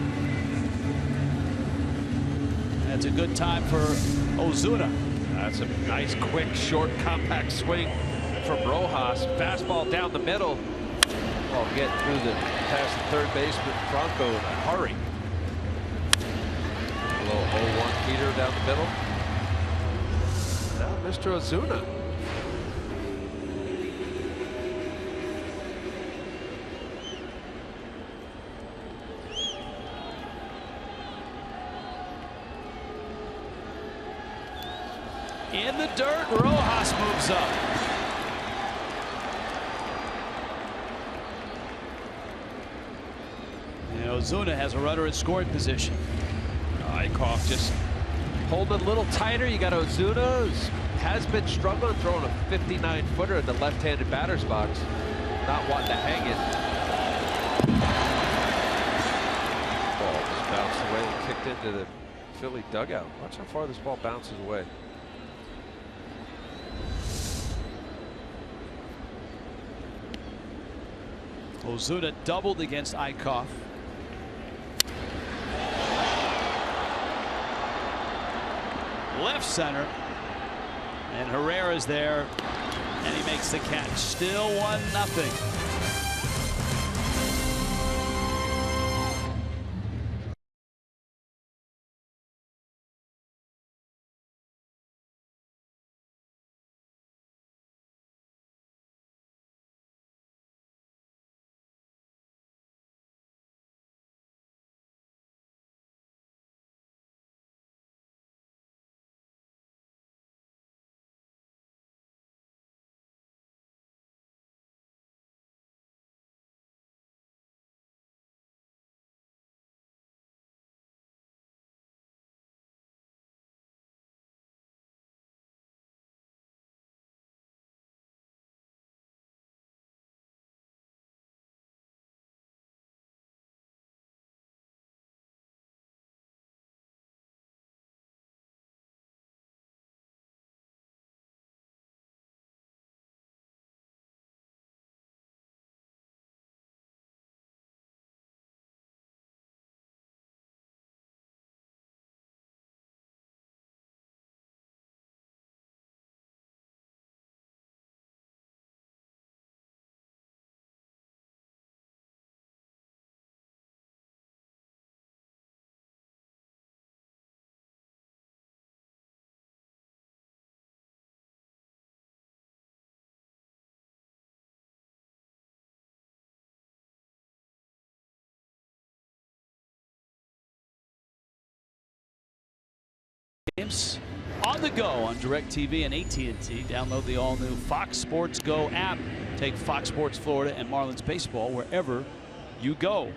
That's a good time for Ozuna. That's a nice, quick, short, compact swing from Rojas. Fastball down the middle. Oh, getting through past the third baseman Franco in a hurry. A little 0-1 heater down the middle. Now Mr. Ozuna. In the dirt, Rojas moves up. And Ozuna has a runner in scoring position. Eichhoff just holding a little tighter. You got Ozuna, has been struggling throwing a 59-footer in the left-handed batter's box. Not wanting to hang it. Ball just bounced away and kicked into the Philly dugout. Watch how far this ball bounces away. Ozuna doubled against Eichhoff. left center. And Herrera's there, and he makes the catch. Still 1-0. Games on the go on DirecTV and AT&T. Download the all-new Fox Sports Go app. Take Fox Sports Florida and Marlins baseball wherever you go.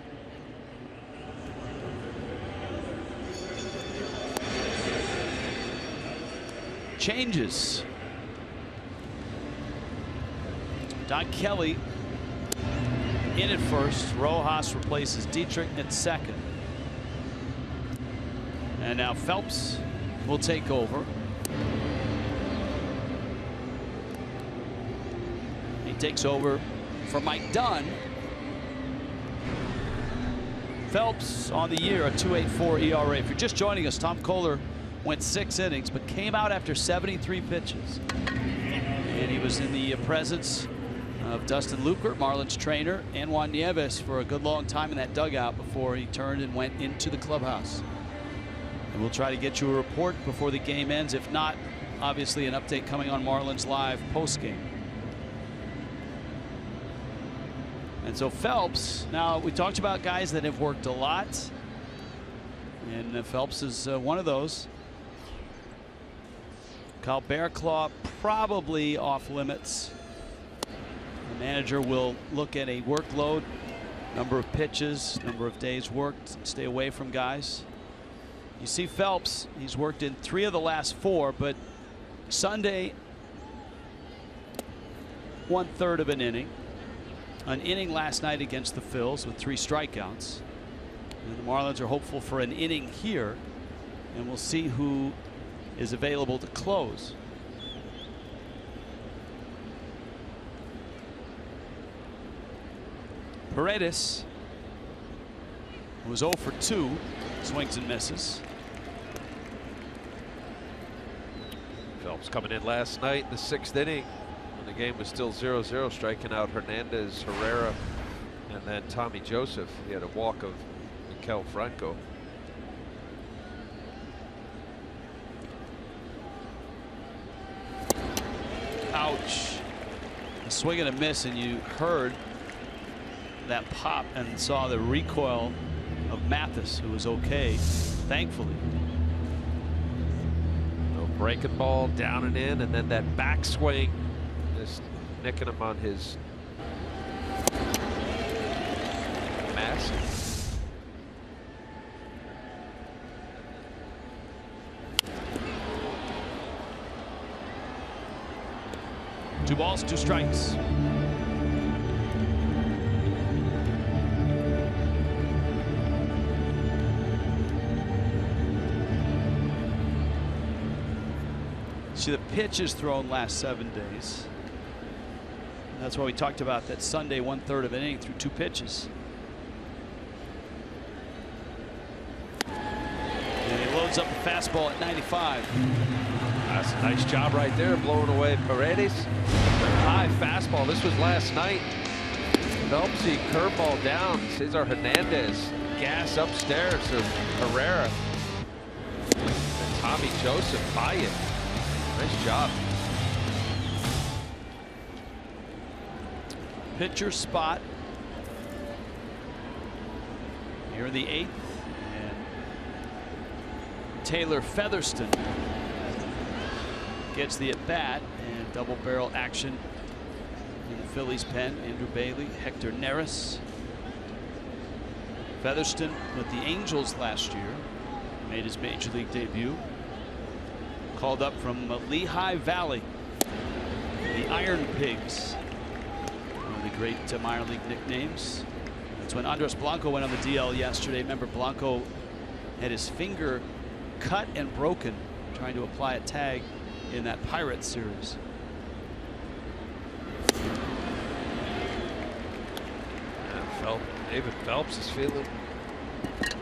Changes. Don Kelly in at first. Rojas replaces Dietrich at second. And now Phelps will take over. He takes over for Mike Dunn. Phelps on the year, a 2.84 ERA. If you're just joining us, Tom Kohler went 6 innings, but came out after 73 pitches. And he was in the presence of Dustin Lukert, Marlins trainer, and Juan Nieves for a good long time in that dugout before he turned and went into the clubhouse. And we'll try to get you a report before the game ends. If not, obviously an update coming on Marlins Live post-game. And so Phelps, now we talked about guys that have worked a lot. And Phelps is one of those. Kyle Bearclaw probably off limits. The manager will look at a workload, number of pitches, number of days worked, stay away from guys. You see Phelps, he's worked in 3 of the last 4, but Sunday, 1/3 of an inning. An inning last night against the Phils with 3 strikeouts. And the Marlins are hopeful for an inning here, and we'll see who is available to close. Paredes was 0 for 2, swings and misses. Phelps coming in last night in the 6th inning when the game was still 0-0, striking out Hernandez, Herrera, and then Tommy Joseph. He had a walk of Maikel Franco. Ouch. A swing and a miss, and you heard that pop and saw the recoil of Mathis, who was okay, thankfully. So breaking ball down and in, and then that backswing just nicking him on his mask. Two balls, 2 strikes. See, the pitches thrown last 7 days. And that's why we talked about that Sunday 1/3 of an inning through 2 pitches. And he Loads up the fastball at 95. That's a nice job right there, blowing away Paredes. High fastball. This was last night. Phelpsy curveball down. Cesar Hernandez. Gas upstairs of Herrera. And Tommy Joseph by it. Nice job. Pitcher spot here in the 8th. And Taylor Featherston gets the at-bat, and double barrel action in the Phillies pen. Andrew Bailey, Hector Neris. Featherston with the Angels last year, made his major league debut. Called up from Lehigh Valley, the Iron Pigs, one of the great minor league nicknames. That's when Andres Blanco went on the DL yesterday. Remember, Blanco had his finger cut and broken trying to apply a tag in that Pirates series. David Phelps is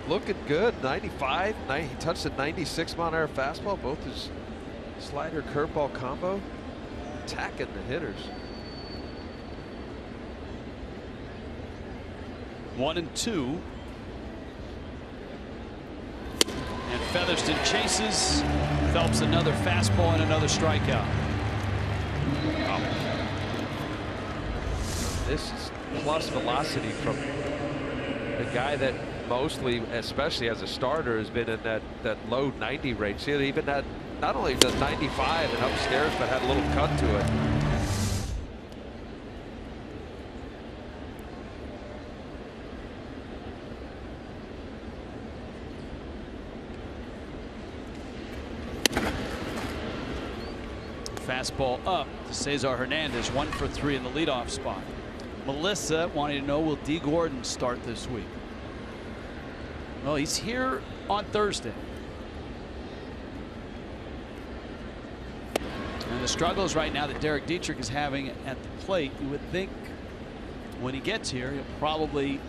looking good. 95. He touched a 96 mile-an-hour fastball. Both his slider curveball combo. Attacking the hitters. 1-2. And Featherston chases. Phelps another fastball and another strikeout. This is plus velocity from the guy that mostly, especially as a starter, has been in that low 90 range. See, even that, not only does 95 and upstairs, but had a little cut to it. Fastball up to Cesar Hernandez, 1 for 3 in the leadoff spot. Melissa wanting to know, will Dee Gordon start this week? Well, he's here on Thursday. And the struggles right now that Derek Dietrich is having at the plate, you would think when he gets here, he'll probably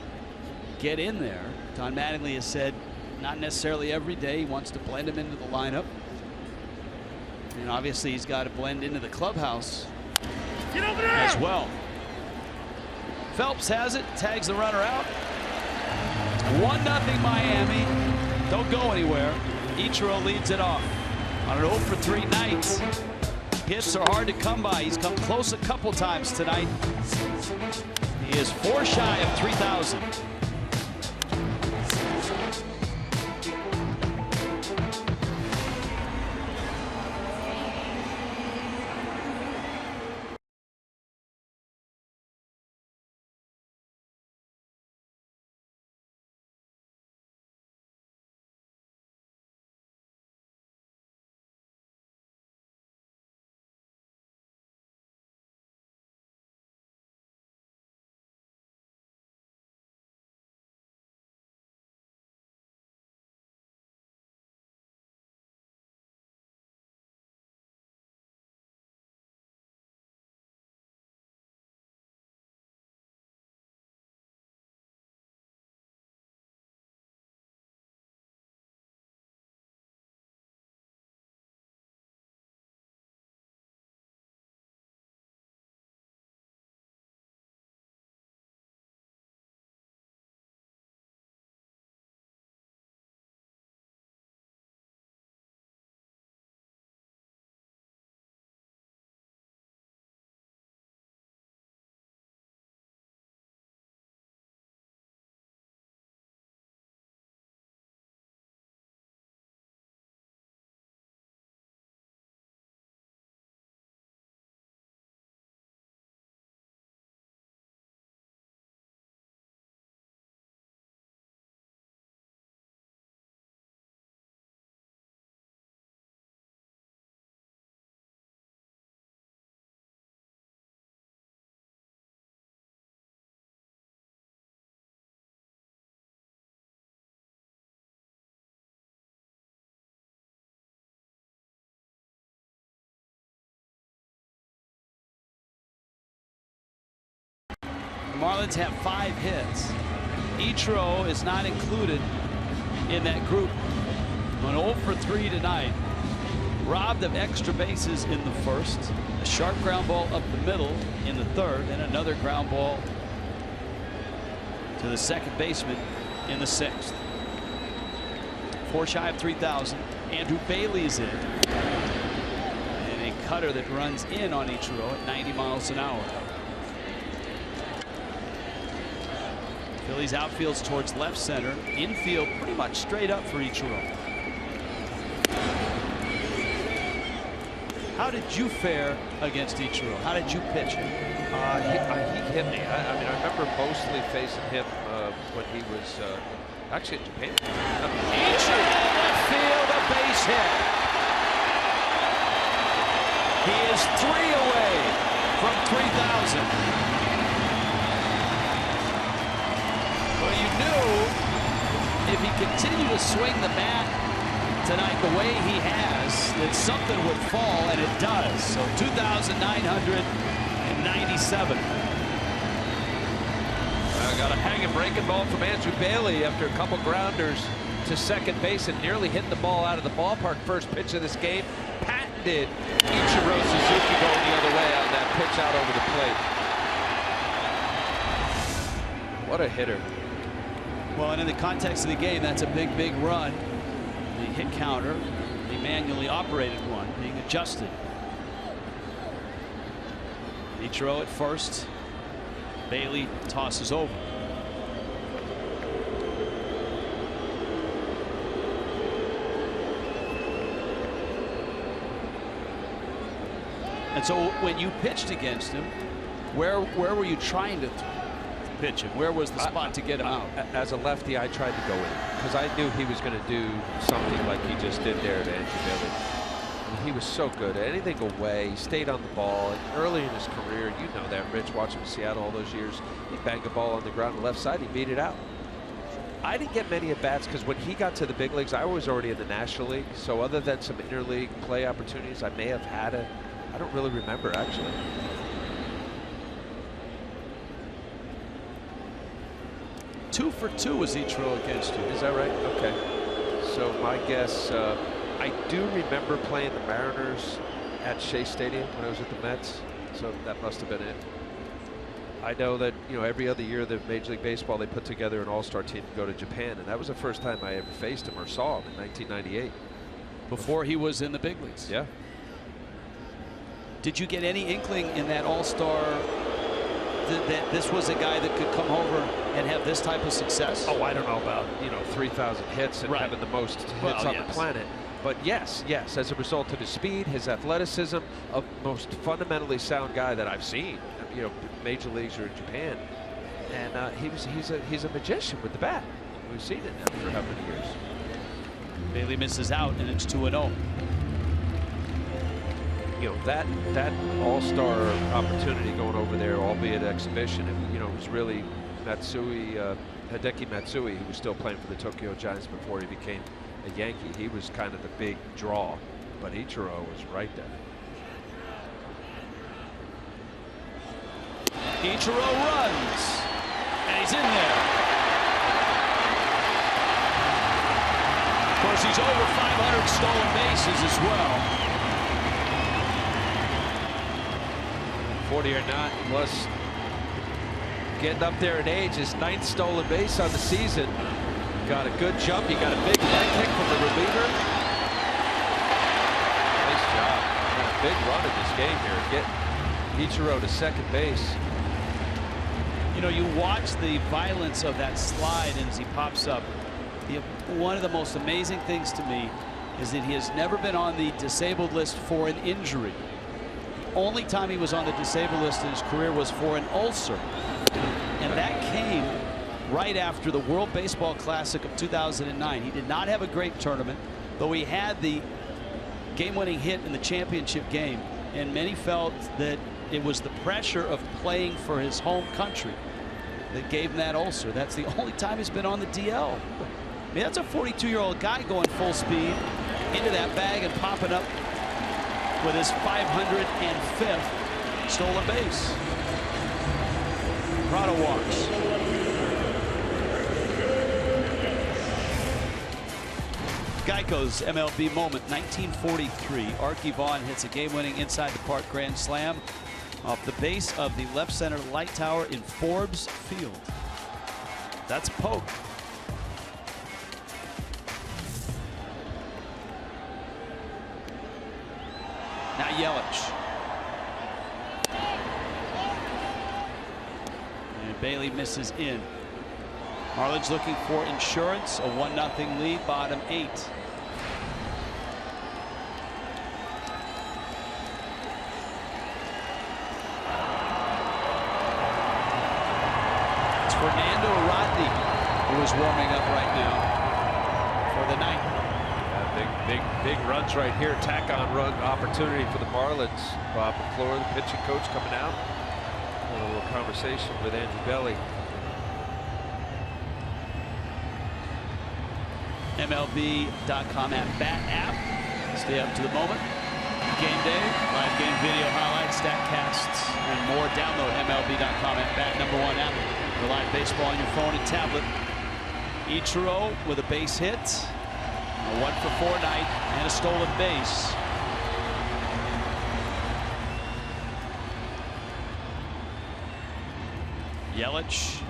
get in there. Don Mattingly has said not necessarily every day. He wants to blend him into the lineup. And obviously he's got to blend into the clubhouse as well. Phelps has it, tags the runner out. 1-0 Miami. Don't go anywhere. Ichiro leads it off on an 0 for 3 night. Hits are hard to come by. He's come close a couple times tonight. He is 4 shy of 3,000. The Marlins have 5 hits. Ichiro is not included in that group. An 0 for 3 tonight. Robbed of extra bases in the first. A sharp ground ball up the middle in the third, and another ground ball to the second baseman in the sixth. 4 shy of 3,000. Andrew Bailey is in. And a cutter that runs in on Ichiro at 90 miles an hour. Phillies outfields towards left center. Infield pretty much straight up for Ichiro. How did you fare against Ichiro? How did you pitch him? He hit me. I mean, I remember mostly facing him when he was actually in Japan. Ichiro left field, a base hit. He is 3 away from 3,000. Well, you knew if he continued to swing the bat tonight the way he has, that something would fall, and it does. So 2,997. Got a hanging breaking ball from Andrew Bailey after a couple grounders to second base and nearly hit the ball out of the ballpark. First pitch of this game. Patented Ichiro Suzuki going the other way on that pitch out over the plate. What a hitter. Well, and in the context of the game, that's a big, big run. The hit counter, the manually operated one, being adjusted. Ichiro at first. Bailey tosses over. And so when you pitched against him, where were you trying to pitch him? Where was the spot to get him out? As a lefty, I tried to go in because I knew he was going to do something like he just did there to Andrew Bailey. He was so good. Anything away, he stayed on the ball. And early in his career, you know that, Rich, watching in Seattle all those years, he banged a ball on the ground on the left side, he beat it out. I didn't get many at-bats because when he got to the big leagues, I was already in the National League. So other than some interleague play opportunities, I may have had I don't really remember, actually. Two for 2 was Ichiro against you. Is that right? Okay. So my guess, I do remember playing the Mariners at Shea Stadium when I was at the Mets, so that must have been it. I know that, you know, every other year that Major League Baseball, they put together an all-star team to go to Japan, and that was the first time I ever faced him or saw him in 1998. Before he was in the big leagues. Yeah. Did you get any inkling in that all-star that this was a guy that could come over and have this type of success? Oh, I don't know about, you know, 3,000 hits and having the most hits on the planet. But yes, as a result of his speed, his athleticism, a most fundamentally sound guy that I've seen, you know, major leagues or in Japan. And he's a magician with the bat. We've seen it now for how many years? Bailey misses out, and it's 2-0. You know, that all-star opportunity going over there, albeit exhibition, you know, it was really Matsui, Hideki Matsui, who was still playing for the Tokyo Giants before he became a Yankee. He was kind of the big draw, but Ichiro was right there. Ichiro runs, and he's in there. Of course, he's over 500 stolen bases as well. 40 or not, plus getting up there in age, his 9th stolen base on the season. Got a good jump. You got a big leg kick from the reliever. Nice job. Got a big run in this game here. Get Ichiro to second base. You know, you watch the violence of that slide as he pops up. One of the most amazing things to me is that he has never been on the disabled list for an injury. The only time he was on the disabled list in his career was for an ulcer. And that came right after the World Baseball Classic of 2009. He did not have a great tournament, though he had the game-winning hit in the championship game. And many felt that it was the pressure of playing for his home country that gave him that ulcer. That's the only time he's been on the DL. I mean, that's a 42-year-old guy going full speed into that bag and popping up with his 505th stolen base. Prado walks. Geico's MLB moment, 1943. Arky Vaughan hits a game-winning inside the park grand slam off the base of the left center light tower in Forbes Field. That's poke. Now Yelich. And Bailey misses in. Marlins looking for insurance. A 1-0 lead, bottom 8. It's Fernando Rodney who is warming up right now for the night. Big runs right here. Tack-on run opportunity for the Marlins. Bob McClure, the pitching coach, coming out. A little conversation with Andrew Bailey. MLB.com @bat app. Stay up to the moment. Game day, live game video highlights, StatCasts, and more. Download MLB.com @bat #1 app for live baseball on your phone and tablet. Ichiro with a base hit, a 1-for-4 night, and a stolen base. Yelich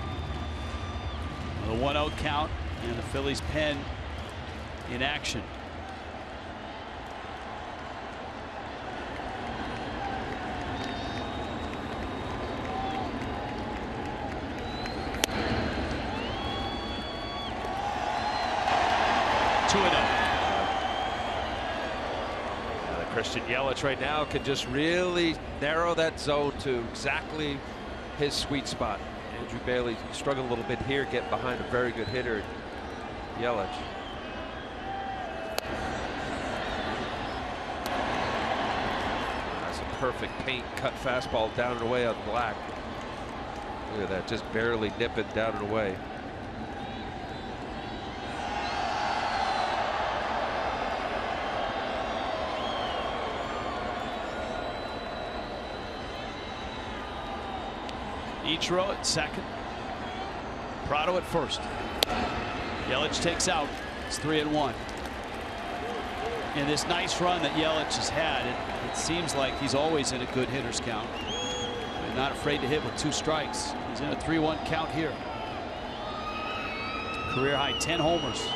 with a 1-0 count, and the Phillies pen in action. Christian Yelich right now can just really narrow that zone to exactly his sweet spot. Andrew Bailey struggled a little bit here, getting behind a very good hitter, Yelich. That's a perfect paint cut fastball down and away on Black. Look at that, just barely nipping down and away. Ichiro at second. Prado at first. Yelich takes out. It's 3-1. In this nice run that Yelich has had, it seems like he's always in a good hitter's count. But not afraid to hit with 2 strikes. He's in a 3-1 count here. Career high 10 homers.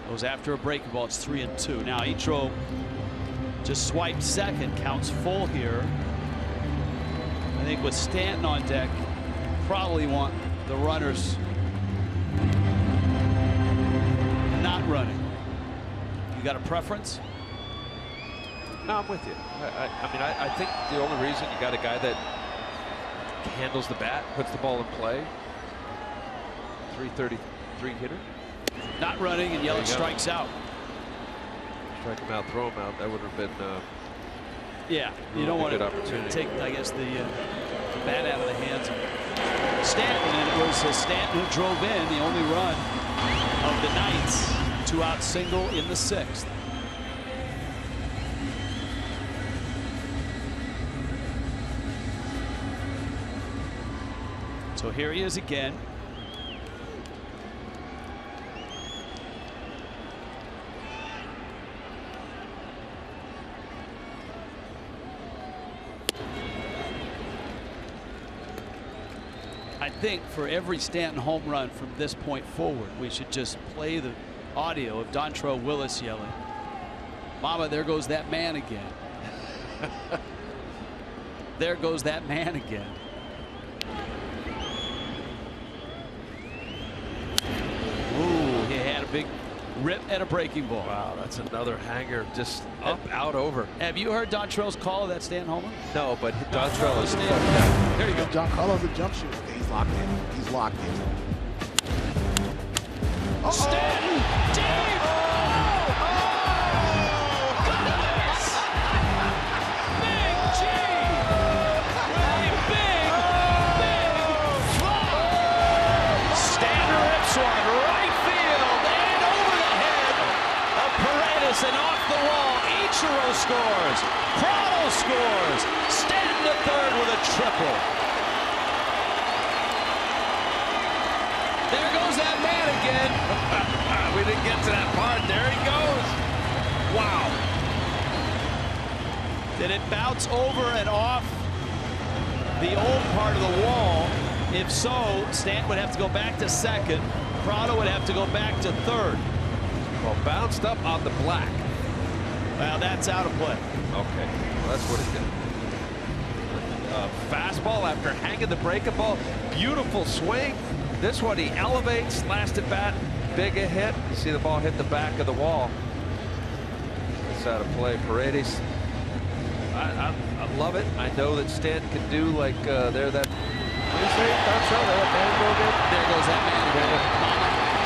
Goes after a breaking ball. It's 3-2. Now Ichiro just swiped second. Counts full here. I think with Stanton on deck, probably want the runners not running. You got a preference? No, I'm with you. I think the only reason you got a guy that handles the bat, puts the ball in play, 333 hitter. Not running, and Yelich strikes out. Strike him out, throw him out. That would have been yeah, you don't want to take, I guess, the bat out of the hands of Stanton, and it was Stanton who drove in the only run of the night. 2-out single in the 6th. So here he is again. I think for every Stanton home run from this point forward, we should just play the audio of Dontrelle Willis yelling, "Mama, there goes that man again." There goes that man again. Ooh, he had a big rip and a breaking ball. Wow, that's another hanger, just up, out, over. Have you heard Dontrelle's call of that Stanton homer? No, but Dontrelle is there you go. John Carlos, the jump shooter. He's locked in. He's locked in. Stanton, deep. Goodness. Big G with a big fly. Stanton rips one right field and over the head of Paredes and off the wall. Ichiro scores. Prado scores. Stanton to third with a triple. There goes that man again. We didn't get to that part. There he goes. Wow. Did it bounce over and off the old part of the wall? If so, Stanton would have to go back to second. Prado would have to go back to third. Well, bounced up on the black. Well, that's out of play. Okay, well, that's what it did. Fastball after hanging the breaking ball. Beautiful swing. This one he elevates, last at bat, big a hit. You see the ball hit the back of the wall. It's out of play. Paredes. I love it. I know that Stanton can do like there that. There goes that man again.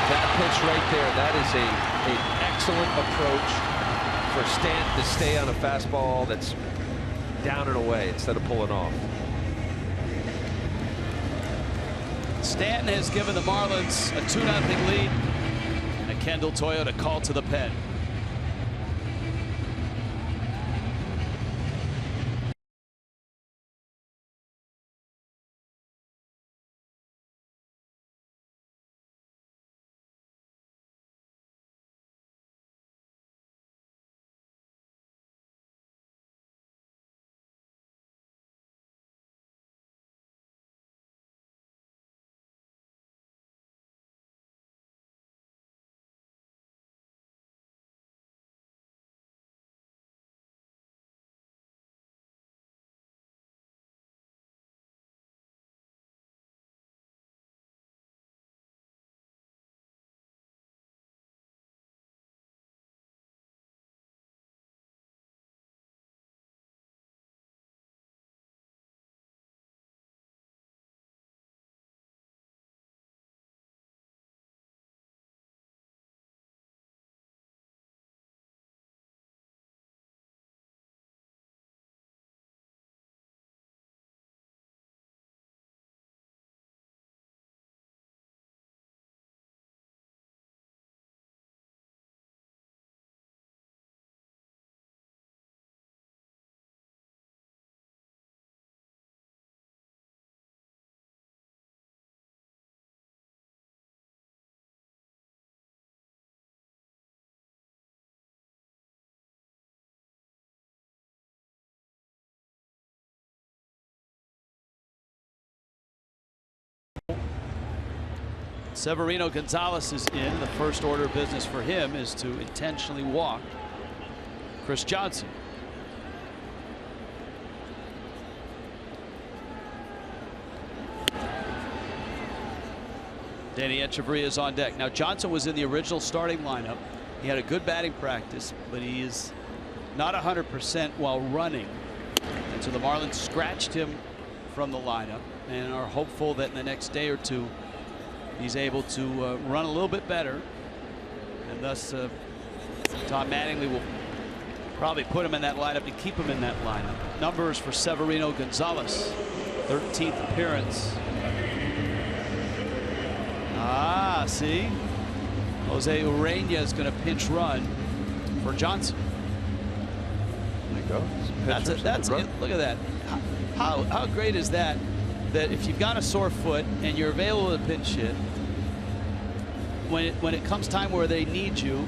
That pitch right there. That is an excellent approach for Stanton to stay on a fastball that's down and away instead of pulling off. Stanton has given the Marlins a 2-0 lead. And a Kendall Toyota call to the pen. Severino Gonzalez is in. The first order of business for him is to intentionally walk Chris Johnson. Danny Echeverria is on deck. Now Johnson was in the original starting lineup. He had a good batting practice, but he is not 100% while running. And so the Marlins scratched him from the lineup and are hopeful that in the next day or two he's able to run a little bit better, and thus Tom Mattingly will probably put him in that lineup to keep him in that lineup. Numbers for Severino Gonzalez, 13th appearance. Ah, see, Jose Urena is going to pinch run for Johnson. There you go. That's it. Look at that. How great is that? That if you've got a sore foot and you're available to pinch hit, when it comes time where they need you,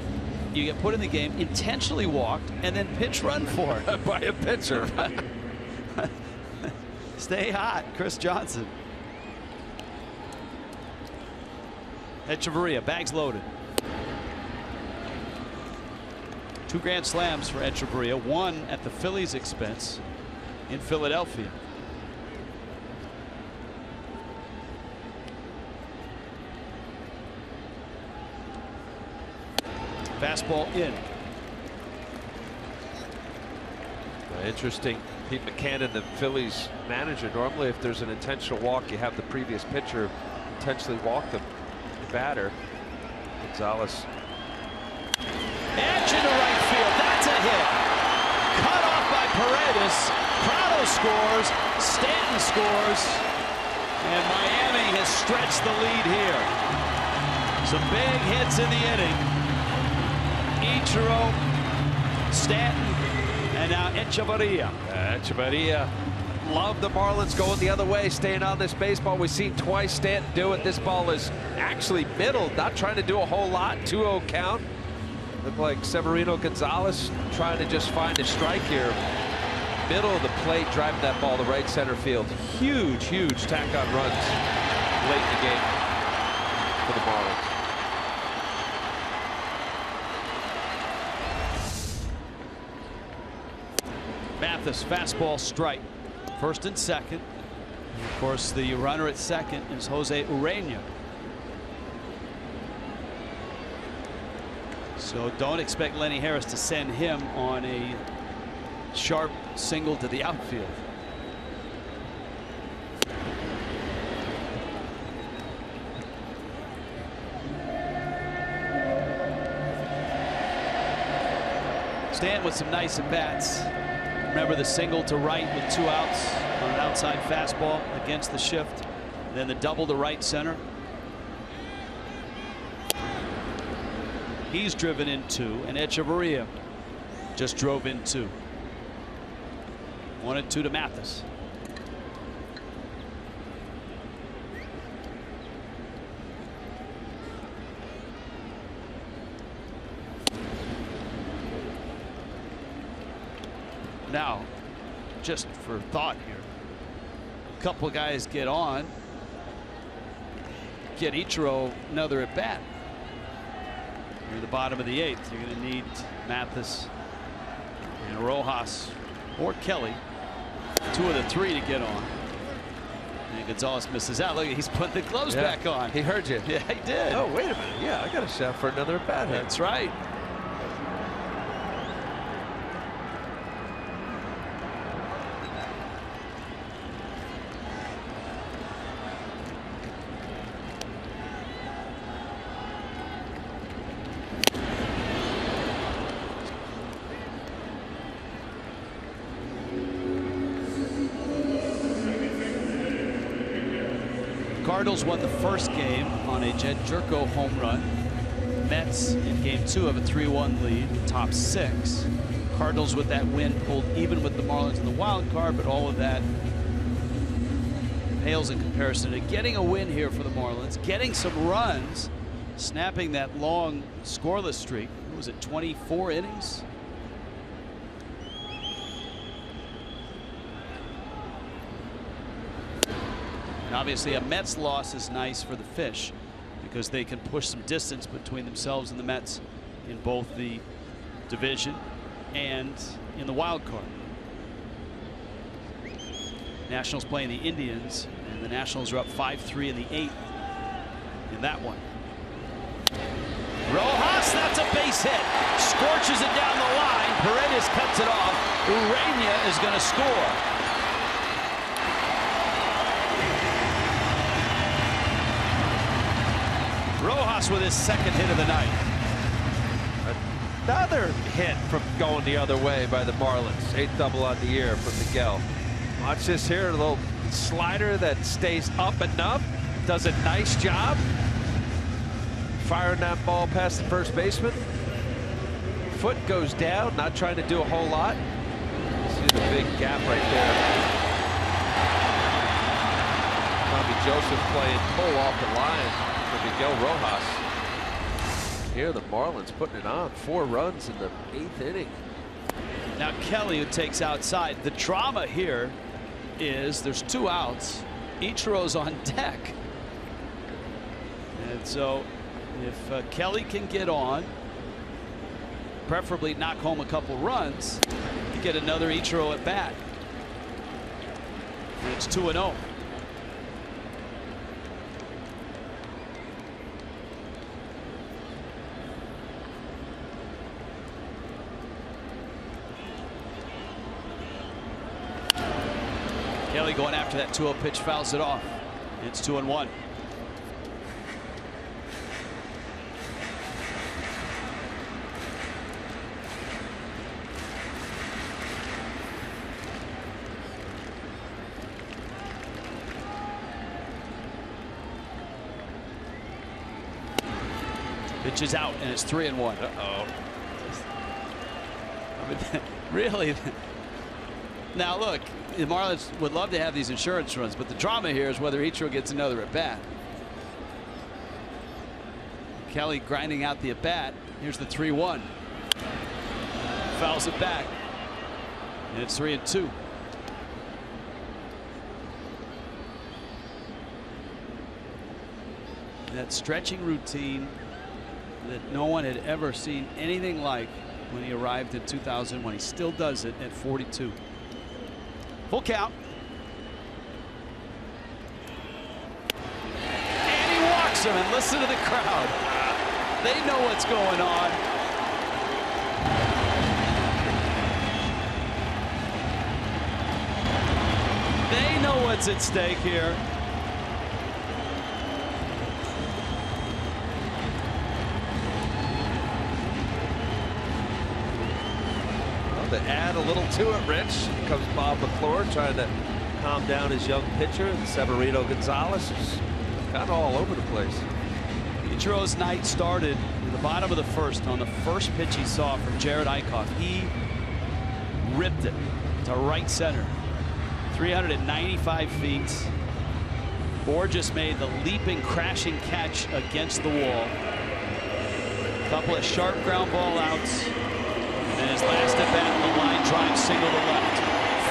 you get put in the game, intentionally walked, and then pinch run for it by a pitcher. Stay hot, Chris Johnson. Echeverria, bags loaded. 2 grand slams for Echeverria, one at the Phillies' expense in Philadelphia. Fastball in. Interesting. Pete Mackanin, the Phillies manager. Normally, if there's an intentional walk, you have the previous pitcher intentionally walk the batter. Gonzalez. Edge into right field. That's a hit. Cut off by Paredes. Prado scores. Stanton scores. And Miami has stretched the lead here. Some big hits in the inning. Ichiro, Stanton, And now Echeverria. Echeverria. Love the Marlins going the other way, staying on this baseball. We've seen twice Stanton do it. This ball is actually middled, not trying to do a whole lot. 2-0 count. Looked like Severino Gonzalez trying to just find a strike here. Middle of the plate, driving that ball to right center field. Huge, huge tack-on runs late in the game for the Marlins. Mathis, fastball strike. First and second. Of course, the runner at second is Jose Urena. So don't expect Lenny Harris to send him on a sharp single to the outfield. Stanton with some nice at-bats. Remember the single to right with 2 outs on an outside fastball against the shift. And then the double to right center. He's driven in 2, and Echeverria just drove in 2. 1-2 to Mathis. Now, just for thought here, a couple of guys get on, get Ichiro another at bat. Near the bottom of the 8th, you're going to need Mathis and Rojas or Kelly, 2 of the 3 to get on. And Gonzalez misses out. Look, he's putting the gloves back on. He heard you. Yeah, he did. Oh, wait a minute. Yeah, I got a shot for another at bat. That's right. Cardinals won the first game on a Jed Jerko home run. Mets in game 2 have a 3-1 lead, top 6. Cardinals with that win pulled even with the Marlins in the wild card, but all of that pales in comparison to getting a win here for the Marlins, getting some runs, snapping that long scoreless streak. What was it, 24 innings? And obviously a Mets loss is nice for the Fish because they can push some distance between themselves and the Mets in both the division and in the wild card. Nationals playing the Indians, and the Nationals are up 5-3 in the 8th in that one. Rojas, that's a base hit. Scorches it down the line. Paredes cuts it off. Urena is going to score. Rojas with his second hit of the night. Another hit from going the other way by the Marlins. 8th double on the year from Miguel. Watch this here, a little slider that stays up and up. Does a nice job firing that ball past the first baseman. Foot goes down, not trying to do a whole lot. See the big gap right there. Tommy Joseph playing pull off the line. Miguel Rojas. Here the Marlins putting it on. 4 runs in the 8th inning. Now Kelly, who takes outside. The drama here is there's 2 outs. Ichiro's on deck. And so if Kelly can get on, preferably knock home a couple runs, you get another Ichiro at bat. And it's 2-0. Kelly going after that 2-0 pitch, fouls it off. It's 2-1. Pitch is out, and it's 3-1. Uh-oh. I mean, Really? Now look, the Marlins would love to have these insurance runs, but the drama here is whether Ichiro gets another at bat. Kelly grinding out the at bat. Here's the 3-1. Fouls it back. And it's 3-2. That stretching routine that no one had ever seen anything like when he arrived in 2001. He still does it at 42. Full count. And he walks him, and listen to the crowd. They know what's going on. They know what's at stake here. To add a little to it, Rich, comes Bob McClure trying to calm down his young pitcher. And Severino Gonzalez is kind of all over the place. Ichiro's night started in the bottom of the first on the first pitch he saw from Jared Eichhoff. He ripped it to right center. 395 feet. Borges made the leaping, crashing catch against the wall. A couple of sharp ground ball outs. And his last at bat, the line drive single to left.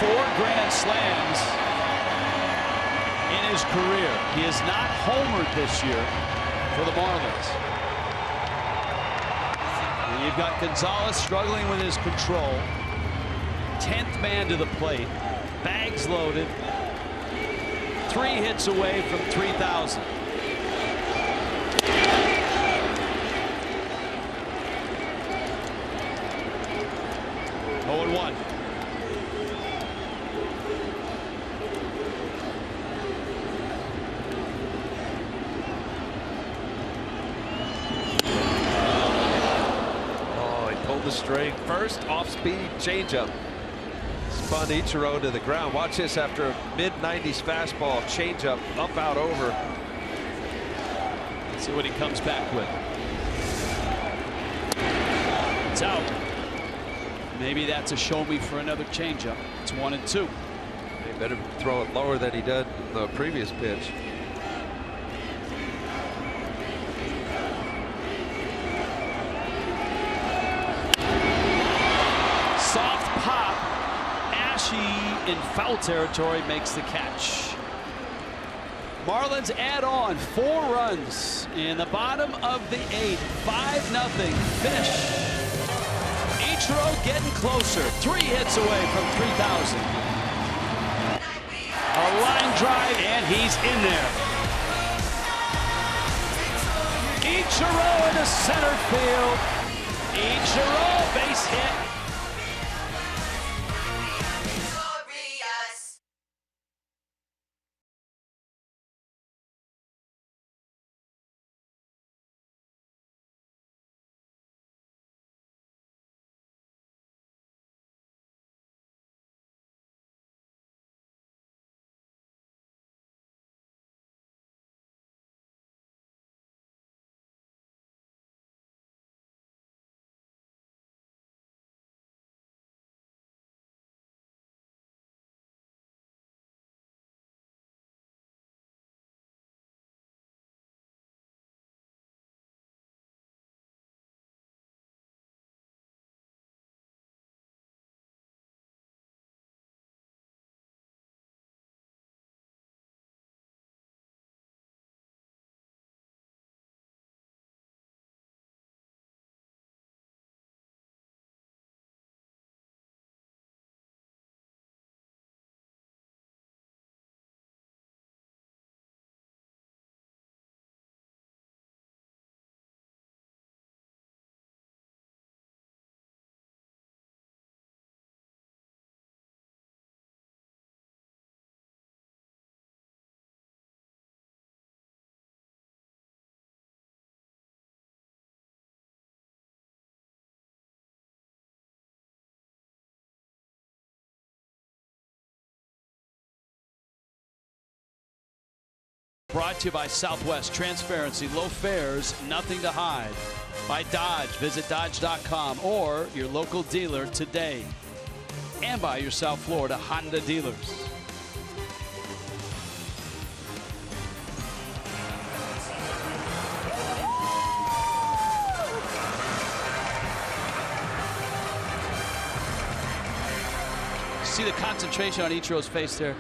4 grand slams in his career. He has not homered this year for the Marlins. And you've got Gonzalez struggling with his control. 10th man to the plate. Bags loaded. 3 hits away from 3,000. One. Oh, he pulled the string. First off-speed changeup. Spun Ichiro to the ground. Watch this after a mid-90s fastball. Changeup up, out, over. Let's see what he comes back with. It's out. Maybe that's a show me for another changeup. It's 1-2. They better throw it lower than he did the previous pitch. Soft pop. Ashe in foul territory makes the catch. Marlins add on 4 runs in the bottom of the 8th. 5-0 Fish. Ichiro getting closer. 3 hits away from 3,000. A line drive, and he's in there. Ichiro into center field. Ichiro base hit. Brought to you by Southwest. Transparency, low fares, nothing to hide. By Dodge. Visit Dodge.com or your local dealer today. and by your South Florida Honda dealers. See the concentration on Ichiro's face there.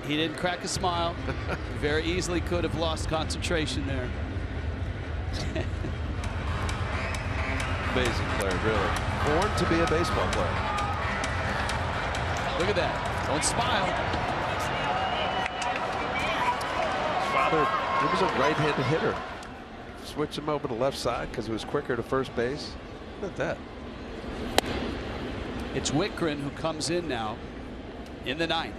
He didn't crack a smile. Very easily could have lost concentration there. Amazing player, really. Born to be a baseball player. Look at that. Don't smile. His father, he was a right-handed hitter. Switched him over to left side because it was quicker to first base. Look at that. It's Wittgren who comes in now in the 9th.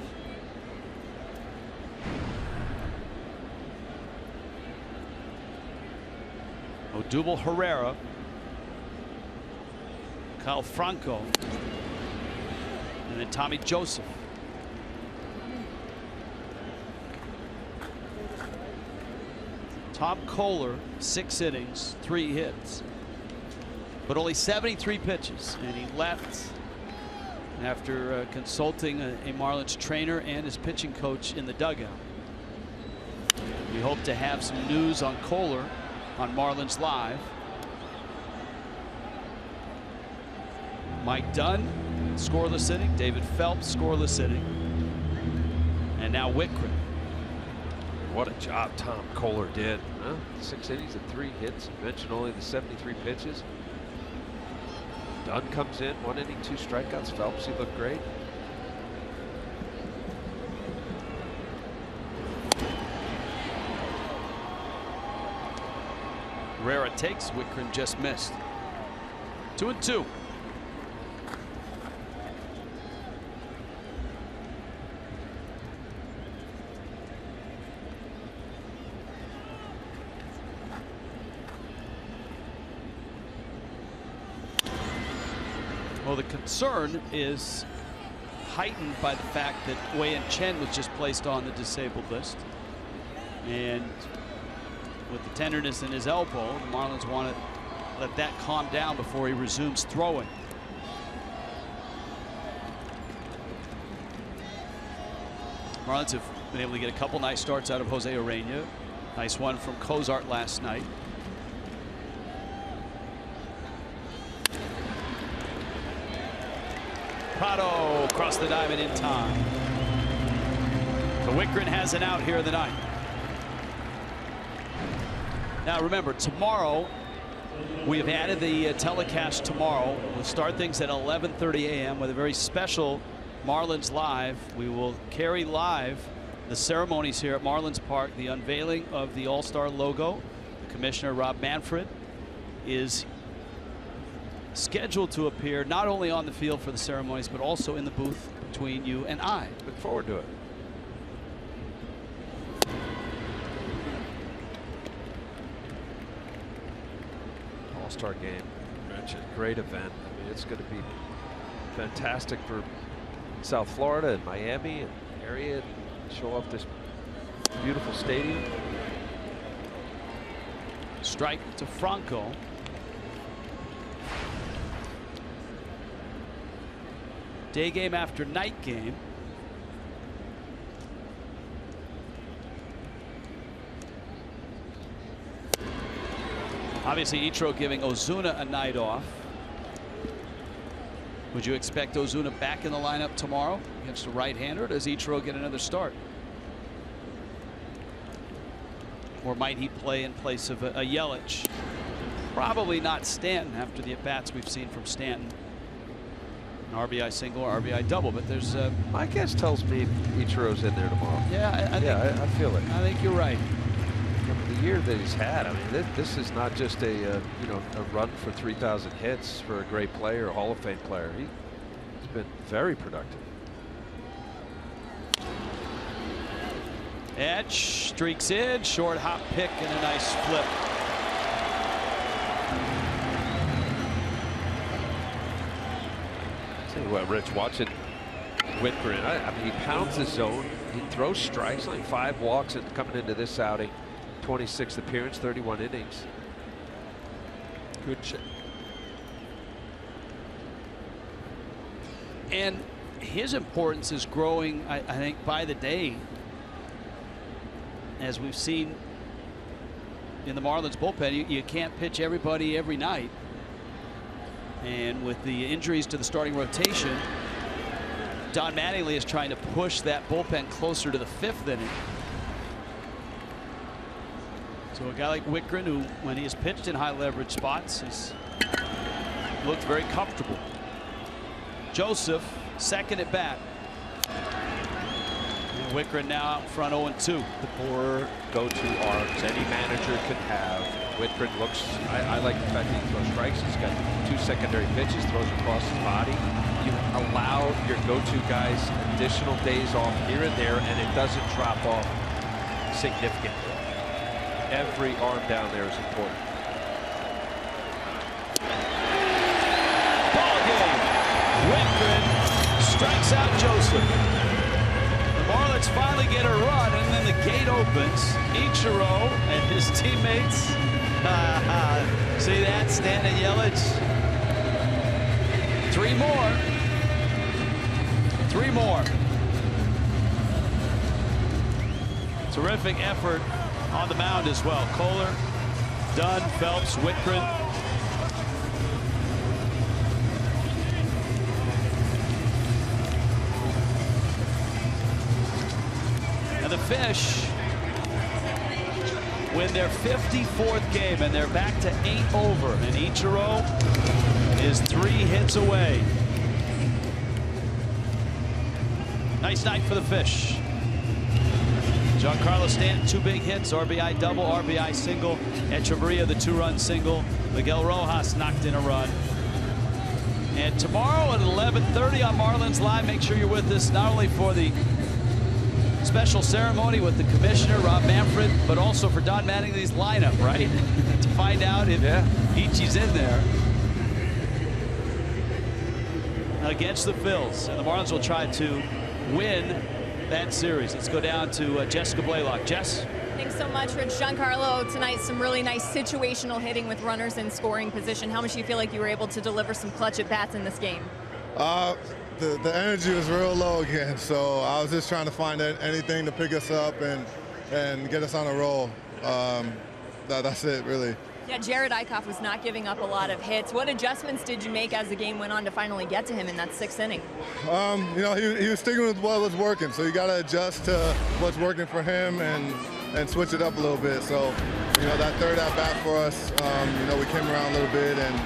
Odubel Herrera, Kyle Franco, and then Tommy Joseph. Tom Kohler, 6 innings, 3 hits, but only 73 pitches, and he left after consulting a Marlins trainer and his pitching coach in the dugout. We hope to have some news on Kohler on Marlins Live. Mike Dunn, scoreless inning. David Phelps, scoreless inning. And now Wittgren. What a job Tom Kohler did. Huh? 6 innings and 3 hits. Mentioned only the 73 pitches. Dunn comes in, 1 inning, 2 strikeouts. Phelps, he looked great. Herrera takes. Wittgren just missed. 2-2. Well, the concern is heightened by the fact that Wei-Yin Chen was just placed on the disabled list. And with the tenderness in his elbow, the Marlins want to let that calm down before he resumes throwing. Marlins have been able to get a couple nice starts out of Jose Urena. Nice one from Cozart last night. Prado across the diamond in time. So Wittgren has an out here in the 9th. Now remember, tomorrow we have added the telecast tomorrow. We'll start things at 11:30 a.m. with a very special Marlins Live. We will carry live the ceremonies here at Marlins Park, the unveiling of the All-Star logo. Commissioner Rob Manfred is scheduled to appear not only on the field for the ceremonies, but also in the booth between you and I. Look forward to it. All-Star game, great event. I mean, it's going to be fantastic for South Florida and Miami and area. Show off this beautiful stadium. Strike to Franco. Day game after night game. Obviously, Ichiro giving Ozuna a night off. Would you expect Ozuna back in the lineup tomorrow against a right-hander, or does Ichiro get another start? Or might he play in place of a Yelich? Probably not Stanton after the at-bats we've seen from Stanton. An RBI single or RBI double, but there's my guess tells me Ichiro's in there tomorrow. Yeah, I feel it. I think you're right. The year that he's had, I mean, this is not just a you know, a run for 3,000 hits for a great player, a Hall of Fame player. He's been very productive. Etch streaks in, short hop pick, and a nice flip. Tell you what, Rich, watching Wittgren, I mean, he pounds the zone. He throws strikes, like 5 walks and coming into this outing. 26th appearance, 31 innings. Good shot. And his importance is growing, I think, by the day, as we've seen in the Marlins bullpen. You can't pitch everybody every night, and with the injuries to the starting rotation, Don Mattingly is trying to push that bullpen closer to the 5th inning. So a guy like Wittgren, who when he has pitched in high leverage spots, has looked very comfortable. Joseph, second at bat. And Wittgren now out front 0-2. The 4 go-to arms any manager could have. Wittgren looks, I like the fact that he throws strikes. He's got 2 secondary pitches, throws across his body. You allow your go-to guys additional days off here and there, and it doesn't drop off significantly. Every arm down there is important. Ball game. Wittgren strikes out Joseph. The Marlins finally get a run, and then the gate opens. Ichiro and his teammates. See that? Stan and Yelich. 3 more. 3 more. Terrific effort on the mound as well. Kohler, Dunn, Phelps, Wittgren. And the Fish win their 54th game, and they're back to 8 over. And Ichiro is 3 hits away. Nice night for the Fish. Giancarlo Stanton, 2 big hits, RBI double, RBI single. Echeverria, the 2-run single. Miguel Rojas knocked in a run. And tomorrow at 11:30 on Marlins Live, make sure you're with us not only for the special ceremony with the commissioner, Rob Manfred, but also for Don Mattingly's lineup, right? To find out if Ichi's in there against the Phils. And the Marlins will try to win that series. Let's go down to Jessica Blaylock. Jess? Thanks so much, Rich. Giancarlo, tonight some really nice situational hitting with runners in scoring position. How much do you feel like you were able to deliver some clutch at bats in this game? The energy was real low again, so I was just trying to find anything to pick us up and get us on a roll. That's it, really. Yeah, Jared Eichhoff was not giving up a lot of hits. What adjustments did you make as the game went on to finally get to him in that 6th inning? You know, he was sticking with what was working, so you got to adjust to what's working for him and switch it up a little bit. So, you know, that 3rd at bat for us, you know, we came around a little bit, and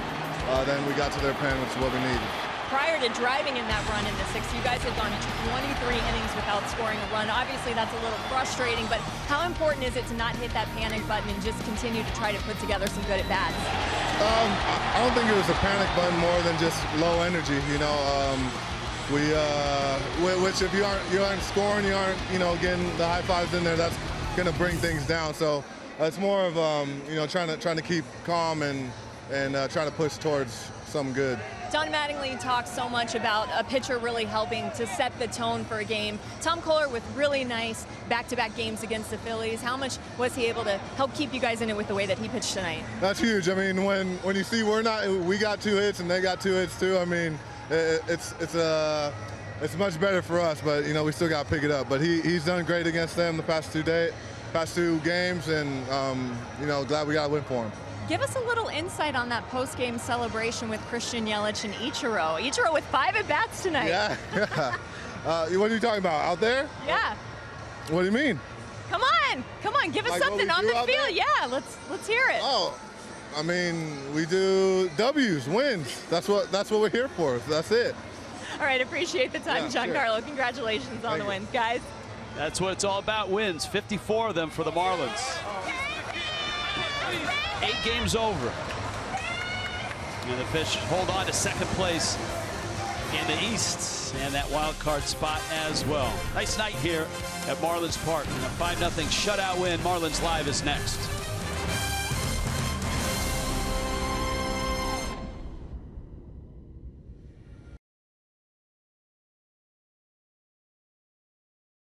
then we got to their pen, which is what we needed. Prior to driving in that run in the 6th, you guys had gone 23 innings without scoring a run. Obviously, that's a little frustrating, but how important is it to not hit that panic button and just continue to try to put together some good at-bats? I don't think it was a panic button more than just low energy, you know. Which if you aren't scoring, you aren't, you know, getting the high fives in there, that's going to bring things down. So it's more of, you know, trying to keep calm and trying to push towards something good. Don Mattingly talks so much about a pitcher really helping to set the tone for a game. Tom Kohler with really nice back-to-back games against the Phillies. How much was he able to help keep you guys in it with the way that he pitched tonight? That's huge. I mean, when you see we got 2 hits and they got 2 hits too. I mean, it's much better for us, but you know we still got to pick it up. But he's done great against them the past 2 games, and you know, glad we got a win for him. Give us a little insight on that post-game celebration with Christian Yelich and Ichiro. Ichiro with 5 at-bats tonight. Yeah. What are you talking about? Out there? Yeah. What do you mean? Come on, give us like something on the field. There? Yeah, let's hear it. Oh, I mean, we do W's, wins. That's what we're here for. That's it. All right, appreciate the time, Giancarlo. Sure. Congratulations on the win, guys. That's what it's all about, wins. 54 of them for the Marlins. 8 games over. And the Fish hold on to 2nd place in the East and that wild card spot as well. Nice night here at Marlins Park. And a 5-0 shutout win. Marlins Live is next.